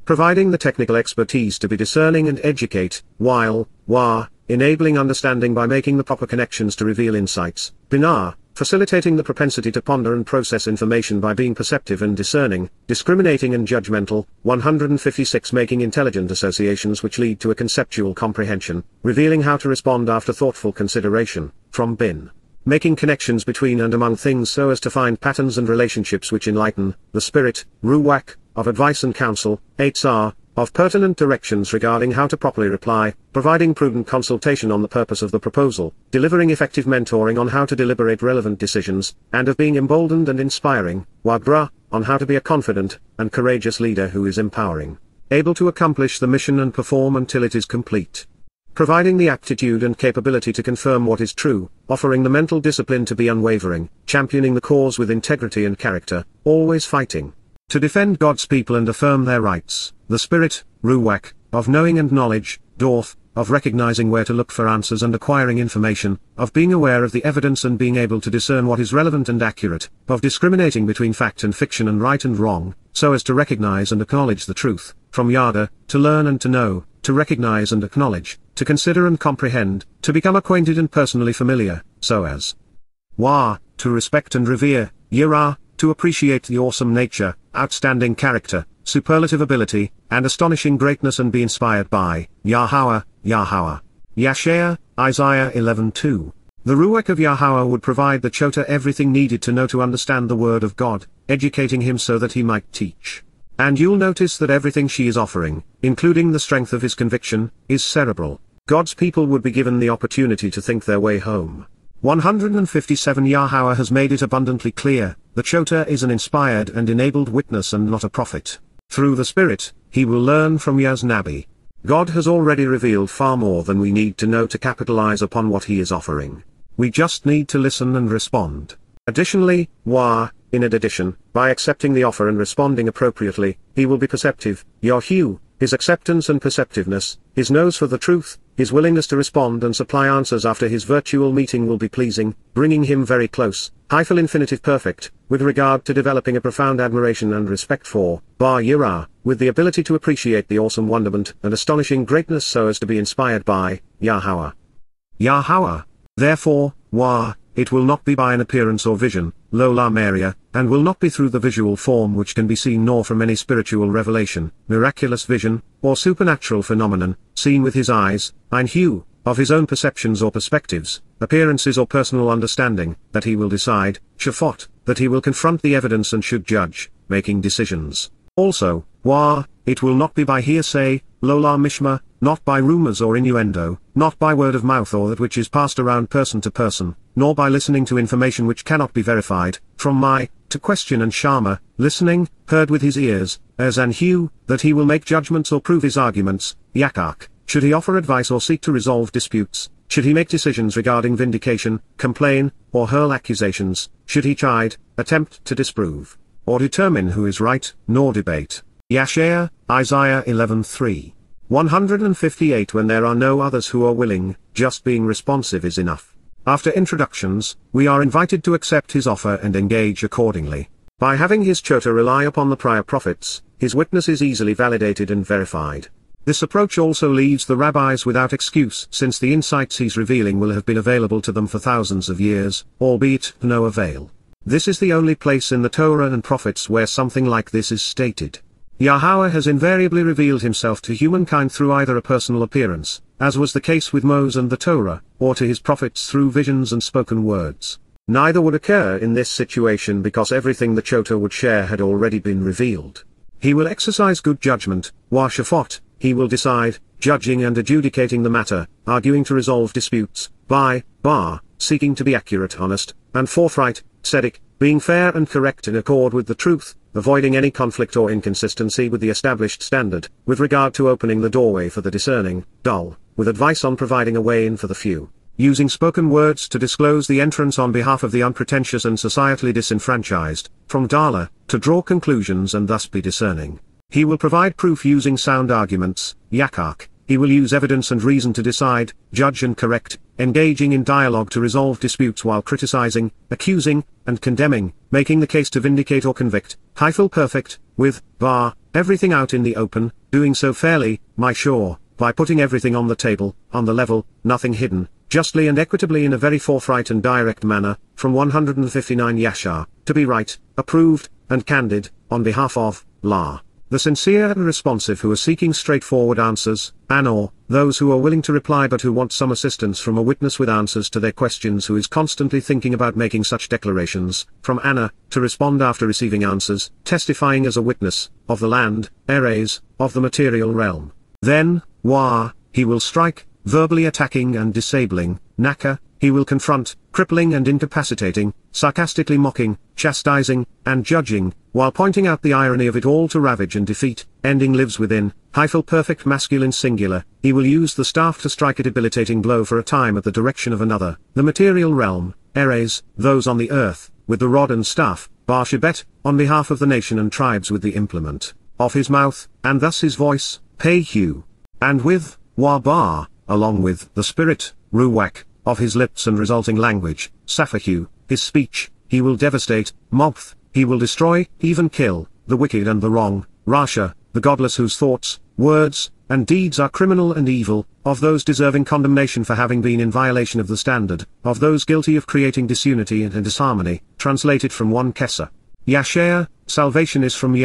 S1: Providing the technical expertise to be discerning and educate, while, Wa, enabling understanding by making the proper connections to reveal insights, Binah, facilitating the propensity to ponder and process information by being perceptive and discerning, discriminating and judgmental, 156 making intelligent associations which lead to a conceptual comprehension, revealing how to respond after thoughtful consideration, from Bin. Making connections between and among things so as to find patterns and relationships which enlighten, the spirit, Ruach, of advice and counsel, 8 of pertinent directions regarding how to properly reply, providing prudent consultation on the purpose of the proposal, delivering effective mentoring on how to deliberate relevant decisions, and of being emboldened and inspiring, Wagra, on how to be a confident and courageous leader who is empowering, able to accomplish the mission and perform until it is complete. Providing the aptitude and capability to confirm what is true, offering the mental discipline to be unwavering, championing the cause with integrity and character, always fighting to defend God's people and affirm their rights, the spirit, Ruach, of knowing and knowledge, Dorth, of recognizing where to look for answers and acquiring information, of being aware of the evidence and being able to discern what is relevant and accurate, of discriminating between fact and fiction and right and wrong, so as to recognize and acknowledge the truth, from Yada, to learn and to know, to recognize and acknowledge, to consider and comprehend, to become acquainted and personally familiar, so as Wa, to respect and revere, Yirah, to appreciate the awesome nature, outstanding character, superlative ability, and astonishing greatness and be inspired by, Yahowah. Yasha'yah, Isaiah 11:2. The Ruach of Yahowah would provide the chota everything needed to know to understand the word of God, educating him so that he might teach. And you'll notice that everything she is offering, including the strength of his conviction, is cerebral. God's people would be given the opportunity to think their way home. 157 Yahowah has made it abundantly clear, the chota is an inspired and enabled witness and not a prophet. Through the Spirit, he will learn from Yah's Nabi. God has already revealed far more than we need to know to capitalize upon what he is offering. We just need to listen and respond. Additionally, in addition, by accepting the offer and responding appropriately, he will be perceptive, Yahu, his acceptance and perceptiveness, his nose for the truth, his willingness to respond and supply answers after his virtual meeting will be pleasing, bringing him very close, hyphal infinitive perfect, with regard to developing a profound admiration and respect for, bar yirah, with the ability to appreciate the awesome wonderment and astonishing greatness so as to be inspired by, Yahowah. Yahowah. Therefore, it will not be by an appearance or vision, Lola Maria, and will not be through the visual form which can be seen nor from any spiritual revelation, miraculous vision, or supernatural phenomenon, seen with his eyes, ein hue, of his own perceptions or perspectives, appearances or personal understanding, that he will decide, shafot, that he will confront the evidence and should judge, making decisions. Also, it will not be by hearsay, Lola Mishma, not by rumors or innuendo, not by word of mouth or that which is passed around person to person, nor by listening to information which cannot be verified, to question and shama, listening, heard with his ears, as an hue, that he will make judgments or prove his arguments, yakak, should he offer advice or seek to resolve disputes, should he make decisions regarding vindication, complain, or hurl accusations, should he chide, attempt to disprove, or determine who is right, nor debate. Yasha'yah, Isaiah 11:3. 158. When there are no others who are willing, just being responsive is enough. After introductions, we are invited to accept his offer and engage accordingly. By having his chota rely upon the prior prophets, his witness is easily validated and verified. This approach also leaves the rabbis without excuse since the insights he's revealing will have been available to them for thousands of years, albeit to no avail. This is the only place in the Torah and prophets where something like this is stated. Yahowah has invariably revealed himself to humankind through either a personal appearance, as was the case with Moses and the Torah, or to his prophets through visions and spoken words. Neither would occur in this situation because everything the chota would share had already been revealed. He will exercise good judgment, shafot, he will decide, judging and adjudicating the matter, arguing to resolve disputes, seeking to be accurate, honest, and forthright, tzedek, being fair and correct in accord with the truth, avoiding any conflict or inconsistency with the established standard, with regard to opening the doorway for the discerning, with advice on providing a way in for the few, using spoken words to disclose the entrance on behalf of the unpretentious and societally disenfranchised, from dala, to draw conclusions and thus be discerning. He will provide proof using sound arguments, yakak, he will use evidence and reason to decide, judge and correct, engaging in dialogue to resolve disputes while criticizing, accusing, and condemning, making the case to vindicate or convict, hyphal perfect, with, everything out in the open, doing so fairly, by putting everything on the table, on the level, nothing hidden, justly and equitably in a very forthright and direct manner, from 159 Yasha'yah, to be right, approved, and candid, on behalf of, the sincere and responsive who are seeking straightforward answers, or those who are willing to reply but who want some assistance from a witness with answers to their questions who is constantly thinking about making such declarations, from Anna, to respond after receiving answers, testifying as a witness, of the land, eres, of the material realm. Then, he will strike, verbally attacking and disabling, naka, he will confront, crippling and incapacitating, sarcastically mocking, chastising, and judging, while pointing out the irony of it all to ravage and defeat, ending lives within, hyphal perfect masculine singular, he will use the staff to strike a debilitating blow for a time at the direction of another, the material realm, eres, those on the earth, with the rod and staff, Shabat, on behalf of the nation and tribes with the implement, of his mouth, and thus his voice, Pehu, and with, along with, the spirit, Ruach, of his lips and resulting language, Saphahu, his speech, he will devastate, Mobth, he will destroy, even kill, the wicked and the wrong, Rasha, the godless whose thoughts, words, and deeds are criminal and evil, of those deserving condemnation for having been in violation of the standard, of those guilty of creating disunity and disharmony, translated from 1 Kesa. Yasha'yah, salvation is from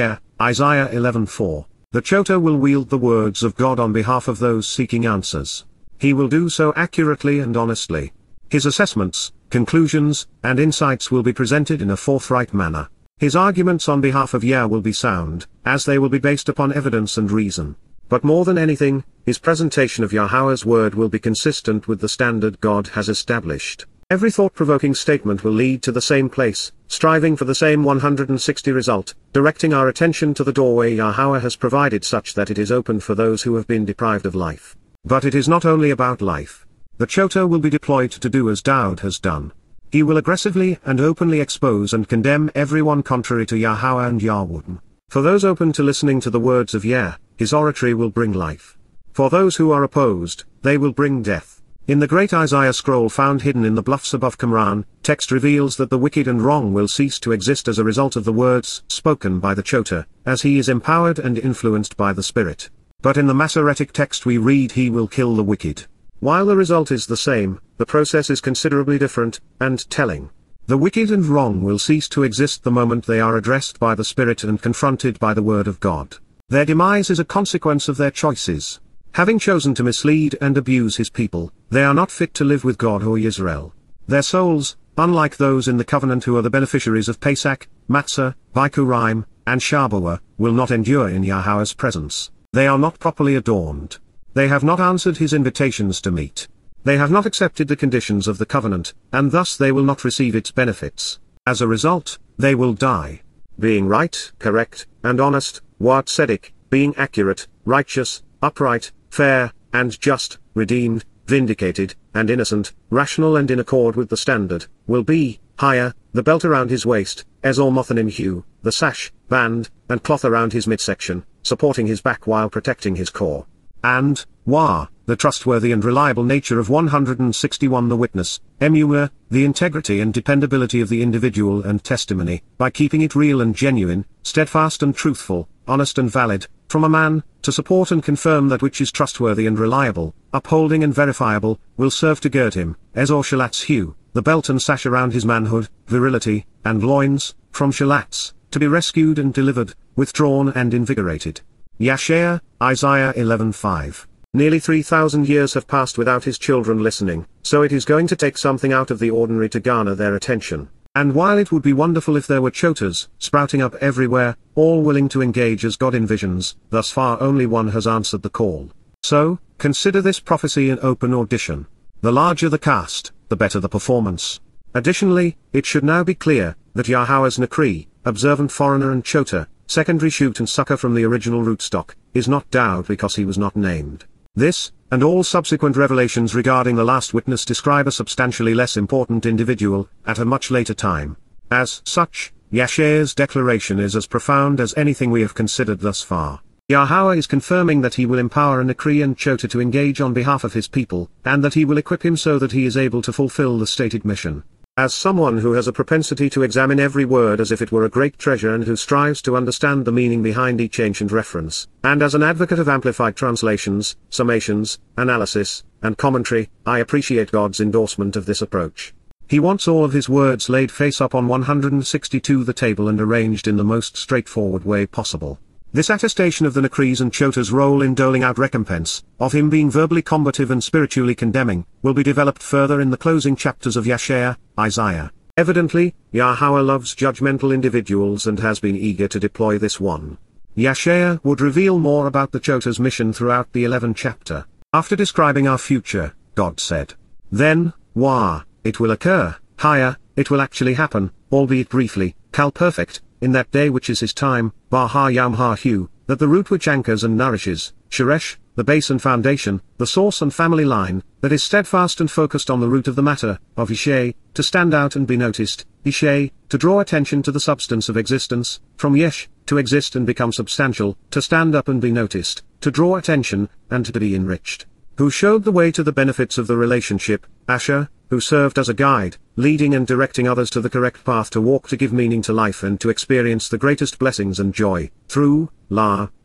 S1: Isaiah 11:4. The chota will wield the words of God on behalf of those seeking answers. He will do so accurately and honestly. His assessments, conclusions, and insights will be presented in a forthright manner. His arguments on behalf of Yah will be sound, as they will be based upon evidence and reason. But more than anything, his presentation of Yahowah's word will be consistent with the standard God has established. Every thought-provoking statement will lead to the same place, striving for the same 160 result, directing our attention to the doorway Yahowah has provided such that it is open for those who have been deprived of life. But it is not only about life. The chota will be deployed to do as Dowd has done. He will aggressively and openly expose and condemn everyone contrary to Yahowah and Yahweh. For those open to listening to the words of Yah, his oratory will bring life. For those who are opposed, they will bring death. In the great Isaiah scroll found hidden in the bluffs above Qumran, text reveals that the wicked and wrong will cease to exist as a result of the words spoken by the Chota, as he is empowered and influenced by the Spirit. But in the Masoretic text we read he will kill the wicked. While the result is the same, the process is considerably different, and telling. The wicked and wrong will cease to exist the moment they are addressed by the Spirit and confronted by the Word of God. Their demise is a consequence of their choices. Having chosen to mislead and abuse his people, they are not fit to live with God or Israel. Their souls, unlike those in the covenant who are the beneficiaries of Pesach, Matzah, Bikurim, and Shabat, will not endure in Yahweh's presence. They are not properly adorned. They have not answered his invitations to meet. They have not accepted the conditions of the covenant, and thus they will not receive its benefits. As a result, they will die. Being right, correct, and honest, tzedek, being accurate, righteous, upright, fair, and just, redeemed, vindicated, and innocent, rational and in accord with the standard, will be, higher, the belt around his waist, ezor hue, the sash, band, and cloth around his midsection, supporting his back while protecting his core. And, the trustworthy and reliable nature of 161 the witness, the integrity and dependability of the individual and testimony, by keeping it real and genuine, steadfast and truthful, honest and valid, from a man, to support and confirm that which is trustworthy and reliable, upholding and verifiable, will serve to gird him, ezor shalat's hue, the belt and sash around his manhood, virility, and loins, from shalats, to be rescued and delivered, withdrawn and invigorated. Yasha'yah, Isaiah 11:5. Nearly 3,000 years have passed without his children listening, so it is going to take something out of the ordinary to garner their attention. And while it would be wonderful if there were chotas sprouting up everywhere, all willing to engage as God envisions, thus far only one has answered the call. So, consider this prophecy an open audition. The larger the cast, the better the performance. Additionally, it should now be clear that Yahweh's Nakri, observant foreigner and chota, secondary shoot and sucker from the original rootstock, is not Dowd because he was not named. This, and all subsequent revelations regarding the last witness describe a substantially less important individual, at a much later time. As such, Yasha'yah's declaration is as profound as anything we have considered thus far. Yahowah is confirming that he will empower a Nakri and Chota to engage on behalf of his people, and that he will equip him so that he is able to fulfill the stated mission. As someone who has a propensity to examine every word as if it were a great treasure and who strives to understand the meaning behind each ancient reference, and as an advocate of amplified translations, summations, analysis, and commentary, I appreciate God's endorsement of this approach. He wants all of his words laid face up on 162 the table and arranged in the most straightforward way possible. This attestation of the Nakri's and Chota's role in doling out recompense, of him being verbally combative and spiritually condemning, will be developed further in the closing chapters of Yasha'yah, Isaiah. Evidently, Yahowah loves judgmental individuals and has been eager to deploy this one. Yasha'yah would reveal more about the Chota's mission throughout the 11th chapter. After describing our future, God said, "Then, it will occur, it will actually happen, albeit briefly, perfect, in that day which is his time, that the root which anchors and nourishes, Sheresh, the base and foundation, the source and family line, that is steadfast and focused on the root of the matter, of Yasha'yah, to stand out and be noticed, Yasha'yah, to draw attention to the substance of existence, from Yesh, to exist and become substantial, to stand up and be noticed, to draw attention, and to be enriched. Who showed the way to the benefits of the relationship, Asher, who served as a guide, leading and directing others to the correct path to walk to give meaning to life and to experience the greatest blessings and joy, through,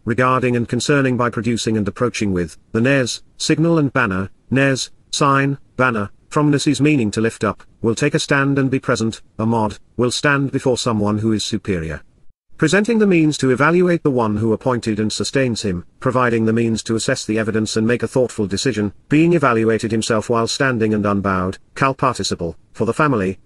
S1: regarding and concerning by producing and approaching with, the Nes, signal and banner, Nes, sign, banner, from Nes's meaning to lift up, will take a stand and be present, Amod, will stand before someone who is superior. Presenting the means to evaluate the one who appointed and sustains him, providing the means to assess the evidence and make a thoughtful decision, being evaluated himself while standing and unbowed, participle, for the family,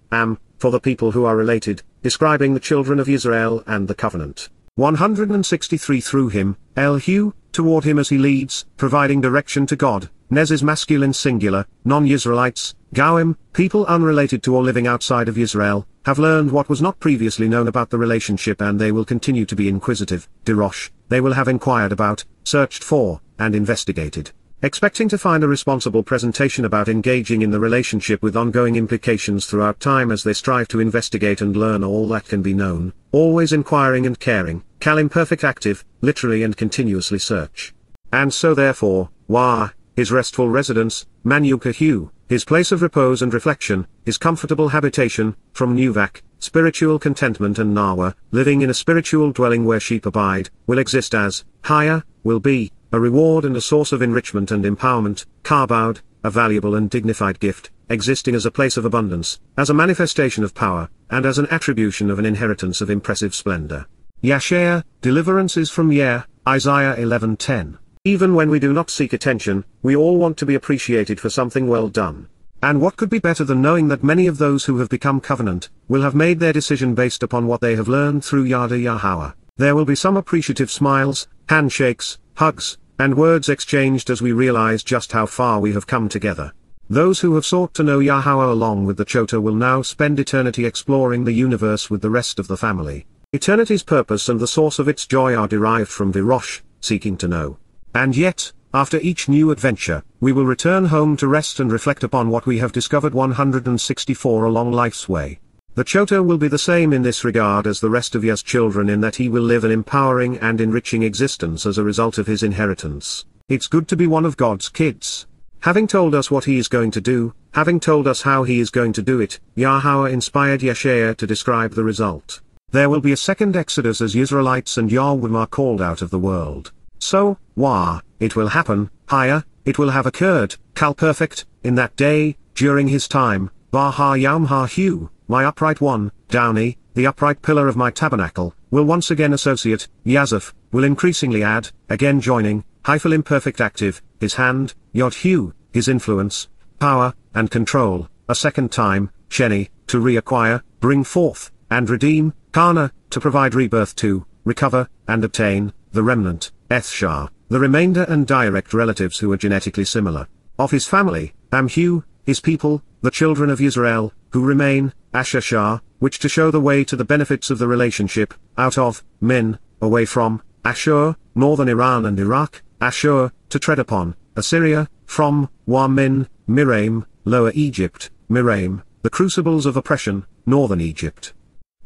S1: for the people who are related, describing the children of Israel and the covenant. 163 through him, Hugh, toward him as he leads, providing direction to God, Nes is masculine singular, non-Israelites, Gawim, people unrelated to or living outside of Israel, have learned what was not previously known about the relationship and they will continue to be inquisitive, Dirosh, they will have inquired about, searched for, and investigated. Expecting to find a responsible presentation about engaging in the relationship with ongoing implications throughout time as they strive to investigate and learn all that can be known, always inquiring and caring, Kal imperfect active, literally and continuously search. And so therefore, Wah, his restful residence, Manukahu, his place of repose and reflection, his comfortable habitation, from Nuvak, spiritual contentment and Nawa, living in a spiritual dwelling where sheep abide, will exist as, Haya, will be, a reward and a source of enrichment and empowerment, Kabod, a valuable and dignified gift, existing as a place of abundance, as a manifestation of power, and as an attribution of an inheritance of impressive splendor. Yasha'yah, deliverance is from Yah, Isaiah 11:10. Even when we do not seek attention, we all want to be appreciated for something well done. And what could be better than knowing that many of those who have become covenant, will have made their decision based upon what they have learned through Yada Yahowah. There will be some appreciative smiles, handshakes, hugs, and words exchanged as we realize just how far we have come together. Those who have sought to know Yahowah along with the Chota will now spend eternity exploring the universe with the rest of the family. Eternity's purpose and the source of its joy are derived from Virosh, seeking to know. And yet, after each new adventure, we will return home to rest and reflect upon what we have discovered 164 along life's way. The Chota will be the same in this regard as the rest of Yah's children in that he will live an empowering and enriching existence as a result of his inheritance. It's good to be one of God's kids. Having told us what he is going to do, having told us how he is going to do it, Yahowah inspired Yasha'yah to describe the result. There will be a second exodus as Israelites and YYV1 are called out of the world. So, Wah, it will happen, Haya, it will have occurred, Kal perfect, in that day, during his time, Baha Yam Ha Hu, my upright one, Downy, the upright pillar of my tabernacle, will once again associate, Yazaf, will increasingly add, again joining, Hyphal imperfect active, his hand, Yod Hu, his influence, power, and control, a second time, Sheni, to reacquire, bring forth, and redeem, Kana, to provide rebirth to, recover, and obtain, the remnant, Ethshah, the remainder and direct relatives who are genetically similar. Of his family, Amhu, his people, the children of Israel, who remain, Ashashah, which to show the way to the benefits of the relationship, out of, Min, away from, Ashur, northern Iran and Iraq, Ashur, to tread upon, Assyria, from, Min, Miraim, lower Egypt, Miraim, the crucibles of oppression, northern Egypt.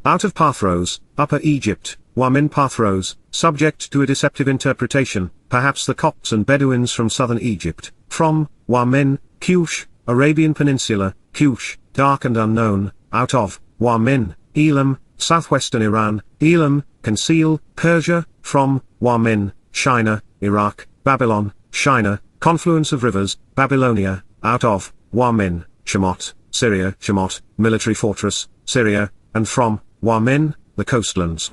S1: Out of Pathros, upper Egypt, Min Pathros, subject to a deceptive interpretation, perhaps the Copts and Bedouins from southern Egypt, from, Min, Cush, Arabian Peninsula, Cush, dark and unknown, out of, Min, Elam, southwestern Iran, Elam, conceal, Persia, from, Min, Shinar, Iraq, Babylon, Shinar, confluence of rivers, Babylonia, out of, Min, Shemot, Syria, Shemot, military fortress, Syria, and from, Min, the coastlands,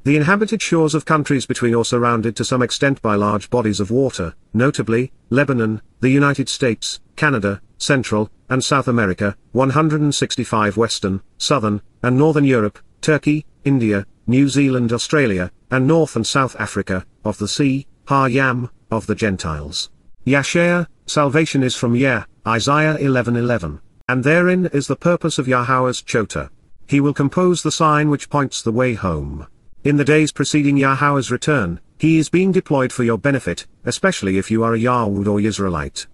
S1: the inhabited shores of countries between or surrounded to some extent by large bodies of water, notably, Lebanon, the United States, Canada, Central, and South America, 165 Western, Southern, and Northern Europe, Turkey, India, New Zealand, Australia, and North and South Africa, of the sea, Yam, of the Gentiles. Yasha'yah, salvation is from Yah, Isaiah 11:11, and therein is the purpose of Yahowah's Chota. He will compose the sign which points the way home. In the days preceding Yahowah's return, he is being deployed for your benefit, especially if you are a YYV1 or Israelite.